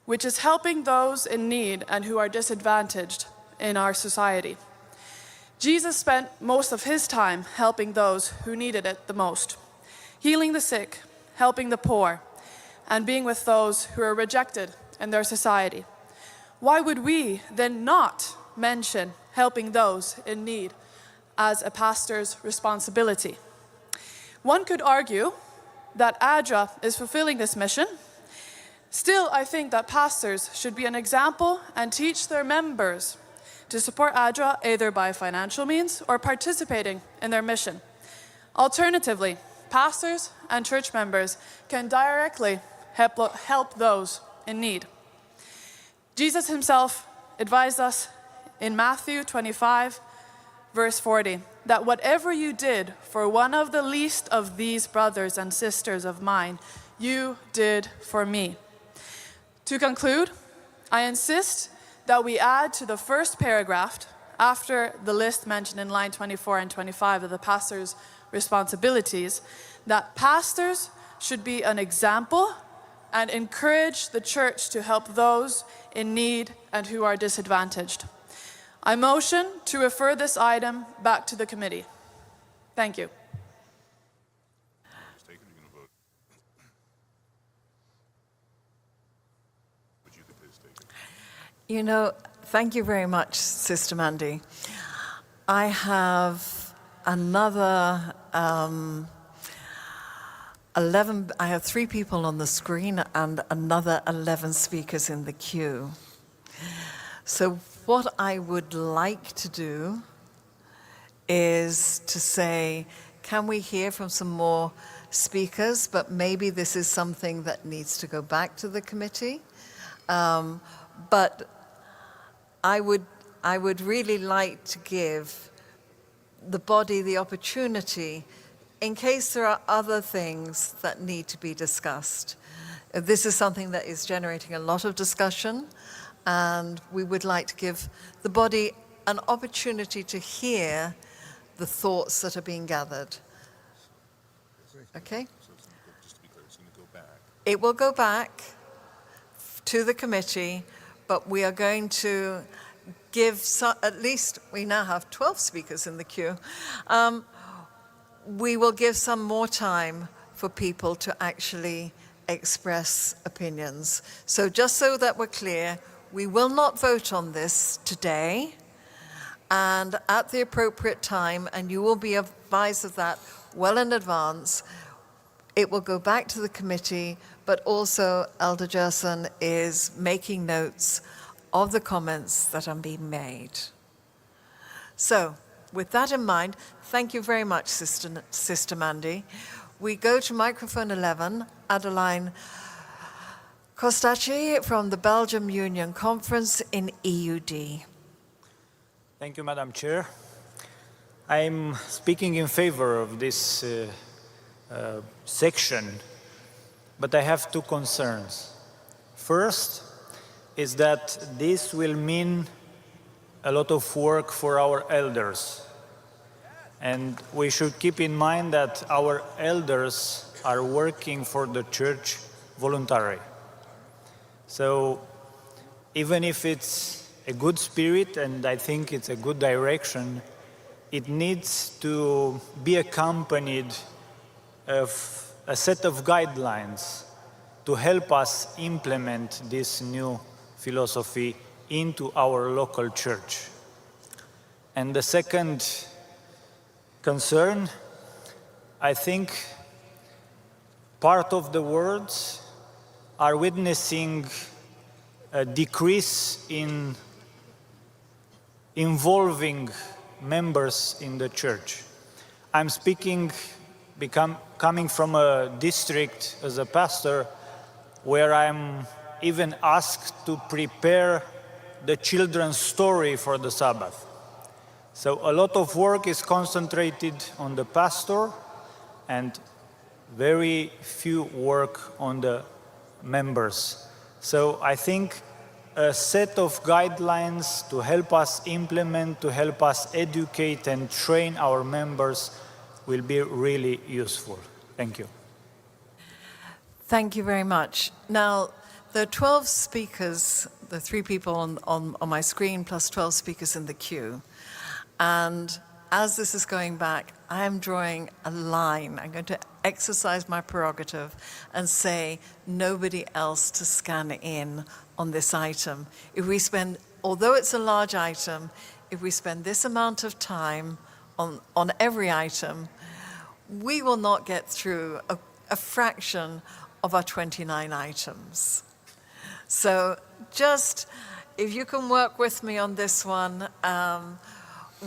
which is helping those in need and who are disadvantaged in our society. Jesus spent most of his time helping those who needed it the most, healing the sick, helping the poor, and being with those who are rejected in their society. Why would we then not mention helping those in need as a pastor's responsibility? One could argue that ADRA is fulfilling this mission. Still, I think that pastors should be an example and teach their members to support ADRA either by financial means or participating in their mission. Alternatively, pastors and church members can directly help those in need. Jesus himself advised us in Matthew 25, verse 40, that whatever you did for one of the least of these brothers and sisters of mine, you did for me. To conclude, I insist that we add to the first paragraph, after the list mentioned in line 24 and 25 of the pastor's responsibilities, that pastors should be an example and encourage the church to help those in need and who are disadvantaged. I motion to refer this item back to the committee. Thank you. You know, thank you very much, Sister Mandy. I have another 11, I have 3 people on the screen and another 11 speakers in the queue. So what I would like to do is to say, can we hear from some more speakers? But maybe this is something that needs to go back to the committee. But I would really like to give the body the opportunity, in case there are other things that need to be discussed. This is something that is generating a lot of discussion, and we would like to give the body an opportunity to hear the thoughts that are being gathered. Okay? It will go back to the committee, but we are going to give at least, we now have 12 speakers in the queue. We will give some more time for people to actually express opinions. So just so that we're clear, we will not vote on this today, and at the appropriate time, and you will be advised of that well in advance, it will go back to the committee, but also Elder Gerson is making notes of the comments that are being made. So, with that in mind, thank you very much, Sister Mandy. We go to microphone 11, Adeline Kostacci from the Belgium Union Conference in EUD. Thank you, Madam Chair. I'm speaking in favor of this section, but I have 2 concerns. First is that this will mean a lot of work for our elders. And we should keep in mind that our elders are working for the church voluntarily. So even if it's a good spirit, and I think it's a good direction, it needs to be accompanied of a set of guidelines to help us implement this new philosophy into our local church. And the second concern, I think part of the world are witnessing a decrease in involving members in the church. I'm speaking, coming from a district as a pastor where I'm even asked to prepare the children's story for the Sabbath. So a lot of work is concentrated on the pastor and very few work on the members. So I think a set of guidelines to help us implement, to help us educate and train our members will be really useful. Thank you. Thank you very much. Now, there are 12 speakers, the 3 people on my screen, plus 12 speakers in the queue. And as this is going back, I am drawing a line. I'm going to exercise my prerogative and say nobody else to scan in on this item. If we spend, although it's a large item, if we spend this amount of time on every item, we will not get through a fraction of our 29 items. So just, if you can work with me on this one,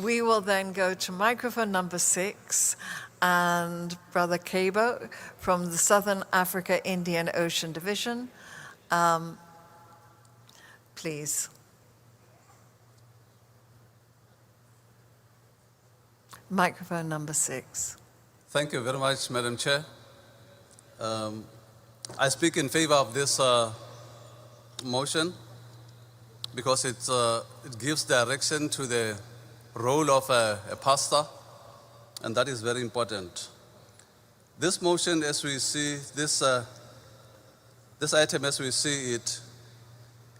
we will then go to microphone number 6 and Brother Kabo from the Southern Africa Indian Ocean Division. Please. Microphone number 6. Thank you very much, Madam Chair. I speak in favor of this motion because it gives direction to the role of a pastor, and that is very important. This motion, as we see, this item as we see it,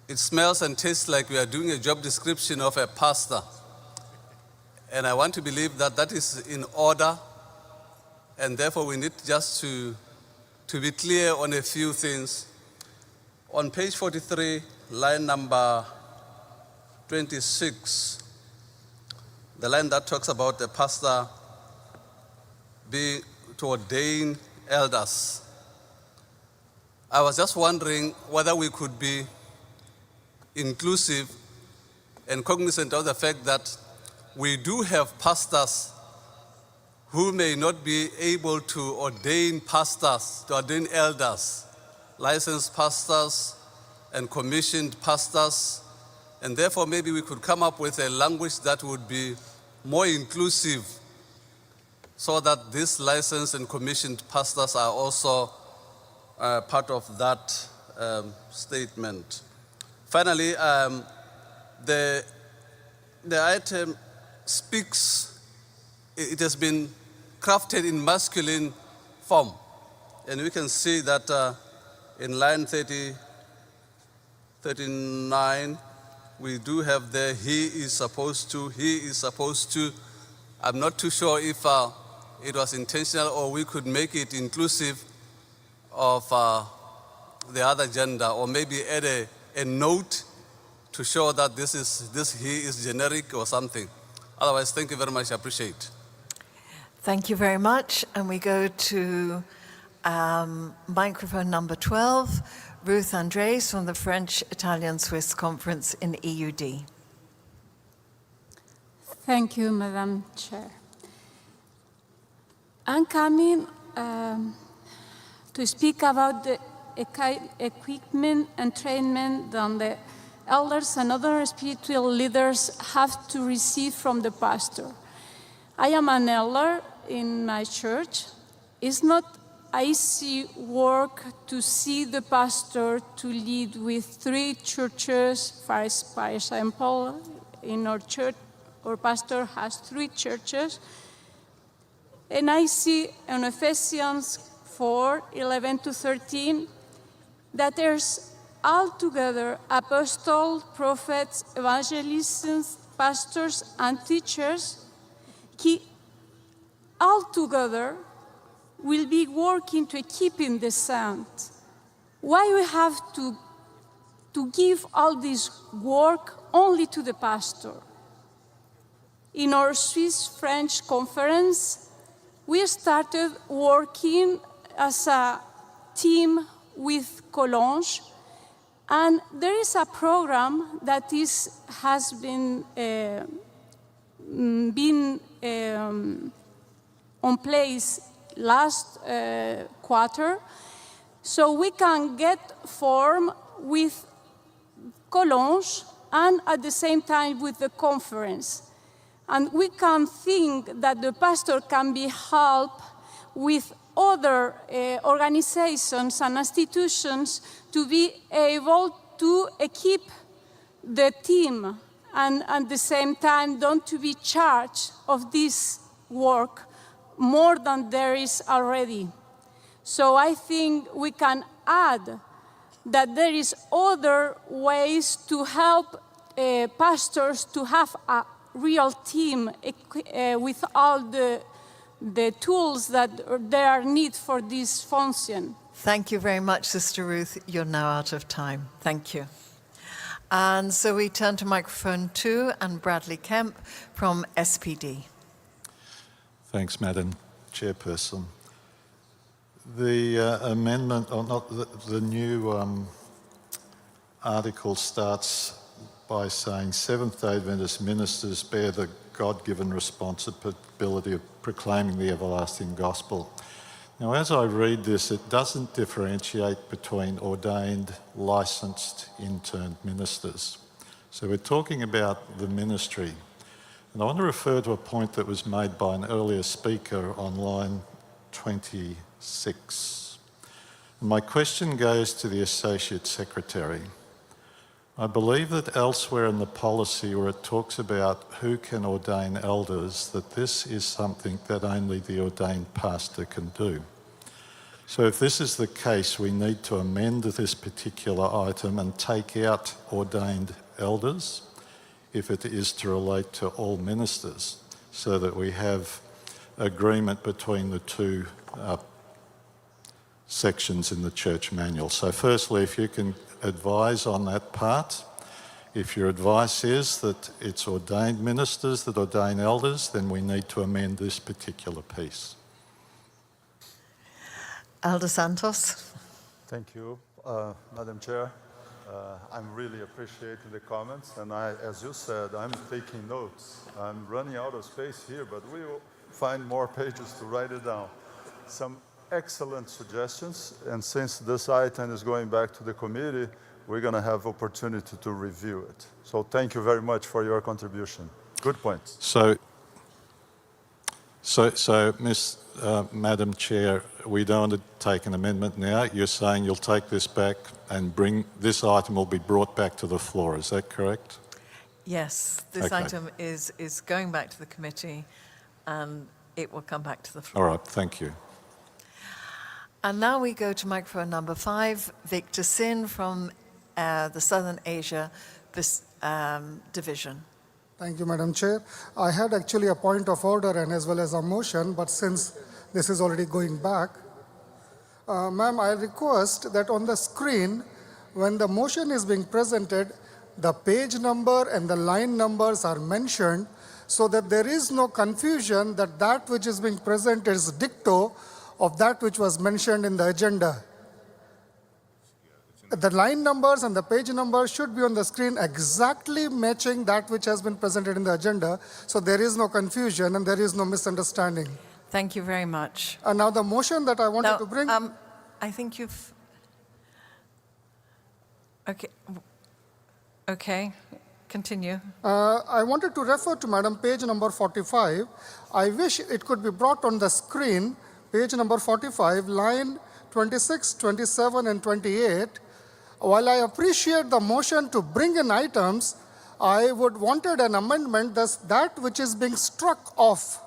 it smells and tastes like we are doing a job description of a pastor. And I want to believe that that is in order, and therefore we need just to be clear on a few things. On page 43, line number 26, the line that talks about the pastor being to ordain elders. I was just wondering whether we could be inclusive and cognizant of the fact that we do have pastors who may not be able to ordain pastors, to ordain elders, licensed pastors and commissioned pastors, and therefore maybe we could come up with a language that would be more inclusive so that these licensed and commissioned pastors are also part of that statement. Finally, the item speaks, it has been crafted in masculine form. And we can see that in line 39, we do have there, he is supposed to. I'm not too sure if it was intentional or we could make it inclusive of the other gender, or maybe add a note to show that this he is generic or something. Otherwise, thank you very much, I appreciate. Thank you very much. And we go to microphone number 12, Ruth Andres from the French-Italian-Swiss Conference in EUD. Thank you, Madam Chair. I'm coming to speak about the equipment and training that the elders and other spiritual leaders have to receive from the pastor. I am an elder in my church. It's not easy work to see the pastor to lead with 3 churches. For example, in our church, our pastor has 3 churches. And I see in Ephesians 4:11-13 that there's altogether apostles, prophets, evangelists, pastors, and teachers all together will be working to keeping the saints. Why we have to give all this work only to the pastor? in our Swiss-French conference, we started working as a team with Collonges, and there is a program that has been on place last quarter, so we can get formed with Collonges and at the same time with the conference. And we can think that the pastor can be helped with other organizations and institutions to be able to equip the team and at the same time don't to be charged of this work more than there is already. So I think we can add that there is other ways to help pastors to have a real team with all the tools that they are need for this function. Thank you very much, Sister Ruth. You're now out of time. Thank you. And so we turn to microphone 2 and Bradley Kemp from SPD. Thanks, Madam Chairperson. The amendment, or not the new article starts by saying Seventh-day Adventist ministers bear the God-given responsibility of proclaiming the everlasting gospel. Now, as I read this, it doesn't differentiate between ordained, licensed, interned ministers. So we're talking about the ministry. And I want to refer to a point that was made by an earlier speaker on line 26. And my question goes to the Associate Secretary. I believe that elsewhere in the policy where it talks about who can ordain elders, that this is something that only the ordained pastor can do. So if this is the case, we need to amend this particular item and take out ordained elders if it is to relate to all ministers, so that we have agreement between the two sections in the church manual. So firstly, if you can advise on that part. If your advice is that it's ordained ministers that ordain elders, then we need to amend this particular piece. Elder Santos. Thank you, Madam Chair. I'm really appreciating the comments, and as you said, I'm taking notes. I'm running out of space here, but we will find more pages to write it down. Some excellent suggestions, and since this item is going back to the committee, we're going to have opportunity to review it. So thank you very much for your contribution. Good points. So Madam Chair, we don't want to take an amendment now. You're saying you'll take this back and this item will be brought back to the floor. Is that correct? Yes, this item is going back to the committee and it will come back to the floor. All right, thank you. And now we go to microphone number 5, Victor Sin from the Southern Asia Division. Thank you, Madam Chair. I had actually a point of order and as well as a motion, but since this is already going back, ma'am, I request that on the screen, when the motion is being presented, the page number and the line numbers are mentioned so that there is no confusion that that which is being presented is dicto of that which was mentioned in the agenda. The line numbers and the page numbers should be on the screen exactly matching that which has been presented in the agenda, so there is no confusion and there is no misunderstanding. Thank you very much. And now the motion that I wanted to bring... I think you've... Okay, continue. I wanted to refer to, Madam, page number 45. I wish it could be brought on the screen, page number 45, line 26, 27, and 28. While I appreciate the motion to bring in items, I would wanted an amendment that which is being struck off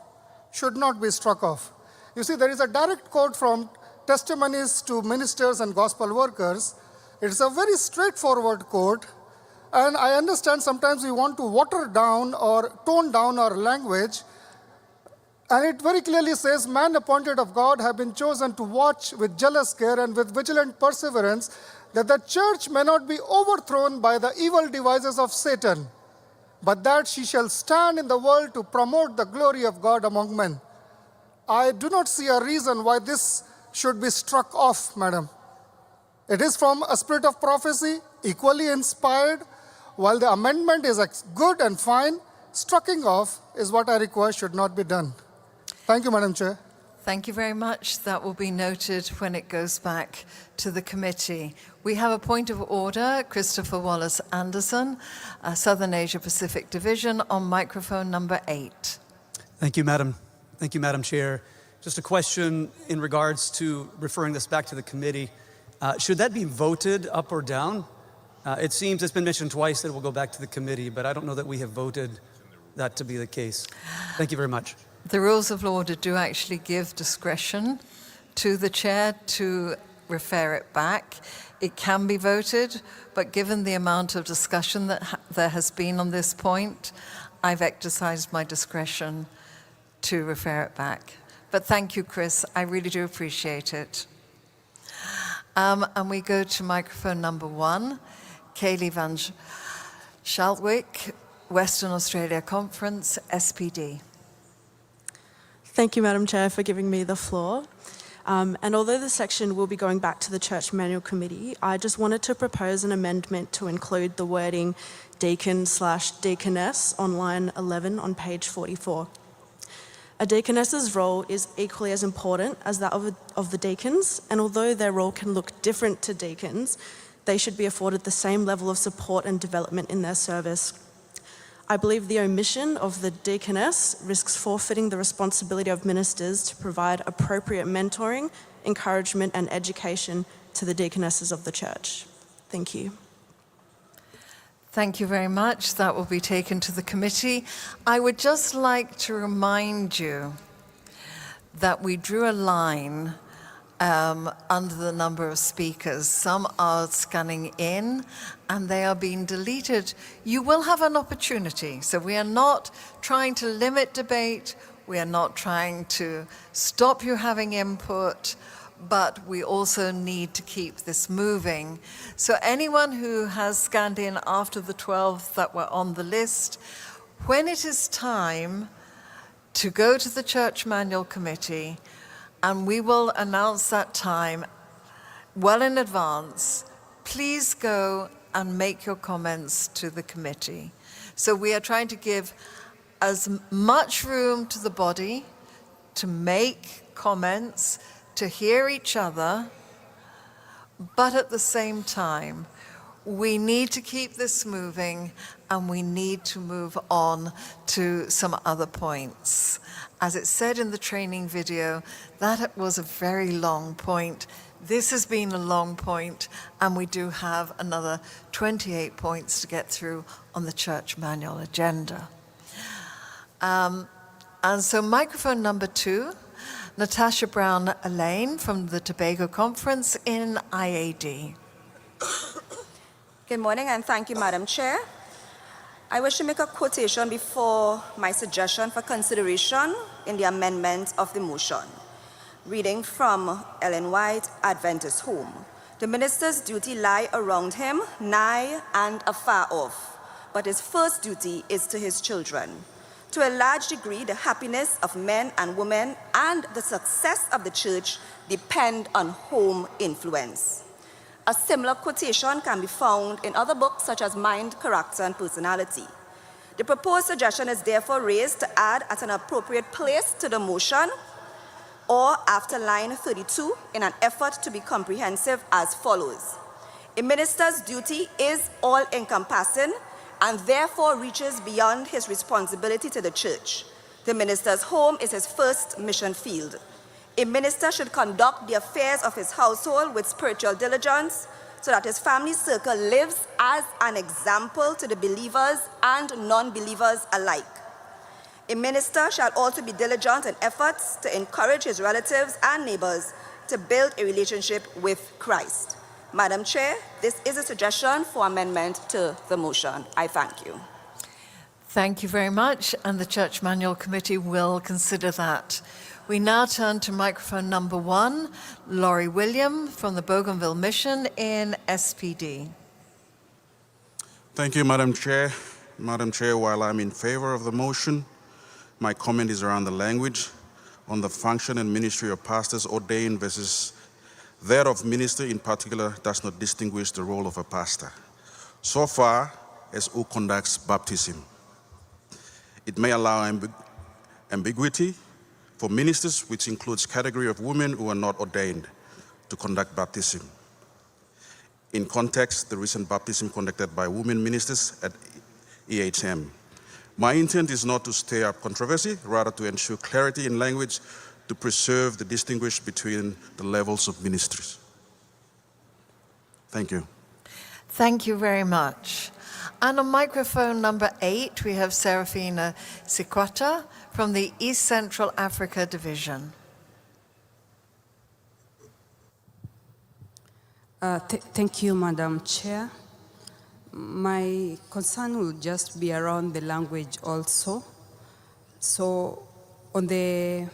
should not be struck off. You see, there is a direct quote from Testimonies to Ministers and Gospel Workers. It's a very straightforward quote, and I understand sometimes we want to water down or tone down our language, and it very clearly says, "Man appointed of God have been chosen to watch with jealous care and with vigilant perseverance that the church may not be overthrown by the evil devices of Satan. but that she shall stand in the world to promote the glory of God among men. I do not see a reason why this should be struck off, madam. It is from a spirit of prophecy, equally inspired. While the amendment is good and fine, striking off is what I request should not be done. Thank you, Madam Chair. Thank you very much. That will be noted when it goes back to the committee. We have a point of order, Christopher Wallace Anderson, Southern Asia Pacific Division, on microphone number 8. Thank you, Madam. Thank you, Madam Chair. Just a question in regards to referring this back to the committee. Should that be voted up or down? It seems it's been mentioned twice that it will go back to the committee, but I don't know that we have voted that to be the case. Thank you very much. The rules of order do actually give discretion to the chair to refer it back. It can be voted, but given the amount of discussion that there has been on this point, I've exercised my discretion to refer it back. But thank you, Chris. I really do appreciate it. And we go to microphone number 1, Kaylee Van Schaltwyk, Western Australia Conference, SPD. Thank you, Madam Chair, for giving me the floor. And although the section will be going back to the Church Manual Committee, I just wanted to propose an amendment to include the wording deacon/deaconess on line 11 on page 44. A deaconess's role is equally as important as that of the deacons, and although their role can look different to deacons, they should be afforded the same level of support and development in their service. I believe the omission of the deaconess risks forfeiting the responsibility of ministers to provide appropriate mentoring, encouragement, and education to the deaconesses of the church. Thank you. Thank you very much. That will be taken to the committee. I would just like to remind you that we drew a line under the number of speakers. Some are scanning in and they are being deleted. You will have an opportunity. So we are not trying to limit debate. We are not trying to stop you having input, but we also need to keep this moving. So anyone who has scanned in after the 12 that were on the list, when it is time to go to the Church Manual Committee, and we will announce that time well in advance, please go and make your comments to the committee. So we are trying to give as much room to the body to make comments, to hear each other, but at the same time, we need to keep this moving and we need to move on to some other points. As it said in the training video, that was a very long point. This has been a long point, and we do have another 28 points to get through on the church manual agenda. And so microphone number 2, Natasha Brown-Elaine from the Tobago Conference in IAD. Good morning, and thank you, Madam Chair. I wish to make a quotation before my suggestion for consideration in the amendment of the motion. Reading from Ellen White, Adventist Home. The minister's duty lie around him, nigh and afar off, but his first duty is to his children. To a large degree, the happiness of men and women and the success of the church depend on home influence. A similar quotation can be found in other books such as Mind, Character, and Personality. The proposed suggestion is therefore raised to add at an appropriate place to the motion or after line 32 in an effort to be comprehensive as follows. A minister's duty is all-encompassing and therefore reaches beyond his responsibility to the church. The minister's home is his first mission field. A minister should conduct the affairs of his household with spiritual diligence so that his family circle lives as an example to the believers and non-believers alike. A minister shall also be diligent in efforts to encourage his relatives and neighbors to build a relationship with Christ. Madam Chair, this is a suggestion for amendment to the motion. I thank you. Thank you very much, and the Church Manual Committee will consider that. We now turn to microphone number 1, Laurie William from the Bougainville Mission in SPD. Thank you, Madam Chair. Madam Chair, while I'm in favor of the motion, my comment is around the language on the function and ministry of pastors ordained versus that of minister in particular does not distinguish the role of a pastor, so far as who conducts baptism. It may allow ambiguity for ministers, which includes category of women who are not ordained to conduct baptism. In context, the recent baptism conducted by women ministers at EHM. My intent is not to stir up controversy, rather to ensure clarity in language to preserve the distinguish between the levels of ministries. Thank you. Thank you very much. And on microphone number 8, we have Serafina Sikwata from the East Central Africa Division. Thank you, Madam Chair. My concern will just be around the language also. So, on the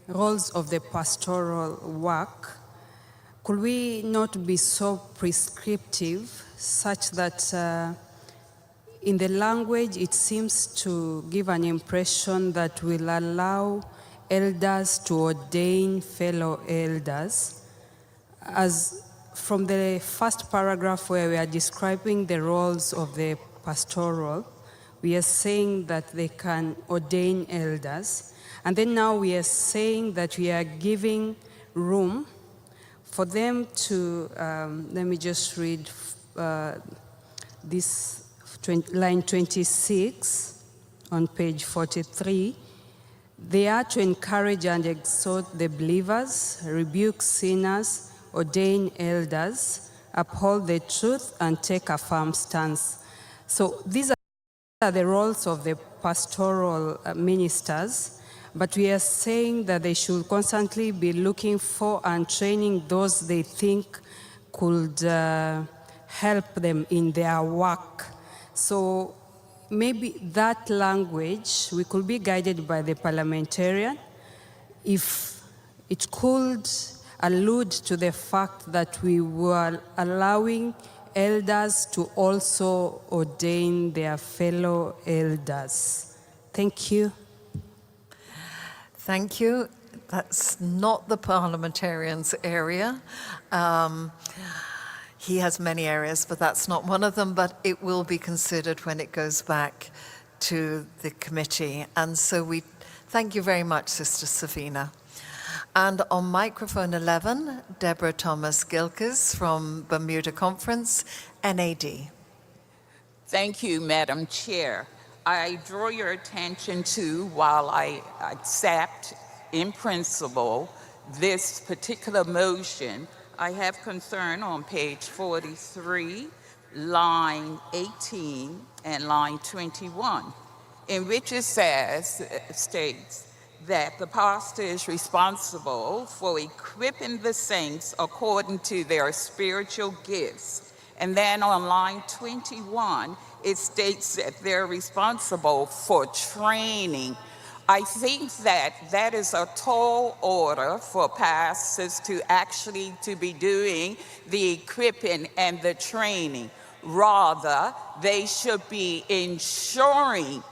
roles of the pastoral work, could we not be so prescriptive such that in the language it seems to give an impression that will allow elders to ordain fellow elders, as from the first paragraph where we are describing the roles of the pastoral, we are saying that they can ordain elders. And then now we are saying that we are giving room for them to, let me just read this line 26 on page 43. They are to encourage and exhort the believers, rebuke sinners, ordain elders, uphold the truth, and take a firm stance. So these are the roles of the pastoral ministers, but we are saying that they should constantly be looking for and training those they think could help them in their work. So maybe that language, we could be guided by the parliamentarian if it could allude to the fact that we were allowing elders to also ordain their fellow elders. Thank you. Thank you. That's not the parliamentarian's area. He has many areas, but that's not one of them, but it will be considered when it goes back to the committee. And so we thank you very much, Sister Safina. And on microphone 11, Deborah Thomas-Gilkes from Bermuda Conference, NAD. Thank you, Madam Chair. I draw your attention to, while I accept in principle this particular motion, I have concern on page 43, line 18, and line 21, in which it states that the pastor is responsible for equipping the saints according to their spiritual gifts. And then on line 21, it states that they're responsible for training. I think that that is a tall order for pastors to actually be doing the equipping and the training. Rather, they should be ensuring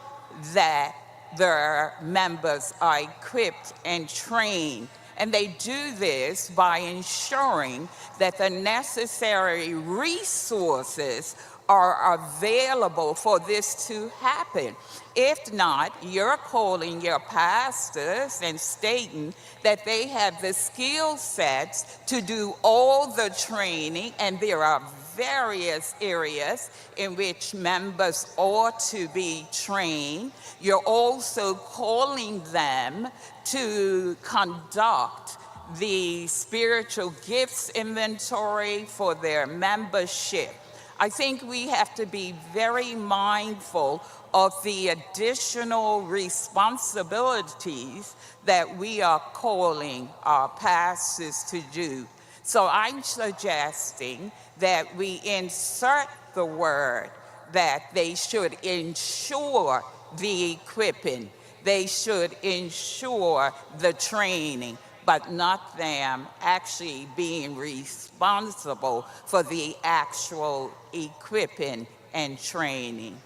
that their members are equipped and trained. And they do this by ensuring that the necessary resources are available for this to happen. If not, you're calling your pastors and stating that they have the skill sets to do all the training, and there are various areas in which members ought to be trained. You're also calling them to conduct the spiritual gifts inventory for their membership. I think we have to be very mindful of the additional responsibilities that we are calling our pastors to do. So I'm suggesting that we insert the word that they should ensure the equipping, they should ensure the training, but not them actually being responsible for the actual equipping and training.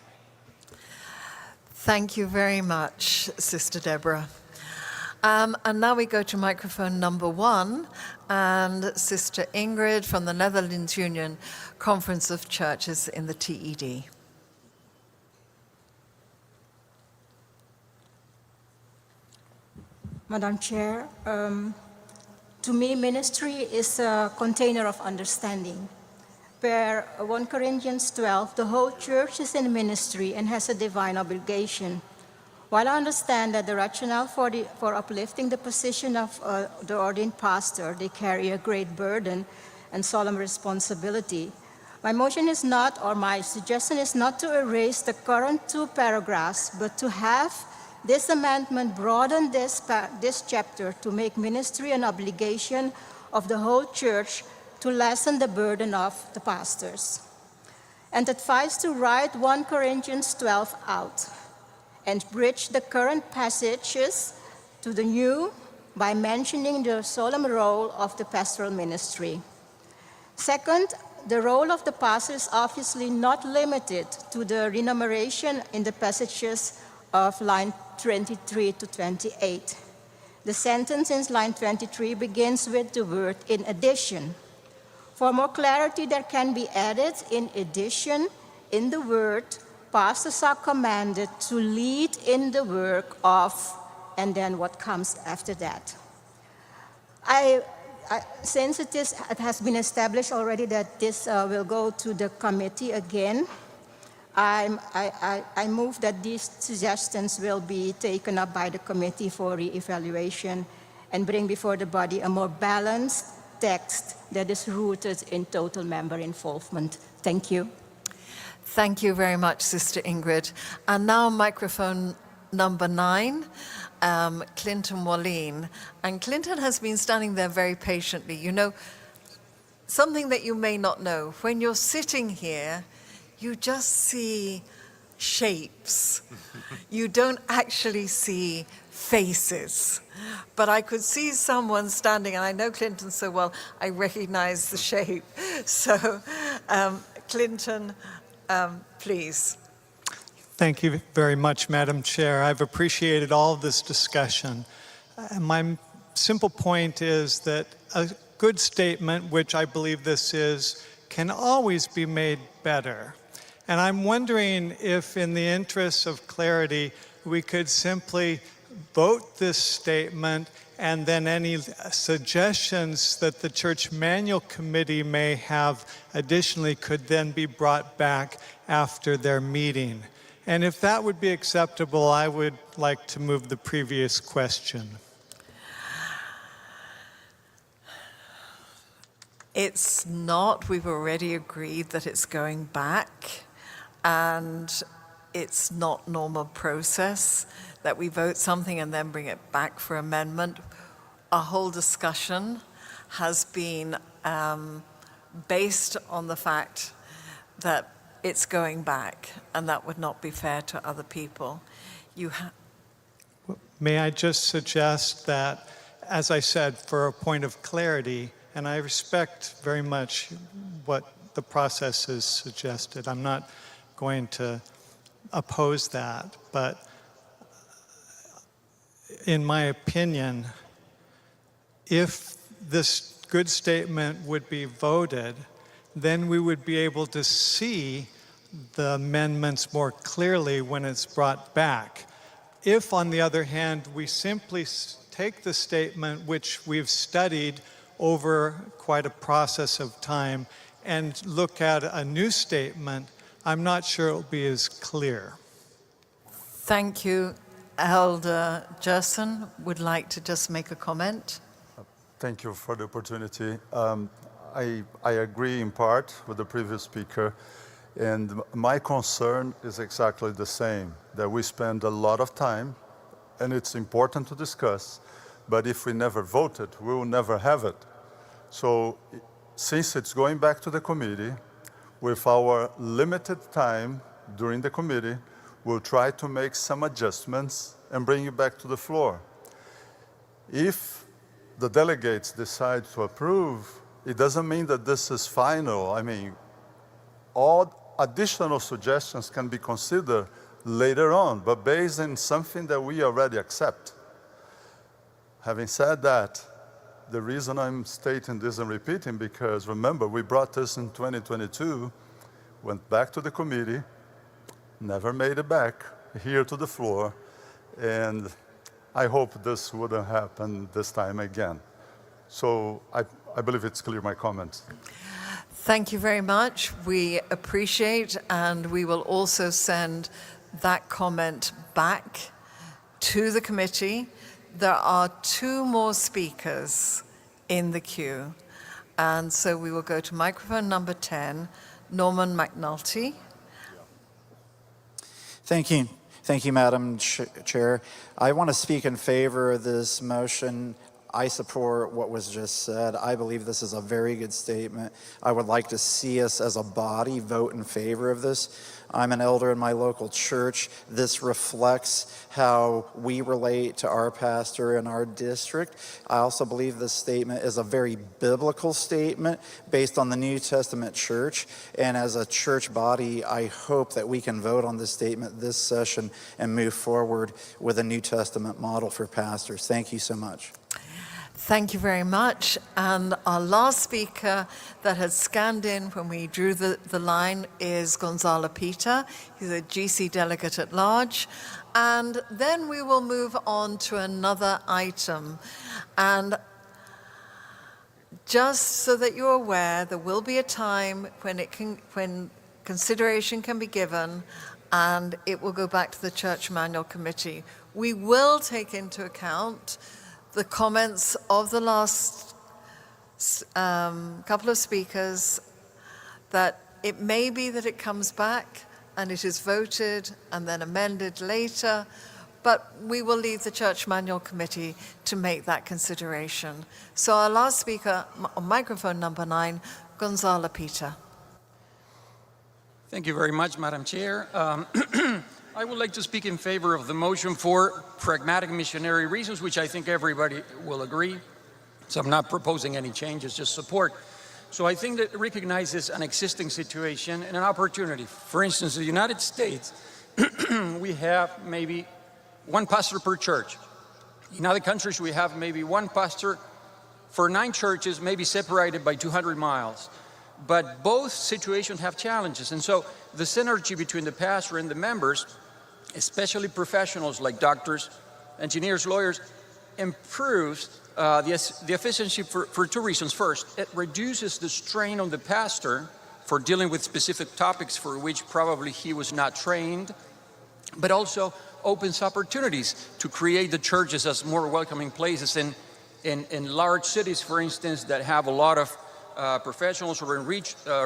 Thank you very much, Sister Deborah. And now we go to microphone number 1, and Sister Ingrid from the Netherlands Union Conference of Churches in the TED. Madam Chair, to me, ministry is a container of understanding. Per 1 Corinthians 12, the whole church is in ministry and has a divine obligation. While I understand that the rationale for uplifting the position of the ordained pastor, they carry a great burden and solemn responsibility. My motion is not, or my suggestion is not to erase the current 2 paragraphs, but to have this amendment broaden this chapter to make ministry an obligation of the whole church to lessen the burden of the pastors. And advise to write 1 Corinthians 12 out and bridge the current passages to the new by mentioning the solemn role of the pastoral ministry. Second, the role of the pastor is obviously not limited to the remuneration in the passages of line 23 to 28. The sentence in line 23 begins with the word "in addition." For more clarity, there can be added "in addition" in the word "pastors are commanded to lead in the work of," and then what comes after that. Since it has been established already that this will go to the committee again, I move that these suggestions will be taken up by the committee for re-evaluation and bring before the body a more balanced text that is rooted in total member involvement. Thank you. Thank you very much, Sister Ingrid. And now microphone number 9, Clinton Wallin. And Clinton has been standing there very patiently. You know, something that you may not know, when you're sitting here, you just see shapes. You don't actually see faces. But I could see someone standing, and I know Clinton so well, I recognize the shape. So, Clinton, please. Thank you very much, Madam Chair. I've appreciated all of this discussion. My simple point is that a good statement, which I believe this is, can always be made better. And I'm wondering if, in the interests of clarity, we could simply vote this statement, and then any suggestions that the Church Manual Committee may have additionally could then be brought back after their meeting. And if that would be acceptable, I would like to move the previous question. It's not. We've already agreed that it's going back, and it's not normal process that we vote something and then bring it back for amendment. Our whole discussion has been based on the fact that it's going back, and that would not be fair to other people. May I just suggest that, as I said, for a point of clarity, and I respect very much what the process has suggested. I'm not going to oppose that, but in my opinion, if this good statement would be voted, then we would be able to see the amendments more clearly when it's brought back. If, on the other hand, we simply take the statement, which we've studied over quite a process of time, and look at a new statement, I'm not sure it'll be as clear. Thank you. Elder Gerson would like to just make a comment. Thank you for the opportunity. I agree in part with the previous speaker, and my concern is exactly the same, that we spend a lot of time, and it's important to discuss, but if we never vote it, we will never have it. So since it's going back to the committee, with our limited time during the committee, we'll try to make some adjustments and bring it back to the floor. If the delegates decide to approve, it doesn't mean that this is final. I mean, all additional suggestions can be considered later on, but based on something that we already accept. Having said that, the reason I'm stating this and repeating, because remember, we brought this in 2022, went back to the committee, never made it back here to the floor, and I hope this wouldn't happen this time again. So I believe it's clear, my comments. Thank you very much. We appreciate, and we will also send that comment back to the committee. There are 2 more speakers in the queue, and so we will go to microphone number 10, Norman McNulty. Thank you. Thank you, Madam Chair. I want to speak in favor of this motion. I support what was just said. I believe this is a very good statement. I would like to see us as a body vote in favor of this. I'm an elder in my local church. This reflects how we relate to our pastor in our district. I also believe this statement is a very biblical statement based on the New Testament church. And as a church body, I hope that we can vote on this statement this session and move forward with a New Testament model for pastors. Thank you so much. Thank you very much. And our last speaker that had scanned in when we drew the line is Gonzalo Peter. He's a GC delegate at large. And then we will move on to another item. And just so that you're aware, there will be a time when consideration can be given, and it will go back to the Church Manual Committee. We will take into account the comments of the last couple of speakers, that it may be that it comes back and it is voted and then amended later, but we will leave the Church Manual Committee to make that consideration. So our last speaker on microphone number 9, Gonzalo Peter. Thank you very much, Madam Chair. I would like to speak in favor of the motion for pragmatic missionary reasons, which I think everybody will agree. So I'm not proposing any changes, just support. So I think that it recognizes an existing situation and an opportunity. For instance, in the United States, we have maybe 1 pastor per church. In other countries, we have maybe 1 pastor for 9 churches, maybe separated by 200 miles. But both situations have challenges. And so the synergy between the pastor and the members, especially professionals like doctors, engineers, lawyers, improves the efficiency for 2 reasons. First, it reduces the strain on the pastor for dealing with specific topics for which probably he was not trained, but also opens opportunities to create the churches as more welcoming places in large cities, for instance, that have a lot of professionals or in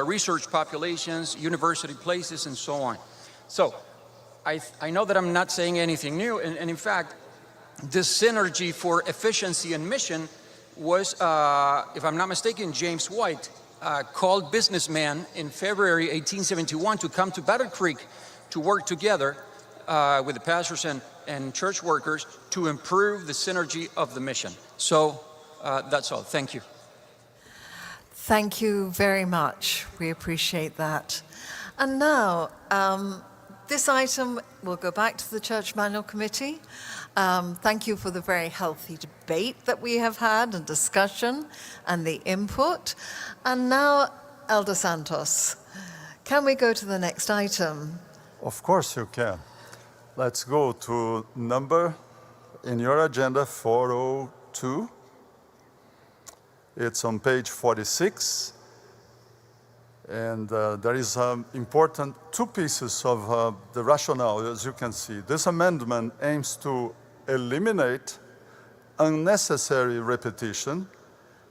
research populations, university places, and so on. So I know that I'm not saying anything new, and in fact, this synergy for efficiency and mission was, if I'm not mistaken, James White called businessmen in February 1871 to come to Battle Creek to work together with the pastors and church workers to improve the synergy of the mission. So that's all. Thank you. Thank you very much. We appreciate that. And now, this item will go back to the Church Manual Committee. Thank you for the very healthy debate that we have had and discussion and the input. And now, Elder Santos, can we go to the next item? Of course you can. Let's go to number in your agenda 402. It's on page 46. And there is important 2 pieces of the rationale, as you can see. This amendment aims to eliminate unnecessary repetition,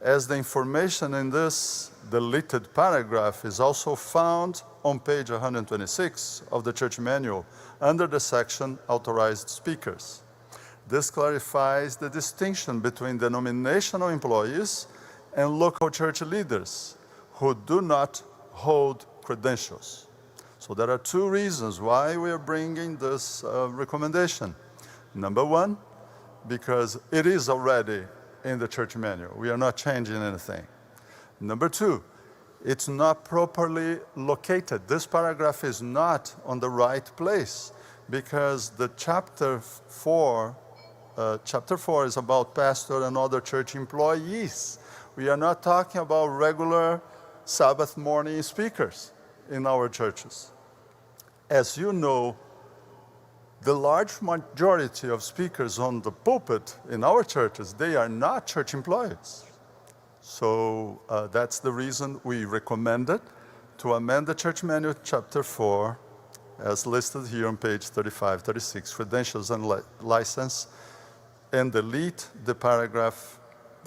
as the information in this deleted paragraph is also found on page 126 of the Church Manual under the section Authorized Speakers. This clarifies the distinction between denominational employees and local church leaders who do not hold credentials. So there are 2 reasons why we are bringing this recommendation. Number 1, because it is already in the Church Manual. We are not changing anything. Number 2, it's not properly located. This paragraph is not on the right place. because the chapter 4 is about pastor and other church employees. We are not talking about regular Sabbath morning speakers in our churches. As you know, the large majority of speakers on the pulpit in our churches, they are not church employees. So that's the reason we recommended to amend the Church Manual Chapter 4 as listed here on page 35, 36, credentials and license, and delete the paragraph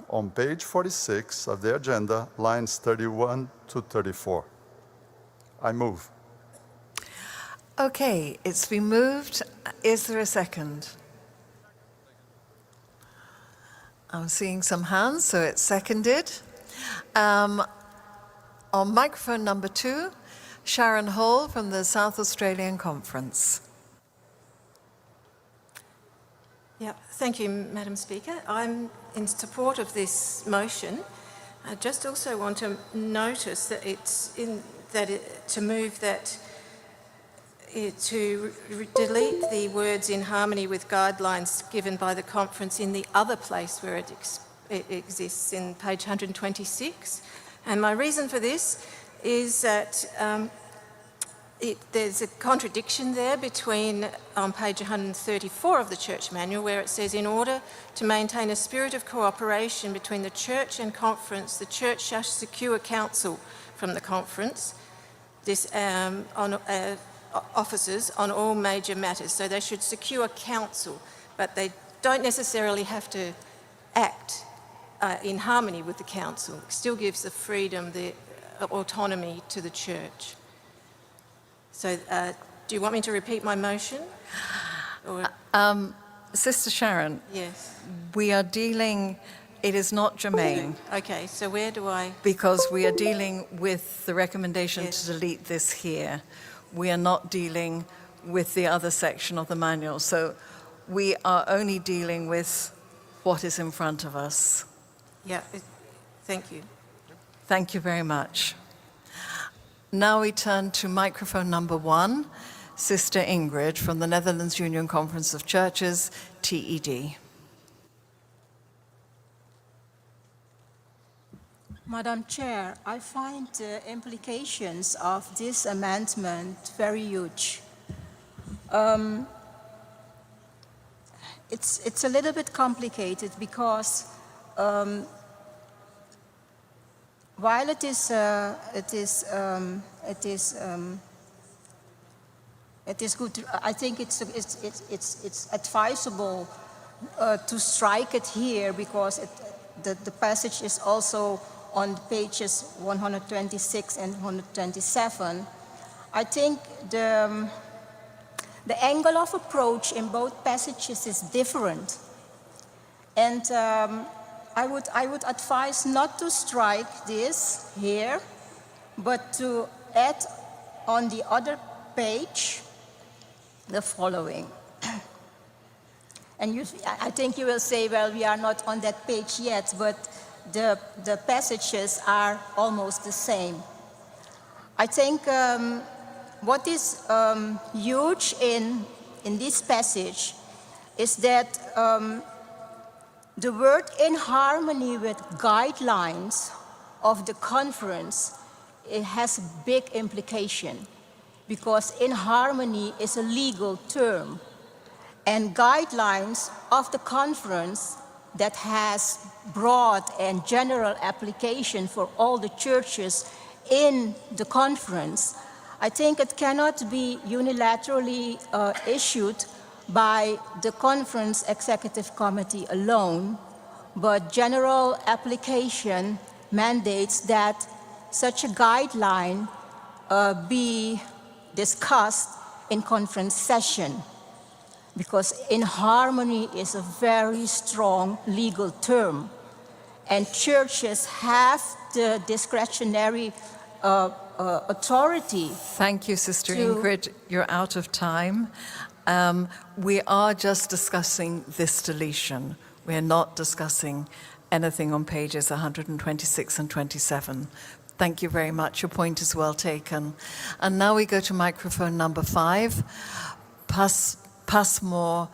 on page 46 of the agenda, lines 31 to 34. I move. Okay, it's been moved. Is there a second? I'm seeing some hands, so it's seconded. On microphone number 2, Sharon Hall from the South Australian Conference. Yeah, thank you, Madam Speaker. I'm in support of this motion. I just also want to notice that to move that to delete the words "in harmony with guidelines given by the conference" in the other place where it exists in page 126. And my reason for this is that there's a contradiction there between on page 134 of the Church Manual, where it says, in order to maintain a spirit of cooperation between the Church and Conference, the Church shall secure counsel from the Conference officers on all major matters. So they should secure counsel, but they don't necessarily have to act in harmony with the council. It still gives the freedom, the autonomy to the church. So do you want me to repeat my motion? Or? Sister Sharon, yes. We are dealing, it is not germane. Okay, so where do I? Because we are dealing with the recommendation to delete this here. We are not dealing with the other section of the manual. So we are only dealing with what is in front of us. Yeah, thank you. Thank you very much. Now we turn to microphone number 1, Sister Ingrid from the Netherlands Union Conference of Churches, TED. Madam Chair, I find the implications of this amendment very huge. It's a little bit complicated because while it is good, I think it's advisable to strike it here because the passage is also on pages 126 and 127. I think the angle of approach in both passages is different, and I would advise not to strike this here, but to add on the other page the following. And I think you will say, well, we are not on that page yet, but the passages are almost the same. I think what is huge in this passage is that the word "in harmony with guidelines" of the conference, it has a big implication, because in harmony is a legal term, and guidelines of the conference that has broad and general application for all the churches in the conference. I think it cannot be unilaterally issued by the conference executive committee alone, but general application mandates that such a guideline be discussed in conference session, because in harmony is a very strong legal term, and churches have the discretionary authority. Thank you, Sister Ingrid. You're out of time. We are just discussing this deletion. We are not discussing anything on pages 126 and 27. Thank you very much. Your point is well taken. And now we go to microphone number 5, Passmore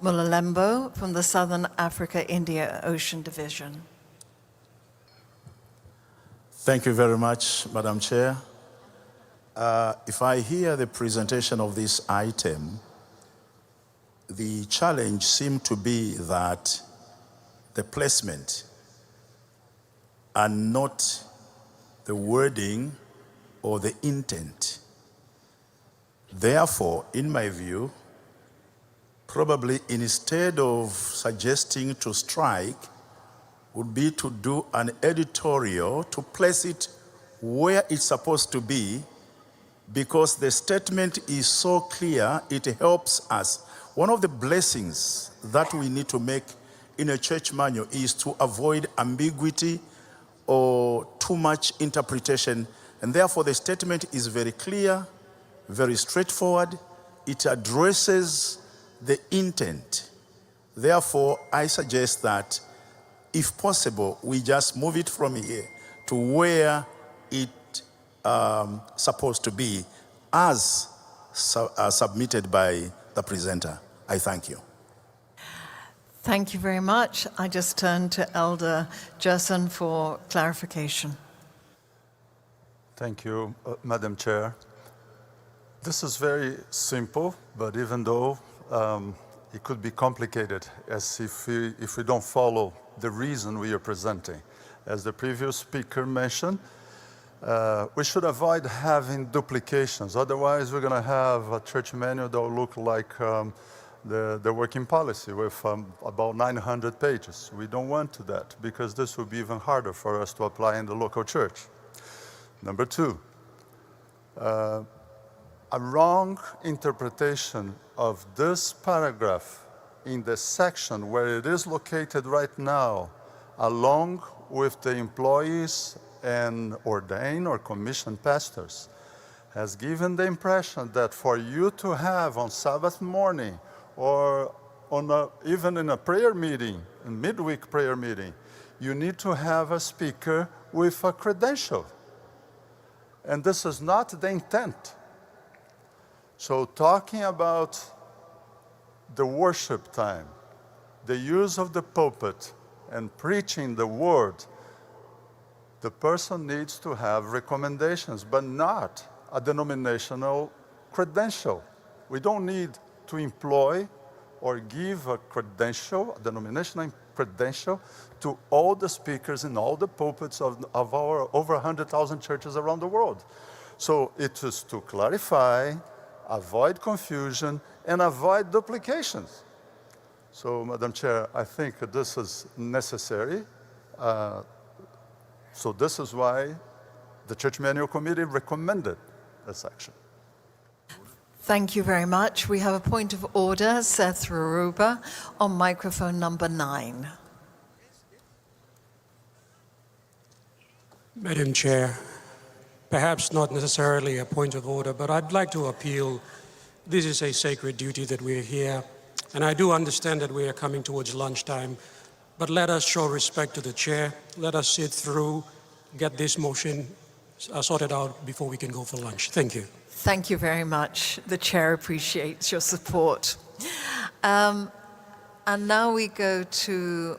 Mulalembo from the Southern Africa India Ocean Division. Thank you very much, Madam Chair. If I hear the presentation of this item, the challenge seemed to be that the placement and not the wording or the intent. Therefore, in my view, probably instead of suggesting to strike, would be to do an editorial to place it where it's supposed to be, because the statement is so clear, it helps us. One of the blessings that we need to make in a church manual is to avoid ambiguity or too much interpretation. And therefore, the statement is very clear, very straightforward. It addresses the intent. Therefore, I suggest that, if possible, we just move it from here to where it's supposed to be, as submitted by the presenter. I thank you. Thank you very much. I just turn to Elder Gerson for clarification. Thank you, Madam Chair. This is very simple, but even though it could be complicated, as if we don't follow the reason we are presenting. As the previous speaker mentioned, we should avoid having duplications. Otherwise, we're going to have a church manual that will look like the working policy with about 900 pages. We don't want to that, because this will be even harder for us to apply in the local church. Number two, a wrong interpretation of this paragraph in the section where it is located right now, along with the employees and ordained or commissioned pastors, has given the impression that for you to have on Sabbath morning or even in a prayer meeting, a midweek prayer meeting, you need to have a speaker with a credential. And this is not the intent. So talking about the worship time, the use of the pulpit, and preaching the word, the person needs to have recommendations, but not a denominational credential. We don't need to employ or give a credential, a denominational credential, to all the speakers in all the pulpits of our over 100,000 churches around the world. So it is to clarify, avoid confusion, and avoid duplications. So, Madam Chair, I think this is necessary. So this is why the Church Manual Committee recommended this action. Thank you very much. We have a point of order, Seth Ruruba, on microphone number 9. Madam Chair, perhaps not necessarily a point of order, but I'd like to appeal. This is a sacred duty that we're here, and I do understand that we are coming towards lunchtime, but let us show respect to the chair. Let us sit through, get this motion sorted out before we can go for lunch. Thank you. Thank you very much. The chair appreciates your support. And now we go to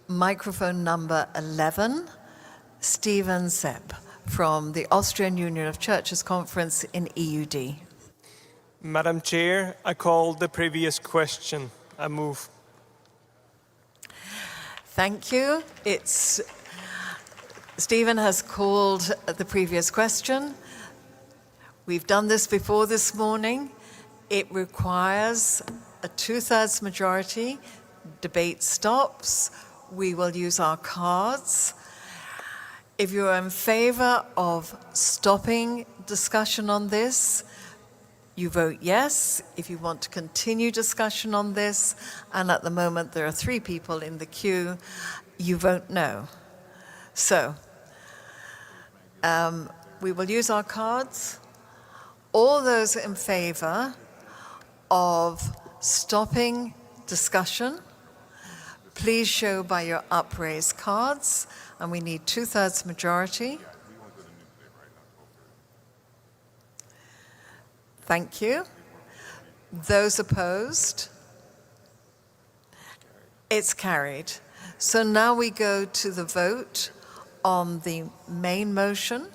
microphone number 11, Stephen Sepp from the Austrian Union of Churches Conference in EUD. Madam Chair, I call the previous question. I move. Thank you. Stephen has called the previous question. We've done this before this morning. It requires a 2/3 majority. Debate stops. We will use our cards. If you're in favor of stopping discussion on this, you vote yes. If you want to continue discussion on this, and at the moment there are 3 people in the queue, you vote no. So, we will use our cards. All those in favor of stopping discussion, please show by your upraised cards, and we need 2/3 majority. Thank you. Those opposed? It's carried. So now we go to the vote on the main motion.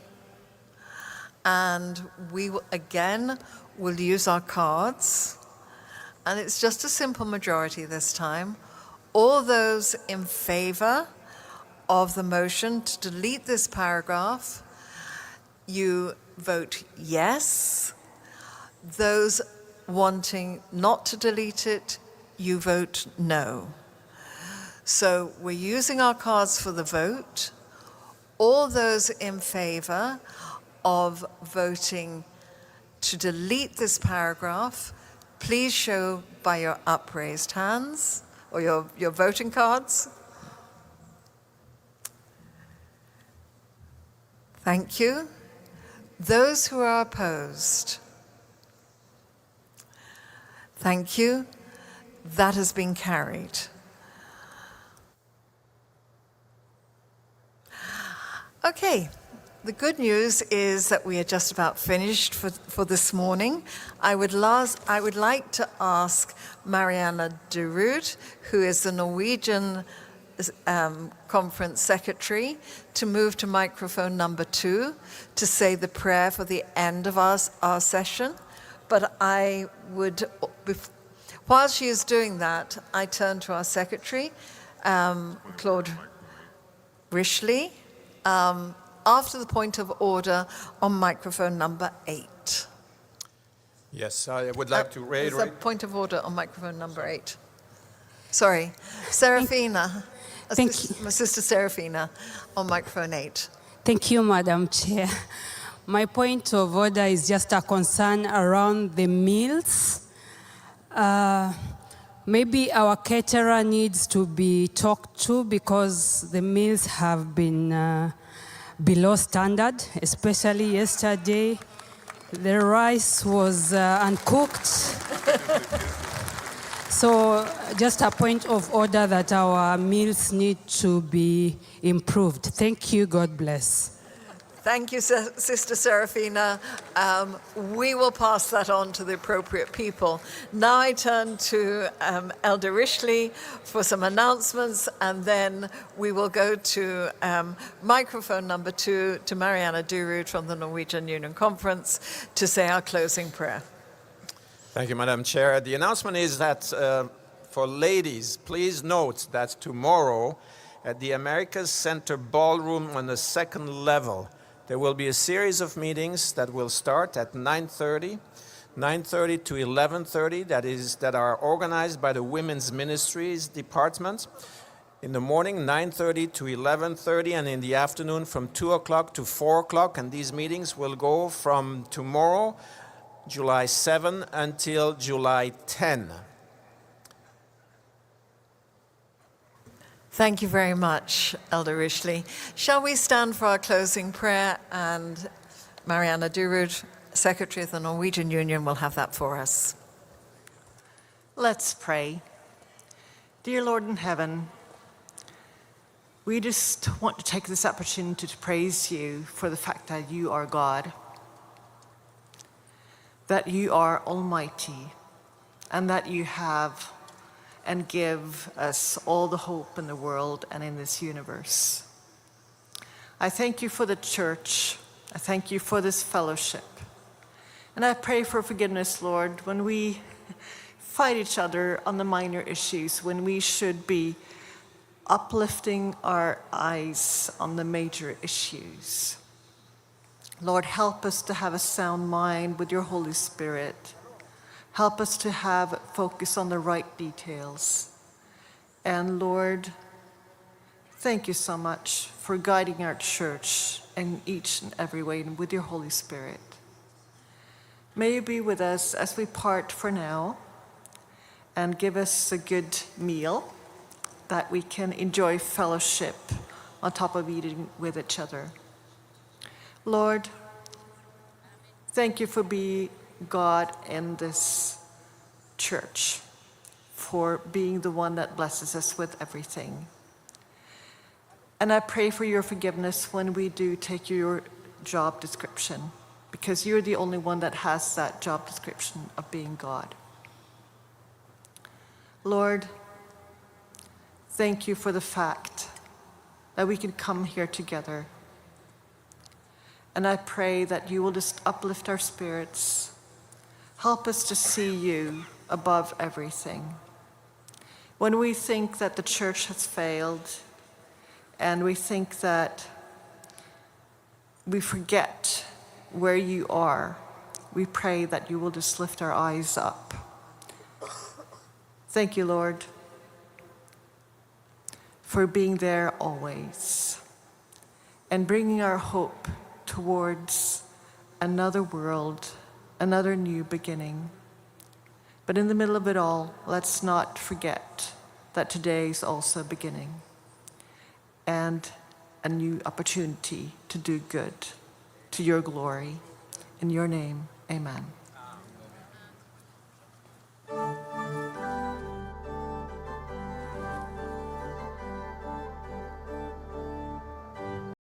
And we will use our cards. And it's just a simple majority this time. All those in favor of the motion to delete this paragraph, you vote yes. Those wanting not to delete it, you vote no. So we're using our cards for the vote. All those in favor of voting to delete this paragraph, please show by your upraised hands or your voting cards. Thank you. Those who are opposed. Thank you. That has been carried. Okay. The good news is that we are just about finished for this morning. I would like to ask Mariana Derud, who is the Norwegian Conference Secretary, to move to microphone number 2 to say the prayer for the end of our session. But while she is doing that, I turn to our Secretary, Claude Rishley, after the point of order on microphone number 8. Yes, I would like to reiterate. There's a point of order on microphone number 8. Sorry, Serafina. My sister Serafina on microphone 8. Thank you, Madam Chair. My point of order is just a concern around the meals. Maybe our caterer needs to be talked to because the meals have been below standard, especially yesterday. The rice was uncooked. So just a point of order that our meals need to be improved. Thank you. God bless. Thank you, Sister Serafina. We will pass that on to the appropriate people. Now I turn to Elder Rishley for some announcements, and then we will go to microphone number 2 to Mariana Durud from the Norwegian Union Conference to say our closing prayer. Thank you, Madam Chair. The announcement is that for ladies, please note that tomorrow at the Americas Center Ballroom on the 2nd level, there will be a series of meetings that will start at 9:30 to 11:30, that are organized by the Women's Ministries Department. In the morning, 9:30 to 11:30, and in the afternoon from 2 o'clock to 4 o'clock. And these meetings will go from tomorrow, July 7, until July 10. Thank you very much, Elder Rishley. Shall we stand for our closing prayer? And Mariana Durud, Secretary of the Norwegian Union, will have that for us. Let's pray. Dear Lord in heaven, we just want to take this opportunity to praise you for the fact that you are God, that you are almighty, and that you have and give us all the hope in the world and in this universe. I thank you for the church. I thank you for this fellowship. And I pray for forgiveness, Lord, when we fight each other on the minor issues, when we should be uplifting our eyes on the major issues. Lord, help us to have a sound mind with your Holy Spirit. Help us to have focus on the right details. And Lord, thank you so much for guiding our church in each and every way and with your Holy Spirit. May you be with us as we part for now and give us a good meal that we can enjoy fellowship on top of eating with each other. Lord, thank you for being God in this church, for being the one that blesses us with everything. And I pray for your forgiveness when we do take your job description, because you're the only one that has that job description of being God. Lord, thank you for the fact that we can come here together. And I pray that you will just uplift our spirits. Help us to see you above everything. When we think that the church has failed, and we think that we forget where you are, we pray that you will just lift our eyes up. Thank you, Lord, for being there always and bringing our hope towards another world, another new beginning. But in the middle of it all, let's not forget that today is also a beginning and a new opportunity to do good to your glory. In your name, amen.